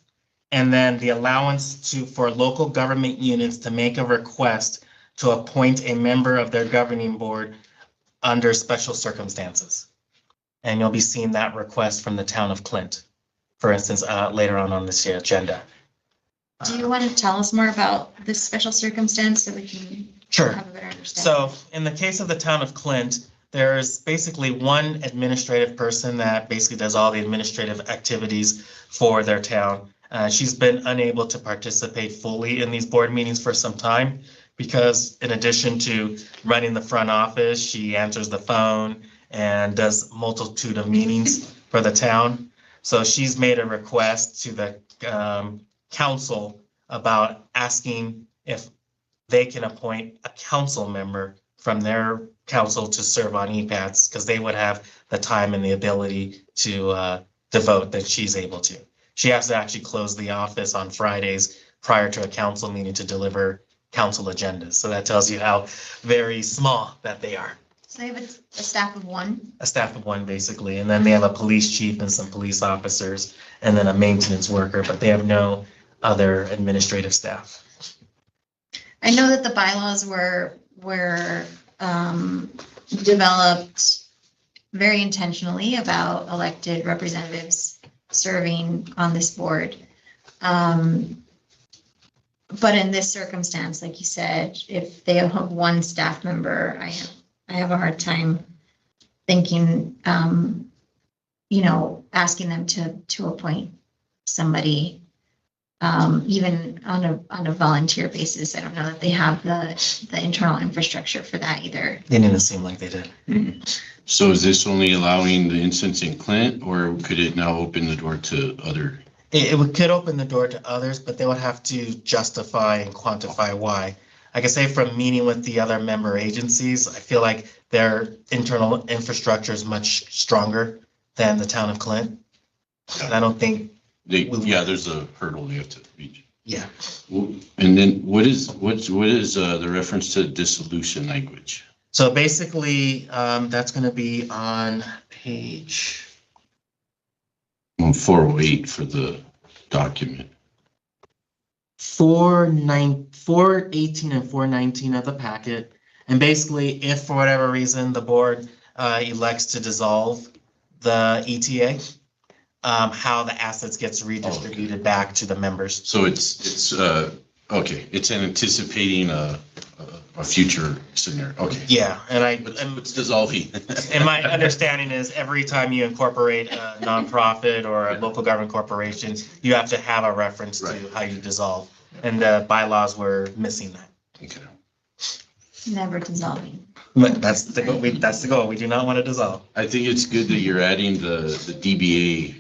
And then the allowance for local government units to make a request to appoint a member of their governing board under special circumstances. And you'll be seeing that request from the town of Clint, for instance, later on this agenda. Do you want to tell us more about this special circumstance so we can have a better understanding? So in the case of the town of Clint, there's basically one administrative person that basically does all the administrative activities for their town. She's been unable to participate fully in these board meetings for some time because in addition to running the front office, she answers the phone and does multitude of meetings for the town. So she's made a request to the council about asking if they can appoint a council member from their council to serve on EPATS because they would have the time and the ability to devote that she's able to. She has to actually close the office on Fridays prior to a council meeting to deliver council agendas. So that tells you how very small that they are. So they have a staff of one? A staff of one, basically. And then they have a police chief and some police officers, and then a maintenance worker, but they have no other administrative staff. I know that the bylaws were developed very intentionally about elected representatives serving on this board. But in this circumstance, like you said, if they have one staff member, I have a hard time thinking, asking them to appoint somebody, even on a volunteer basis. I don't know that they have the internal infrastructure for that either. They didn't seem like they did. So is this only allowing the instance in Clint, or could it now open the door to other? Could open the door to others, but they would have to justify and quantify why. I can say from meeting with the other member agencies, I feel like their internal infrastructure is much stronger than the town of Clint. And I don't think. There's a hurdle they have to reach. Yeah. And then what is the reference to dissolution language? So basically, that's going to be on page. 408 for the document. 418 and 419 of the packet. And basically, if for whatever reason the board elects to dissolve the ETA, how the assets gets redistributed back to the members. So it's anticipating a future scenario. Okay. Yeah, and it's dissolving. And my understanding is every time you incorporate a nonprofit or a local government corporation, you have to have a reference to how you dissolve. And the bylaws were missing that. Okay. Never dissolving. But that's the goal. That's the goal. We do not want to dissolve. I think it's good that you're adding the DBA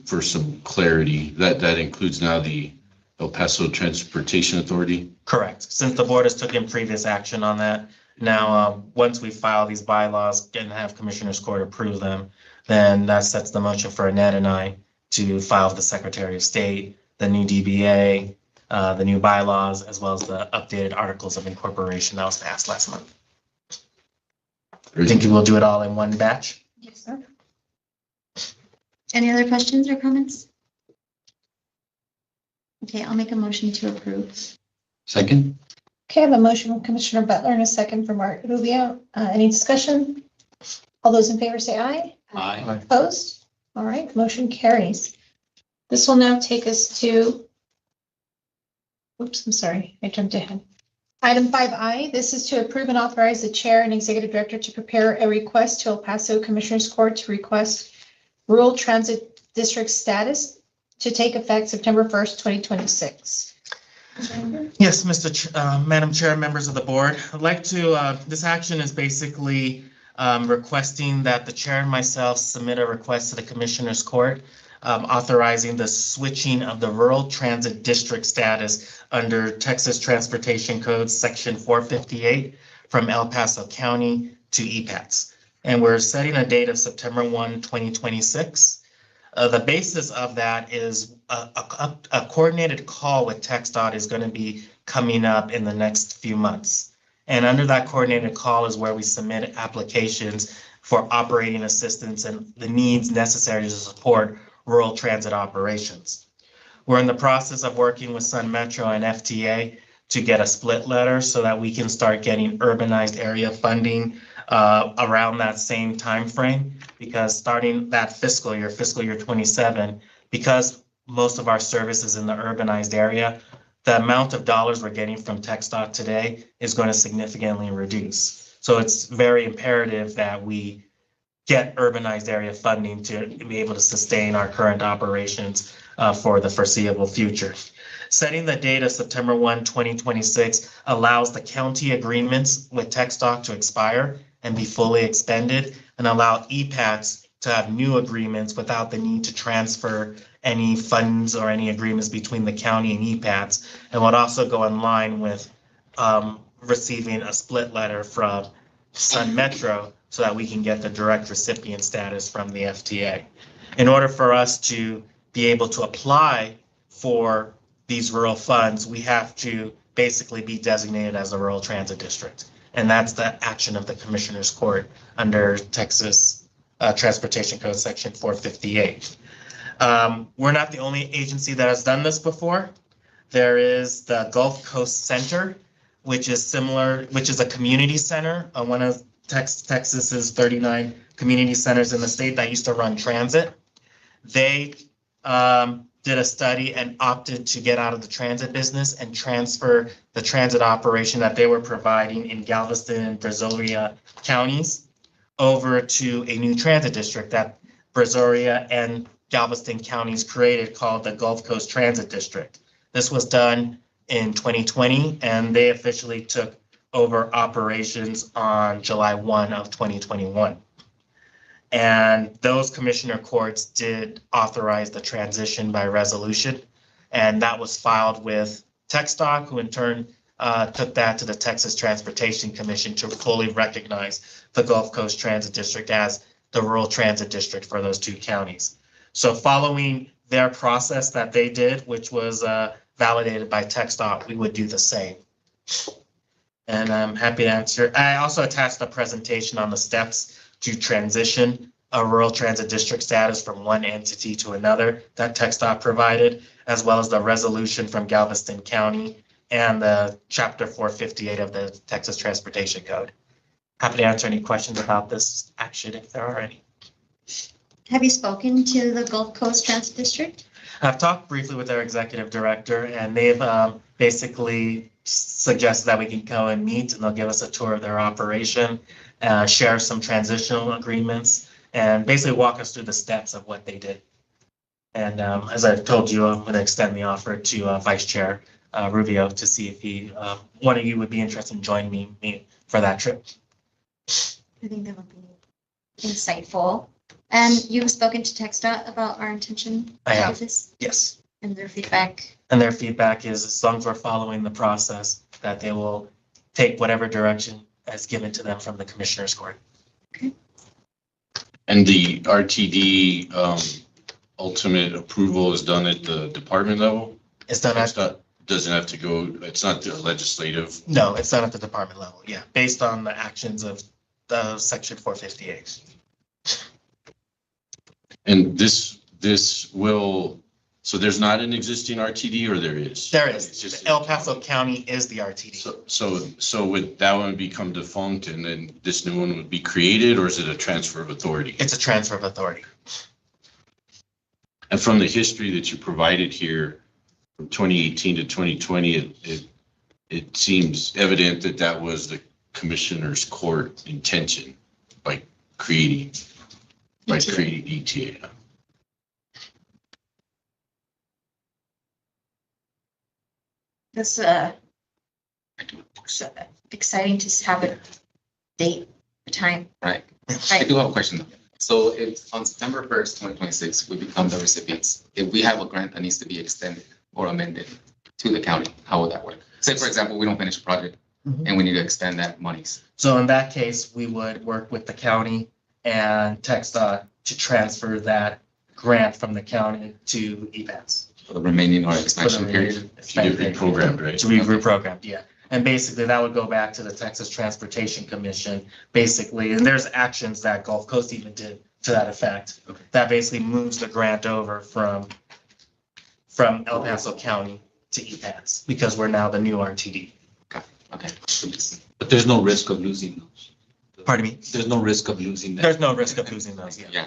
for some clarity. That includes now the El Paso Transportation Authority. Correct. Since the board has taken previous action on that, now once we file these bylaws and have Commissioners Court approve them, then that sets the motion for Annette and I to file with the Secretary of State, the new DBA, the new bylaws, as well as the updated articles of incorporation that was passed last month. I think we'll do it all in one batch. Yes, sir. Any other questions or comments? Okay, I'll make a motion to approve. Second. Okay, I have a motion from Commissioner Butler and a second from Mark Rubio. Any discussion? All those in favor say aye. Aye. Opposed? All right, motion carries. This will now take us to, oops, I'm sorry, I jumped ahead. Item 5I, this is to approve and authorize the chair and executive director to prepare a request to El Paso Commissioners Court to request rural transit district status to take effect September 1st, 2026. Yes, Madam Chair, members of the board, I'd like to, this action is basically requesting that the chair and myself submit a request to the Commissioners Court authorizing the switching of the rural transit district status under Texas Transportation Code Section 458 from El Paso County to EPATS. And we're setting a date of September 1, 2026. The basis of that is a coordinated call with TxDOT is going to be coming up in the next few months. And under that coordinated call is where we submit applications for operating assistance and the needs necessary to support rural transit operations. We're in the process of working with Sun Metro and FTA to get a split letter so that we can start getting urbanized area funding around that same time frame, because starting that fiscal year 27, because most of our service is in the urbanized area, the amount of dollars we're getting from TxDOT today is going to significantly reduce. So it's very imperative that we get urbanized area funding to be able to sustain our current operations for the foreseeable future. Setting the date of September 1, 2026 allows the county agreements with TxDOT to expire and be fully expended, and allow EPATS to have new agreements without the need to transfer any funds or any agreements between the county and EPATS, and would also go in line with receiving a split letter from Sun Metro so that we can get the direct recipient status from the FTA. In order for us to be able to apply for these rural funds, we have to basically be designated as a rural transit district. And that's the action of the Commissioners Court under Texas Transportation Code Section 458. We're not the only agency that has done this before. There is the Gulf Coast Center, which is similar, which is a community center, one of Texas's 39 community centers in the state that used to run transit. They did a study and opted to get out of the transit business and transfer the transit operation that they were providing in Galveston and Brazoria counties over to a new transit district that Brazoria and Galveston counties created called the Gulf Coast Transit District. This was done in 2020, and they officially took over operations on July 1 of 2021. And those commissioner courts did authorize the transition by resolution. And that was filed with TxDOT, who in turn took that to the Texas Transportation Commission to fully recognize the Gulf Coast Transit District as the rural transit district for those two counties. So following their process that they did, which was validated by TxDOT, we would do the same. And I'm happy to answer. I also attached a presentation on the steps to transition a rural transit district status from one entity to another that TxDOT provided, as well as the resolution from Galveston County and the Chapter 458 of the Texas Transportation Code. Happy to answer any questions about this action if there are any. Have you spoken to the Gulf Coast Transit District? I've talked briefly with their executive director, and they've basically suggested that we can go and meet, and they'll give us a tour of their operation, share some transitional agreements, and basically walk us through the steps of what they did. And as I've told you, I'm going to extend the offer to Vice Chair Rubio to see if one of you would be interested in joining me for that trip. I think that would be insightful. And you've spoken to TxDOT about our intention I to do have. this Yes. and their feedback. And their feedback is, as long as we're following the process, that they will take whatever direction is given to them from the Commissioner's Court. And the RTD ultimate approval is done at the department level? It's done It's not, doesn't have to go, it's not the legislative. No, it's done at the department level. Yeah, based on the actions of the Section 458. And this will, so there's not an existing RTD or there is? There It's is. just- El Paso County is the RTD. So would that one become defunct and then this new one would be created, or is it a transfer of authority? It's a transfer of authority. And from the history that you provided here, from 2018 to 2020, it seems evident that that was the Commissioner's Court intention by creating ETA. This so exciting to have a date, a time. Right. I do have a question. So if on September 1st, 2026, we become the recipients, if we have a grant that needs to be extended or amended to the county, how would that work? Say, for example, we don't finish a project and we need to extend that monies. So in that case, we would work with the county and TxDOT to transfer that grant from the county to EPAS. For the remaining or expansion period? To get reprogrammed, right? To be reprogrammed, yeah. And basically that would go back to the Texas Transportation Commission, basically, and there's actions that Gulf Coast even did to that effect. Okay. That basically moves the grant over from El Paso County to EPAS because we're now the new RTD. Okay. But there's no risk of losing those. Pardon me? There's no risk of losing that. There's no risk of losing those, yeah. Yeah.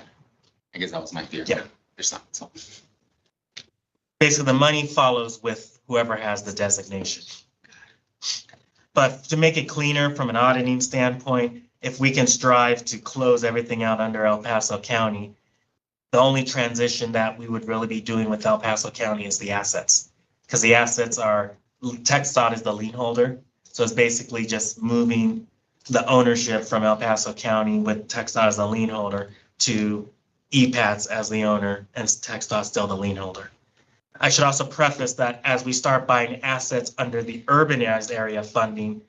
I guess that was my fear. Yeah. There's not, so. Basically, the money follows with whoever has the designation. But to make it cleaner from an auditing standpoint, if we can strive to close everything out under El Paso County, the only transition that we would really be doing with El Paso County is the assets. Because the assets are, TxDOT is the lien holder. So it's basically just moving the ownership from El Paso County with TxDOT as the lien holder to EPATS as the owner and TxDOT still the lien holder. I should also preface that as we start buying assets under the urbanized area funding,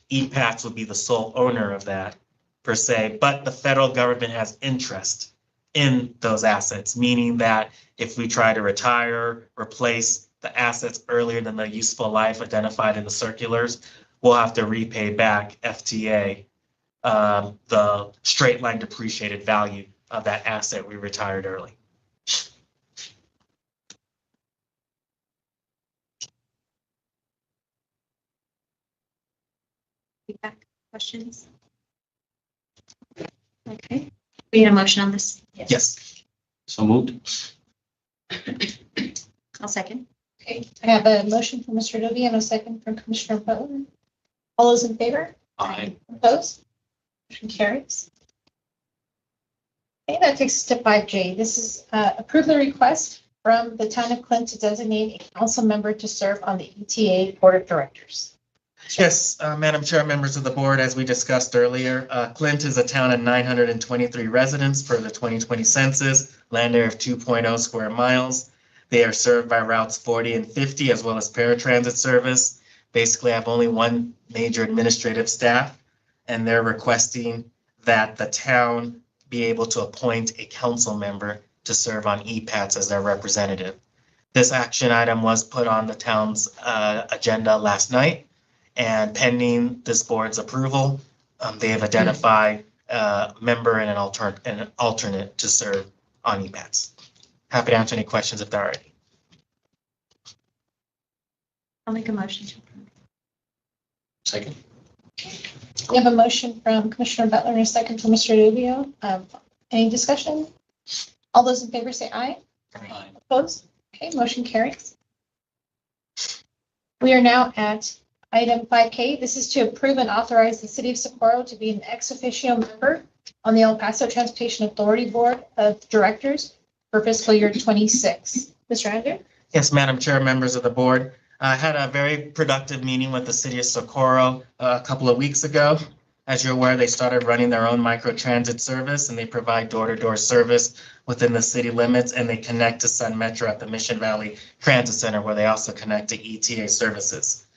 EPATS would be the sole owner of that per se, but the federal government has interest in those assets, meaning that if we try to retire, replace the assets earlier than the useful life identified in the circulars, we'll have to repay back FTA, the straight line depreciated value of that asset we retired early. Feedback, questions? Okay, we need a motion on this. Yes. So moved. I'll second. Okay, I have a motion from Mr. Adobe and a second from Commissioner Butler. All those in favor? Aye. Opposed? Motion carries. Okay, that takes us to 5J. This is approve the request from the town of Clint to designate a council member to serve on the ETA Board of Directors. Yes, Madam Chair, members of the board, as we discussed earlier, Clint is a town of 923 residents for the 2020 census, land area of 2.0 square miles. They are served by routes 40 and 50 as well as paratransit service. Basically, I have only one major administrative staff, and they're requesting that the town be able to appoint a council member to serve on EPATS as their representative. This action item was put on the town's agenda last night, and pending this board's approval, they have identified a member and an alternate to serve on EPATS. Happy to answer any questions if there are any. I'll make a motion to approve. Second. We have a motion from Commissioner Butler and a second from Mr. Rubio. Any discussion? All those in favor say aye. Aye. Opposed? Okay, motion carries. We are now at item 5K. This is to approve and authorize the city of Socorro to be an ex officio member on the El Paso Transportation Authority Board of Directors for fiscal year 26. Mr. Andrew? Yes, Madam Chair, members of the board. I had a very productive meeting with the city of Socorro a couple of weeks ago. As you're aware, they started running their own microtransit service, and they provide door-to-door service within the city limits, and they connect to Sun Metro at the Mission Valley Transit Center, where they also connect to ETA services.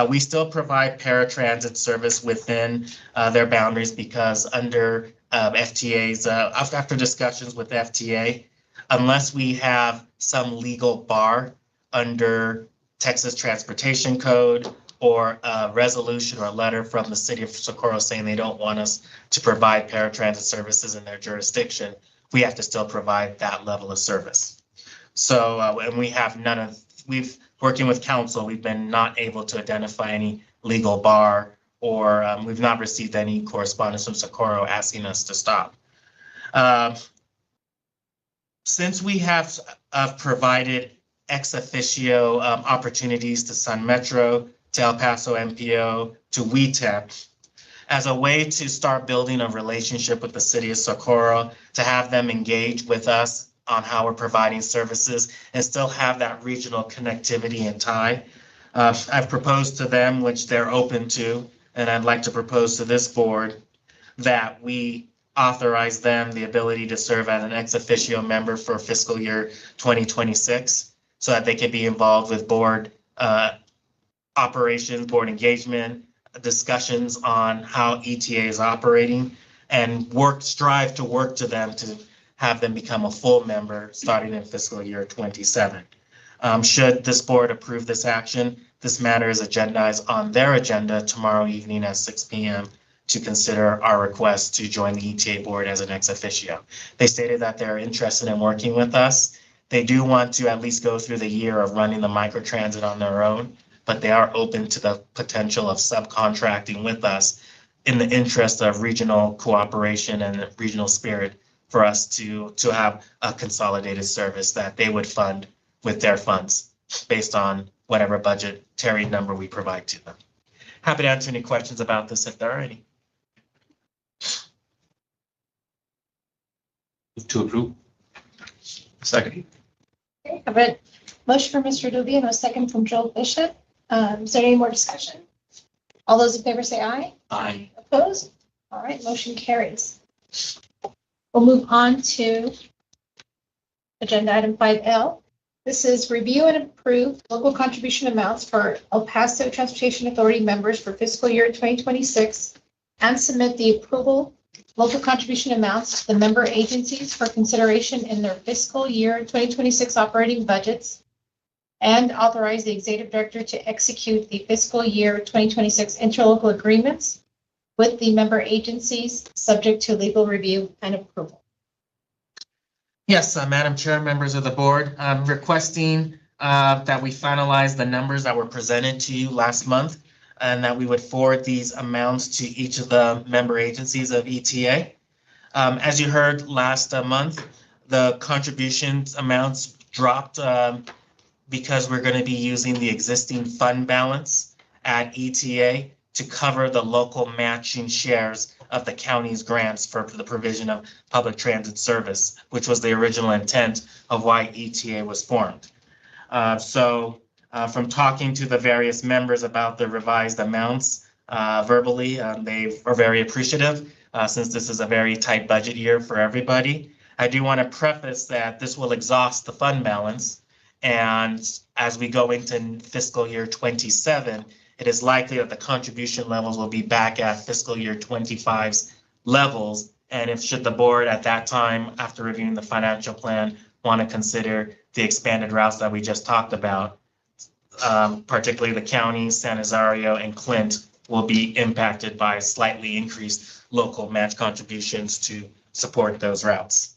We still provide paratransit service within their boundaries because under FTA's, after discussions with FTA, unless we have some legal bar under Texas Transportation Code or a resolution or a letter from the city of Socorro saying they don't want us to provide paratransit services in their jurisdiction, we have to still provide that level of service. So, and we have working with council, we've been not able to identify any legal bar or we've not received any correspondence from Socorro asking us to stop. Since we have provided ex officio opportunities to Sun Metro, to El Paso MPO, to WETEP, as a way to start building a relationship with the city of Socorro, to have them engage with us on how we're providing services and still have that regional connectivity and tie. I've proposed to them, which they're open to, and I'd like to propose to this board that we authorize them the ability to serve as an ex officio member for fiscal year 2026 so that they can be involved with board operations, board engagement, discussions on how ETA is operating, and strive to work to them to have them become a full member starting in fiscal year 27. Should this board approve this action, this matter is agendized on their agenda tomorrow evening at 6 p.m. to consider our request to join the ETA board as an ex officio. They stated that they're interested in working with us. They do want to at least go through the year of running the microtransit on their own, but they are open to the potential of subcontracting with us in the interest of regional cooperation and regional spirit for us to have a consolidated service that they would fund with their funds based on whatever budgetary number we provide to them. Happy to answer any questions about this if there are any. Move to approve. Second. Okay, I have a motion from Mr. Adobe and a second from Joel Bishop. Is there any more discussion? All those in favor say aye. Aye. Opposed? All right, motion carries. We'll move on to agenda item 5L. This is review and approve local contribution amounts for El Paso Transportation Authority members for fiscal year 2026 and submit the approval local contribution amounts to the member agencies for consideration in their fiscal year 2026 operating budgets and authorize the executive director to execute the fiscal year 2026 interlocal agreements with the member agencies subject to legal review and approval. Yes, Madam Chair, members of the board, I'm requesting that we finalize the numbers that were presented to you last month and that we would forward these amounts to each of the member agencies of ETA. As you heard last month, the contributions amounts dropped because we're going to be using the existing fund balance at ETA to cover the local matching shares of the county's grants for the provision of public transit service, which was the original intent of why ETA was formed. From talking to the various members about the revised amounts verbally, they are very appreciative since this is a very tight budget year for everybody. I do want to preface that this will exhaust the fund balance. And as we go into fiscal year 27, it is likely that the contribution levels will be back at fiscal year 25's levels. And if should the board at that time, after reviewing the financial plan, want to consider the expanded routes that we just talked about, particularly the county, San Nazario, and Clint will be impacted by slightly increased local match contributions to support those routes.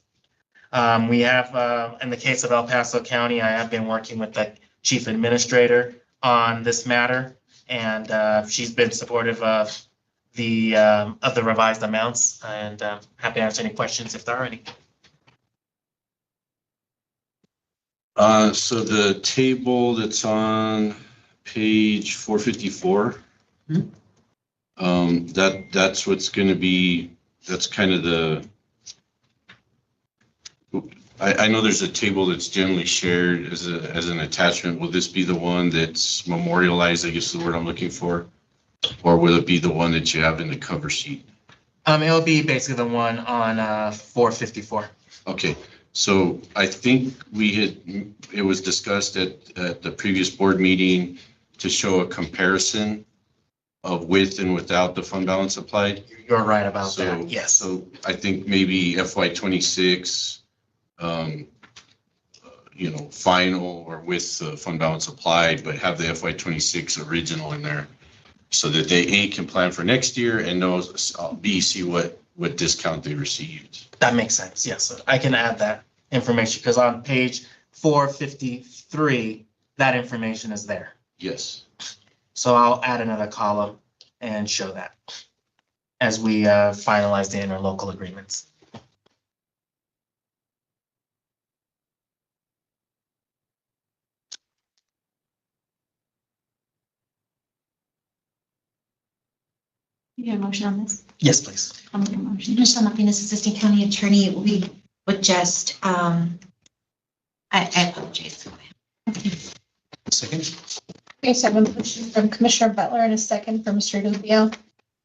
We have, in the case of El Paso County, I have been working with the chief administrator on this matter, and she's been supportive of the revised amounts, and happy to answer any questions if there are any. So the table that's on page 454, that's what's going to be, that's kind of the, I know there's a table that's generally shared as an attachment. Will this be the one that's memorialized, I guess is the word I'm looking for? Or will it be the one that you have in the cover sheet? It'll be basically the one on 454. Okay. So I think it was discussed at the previous board meeting to show a comparison of with and without the fund balance applied. You're right about that, yes. So I think maybe FY26, final or with the fund balance applied, but have the FY26 original in there so that they A, can plan for next year and knows, B, see what discount they received. That makes sense, yes. I can add that information because on page 453, that information is there. Yes. So I'll add another column and show that as we finalize the interlocal agreements. You get a motion on this? Yes, please. I'll make a motion. Michelle Martinez, Assistant County Attorney, we would just, I apologize. Second. Okay, so I have a motion from Commissioner Butler and a second from Mr. Rubio.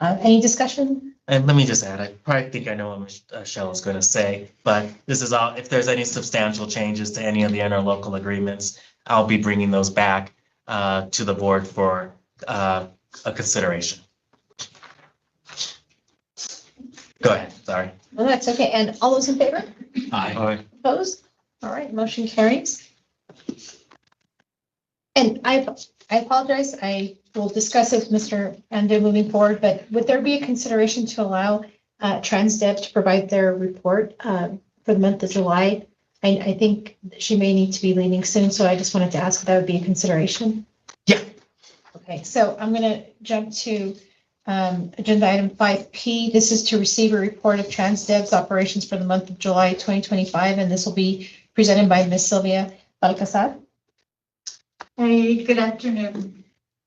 Any discussion? And let me just add, I probably think I know what Michelle is going to say, but this is all, if there's any substantial changes to any of the interlocal agreements, I'll be bringing those back to the board for a consideration. Go ahead, sorry. No, that's okay. And all those in favor? Aye. Opposed? All right, motion carries. And I apologize, I will discuss it with Mr. Ando moving forward, but would there be a consideration to allow TransDev to provide their report for the month of July? I think she may need to be leaving soon, so I just wanted to ask if that would be a consideration. Yeah. Okay, so I'm going to jump to agenda item 5P. This is to receive a report of TransDev's operations for the month of July 2025, and this will be presented by Ms. Sylvia Balcazar. Hey, good afternoon.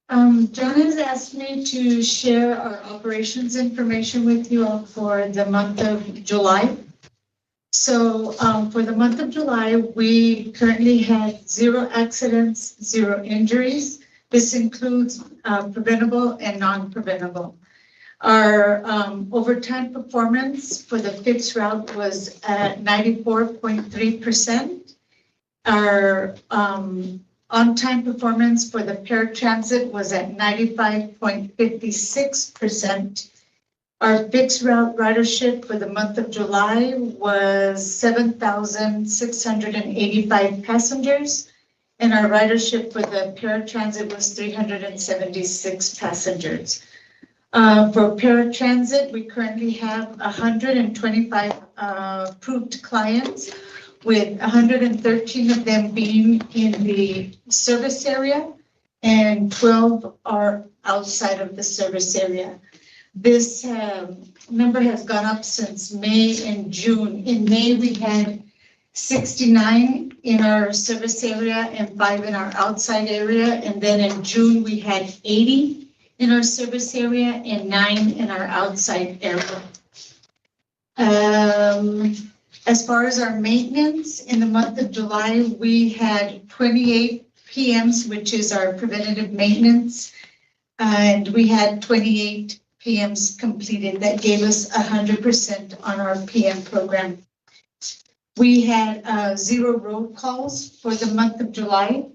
John has asked me to share our operations information with you all for the month of July. So for the month of July, we currently had 0 accidents, 0 injuries. This includes preventable and non-preventable. Our overtime performance for the fixed route was at 94.3%. Our on-time performance for the paratransit was at 95.56%. Our fixed route ridership for the month of July was 7,685 passengers. And our ridership for the paratransit was 376 passengers. For paratransit, we currently have 125 approved clients, with 113 of them being in the service area and 12 are outside of the service area. This number has gone up since May and June. In May, we had 69 in our service area and 5 in our outside area. And then in June, we had 80 in our service area and 9 in our outside area. As far as our maintenance, in the month of July, we had 28 PMs, which is our preventative maintenance. And we had 28 PMs completed. That gave us 100% on our PM program. We had 0 road calls for the month of July.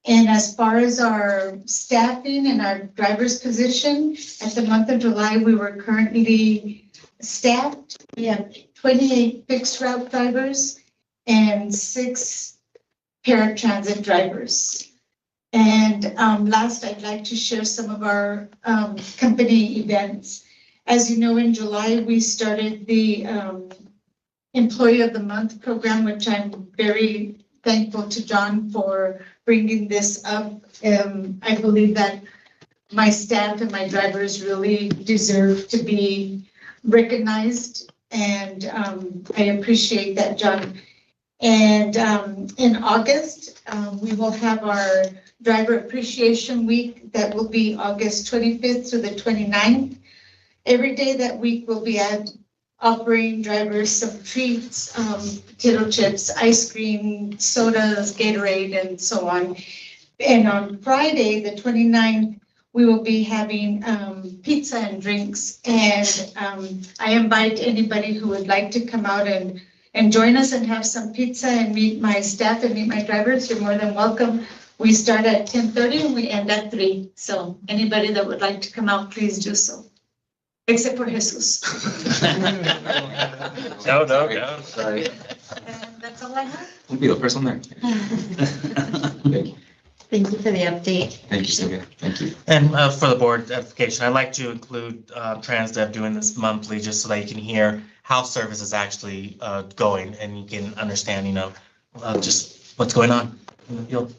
And as far as our staffing and our driver's position, at the month of July, we were currently staffed. We have 28 fixed route drivers and 6 paratransit drivers. And last, I'd like to share some of our company events. As you know, in July, we started the Employee of the Month program, which I'm very thankful to John for bringing this up. I believe that my staff and my drivers really deserve to be recognized, and I appreciate that, John. And in August, we will have our Driver Appreciation Week. That will be August 25th through the 29th. Every day that week we'll be offering drivers some treats, potato chips, ice cream, sodas, Gatorade, and so on. And on Friday, the 29th, we will be having pizza and drinks. And I invite anybody who would like to come out and join us and have some pizza and meet my staff and meet my drivers. You're more than welcome. We start at 10:30 and we end at 3. So anybody that would like to come out, please do so. Except for Jesus. No. Sorry. And that's all I have. We'll be the first one there. Thank you for the update. Thank you, Sylvia. Thank you. And for the board edification, I'd like to include TransDev doing this monthly just so that you can hear how service is actually going and you can understand, just what's going on in the field.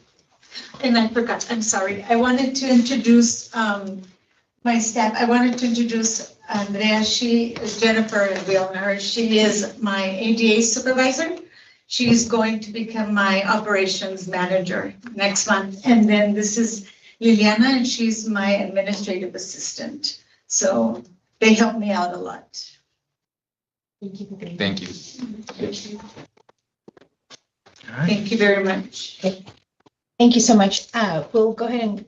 And I forgot, I'm sorry. I wanted to introduce my staff. I wanted to introduce Andrea. She is Jennifer, and we all know her. She is my ADA supervisor. She's going to become my operations manager next month. And then this is Liliana, and she's my administrative assistant. So they help me out a lot. Thank you. Thank you very much. Okay. Thank you so much. We'll go ahead and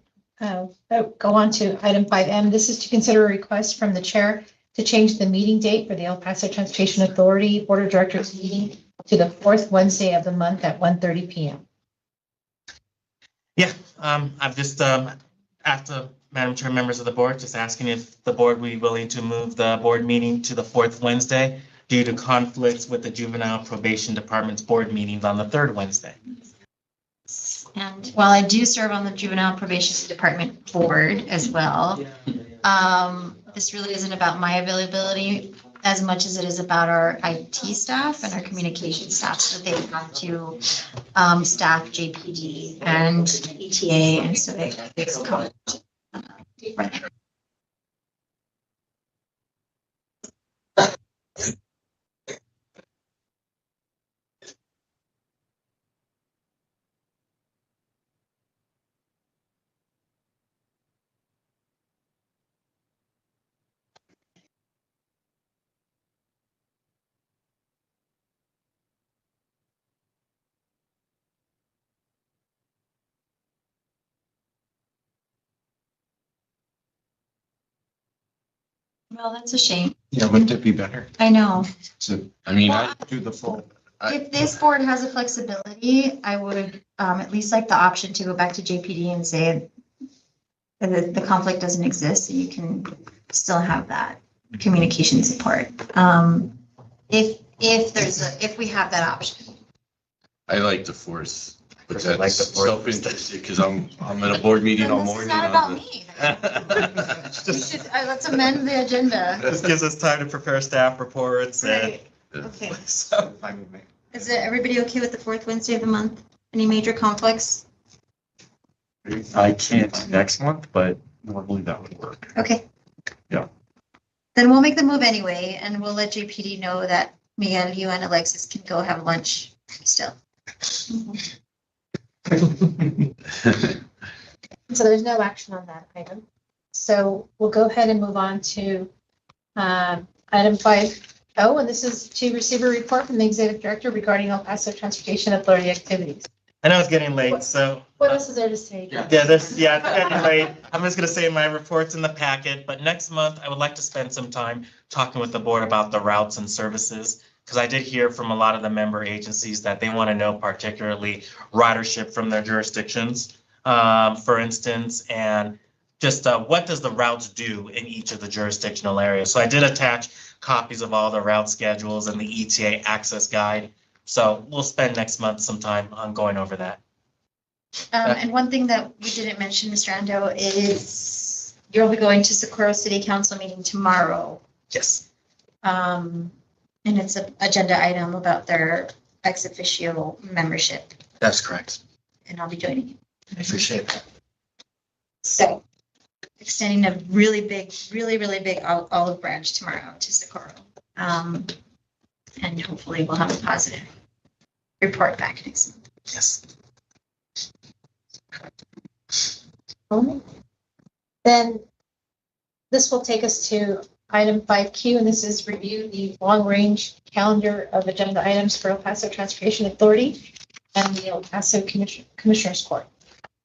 go on to item 5M. This is to consider a request from the chair to change the meeting date for the El Paso Transportation Authority Board of Directors meeting to the 4th Wednesday of the month at 1:30 p.m. Yeah, I've just asked the Madam Chair, members of the board, just asking if the board would be willing to move the board meeting to the 4th Wednesday due to conflicts with the Juvenile Probation Department's board meetings on the 3rd Wednesday. And while I do serve on the Juvenile Probation Department board as well, this really isn't about my availability as much as it is about our IT staff and our communication staff, so they have to staff JPD and ETA, and so it's covered. Well, that's a shame. Yeah, wouldn't it be better? I know. So, I mean, Well, I Do the full. If this board has a flexibility, I would at least like the option to go back to JPD and say that the conflict doesn't exist, so you can still have that communication support. If we have that option. I like the 4th. But I like the that's 4th. self-interested because I'm at a board meeting all Then morning. this is not about me. Let's amend the agenda. This gives us time to prepare staff reports and. Right. Okay. So, Fine with me. Is everybody okay with the 4th Wednesday of the month? Any major conflicts? I can't next month, but normally that would work. Okay. Yeah. Then we'll make the move anyway, and we'll let JPD know that, Miguel, you and Alexis can go have lunch still. So there's no action on that item. So we'll go ahead and move on to item 5O, and this is to receive a report from the executive director regarding El Paso Transportation Authority activities. I know it's getting late, so. What else is there to say? Yeah, it's getting late. I'm just gonna say my report's in the packet, but next month I would like to spend some time talking with the board about the routes and services. Because I did hear from a lot of the member agencies that they want to know particularly ridership from their jurisdictions, for instance, and just what does the routes do in each of the jurisdictional areas. So I did attach copies of all the route schedules and the ETA access guide. So we'll spend next month some time on going over that. And one thing that we didn't mention, Mr. Ando, is you'll be going to Socorro City Council meeting tomorrow. Yes. And it's an agenda item about their ex officio membership, That's correct. and I'll be joining you. I appreciate that. So extending a really big olive branch tomorrow to Socorro. And hopefully we'll have a positive report back next month. Yes. Then this will take us to item 5Q, and this is review the long-range calendar of agenda items for El Paso Transportation Authority and the El Paso Commissioners Court.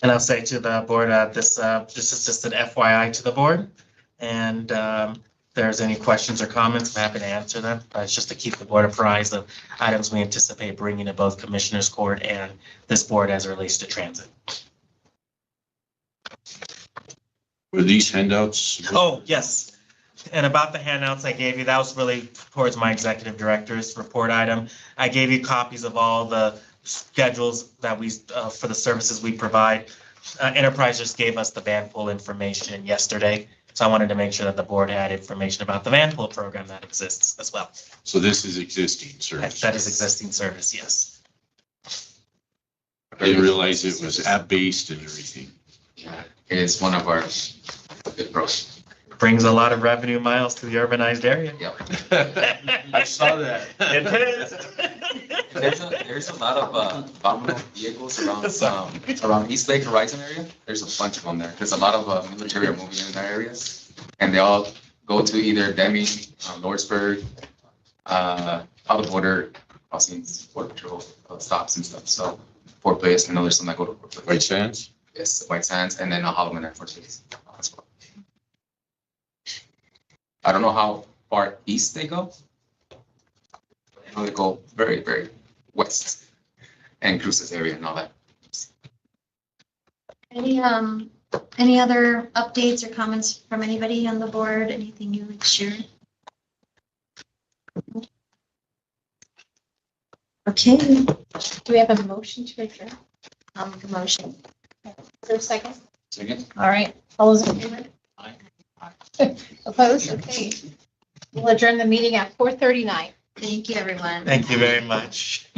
And I'll say to the board, this is just an FYI to the board. And if there's any questions or comments, I'm happy to answer them. It's just to keep the board apprised of items we anticipate bringing to both Commissioners Court and this board as it relates to transit. Were these handouts? Oh, yes. And about the handouts I gave you, that was really towards my executive director's report item. I gave you copies of all the schedules that we, for the services we provide. Enterprise just gave us the van pool information yesterday. So I wanted to make sure that the board had information about the van pool program that exists as well. So this is existing service? That is existing service, yes. I didn't realize it was app-based and everything. Yeah, it is one of our good pros. Brings a lot of revenue miles to the urbanized area. Yep. I saw that. It is. There's a lot of abominable vehicles around East Lake Horizon area. There's a bunch of them there. There's a lot of military are moving in that area, and they all go to either Demi, Lordsburg, all the border crossings, border patrol stops and stuff. So Fort Bliss, I know there's some that go to Fort Bliss. White Sands? Yes, White Sands, and then Holloman Air Force Base as well. I don't know how far east they go. I know they go very, very west and Cruces area and all that. Any other updates or comments from anybody on the board? Anything you would share? Okay, Do we have a motion to adjourn? I'll make a motion. Is there a second? Second. All right, all those in favor? Aye. Opposed? Okay. We'll adjourn the meeting at 4:39. Thank you, everyone. Thank you very much.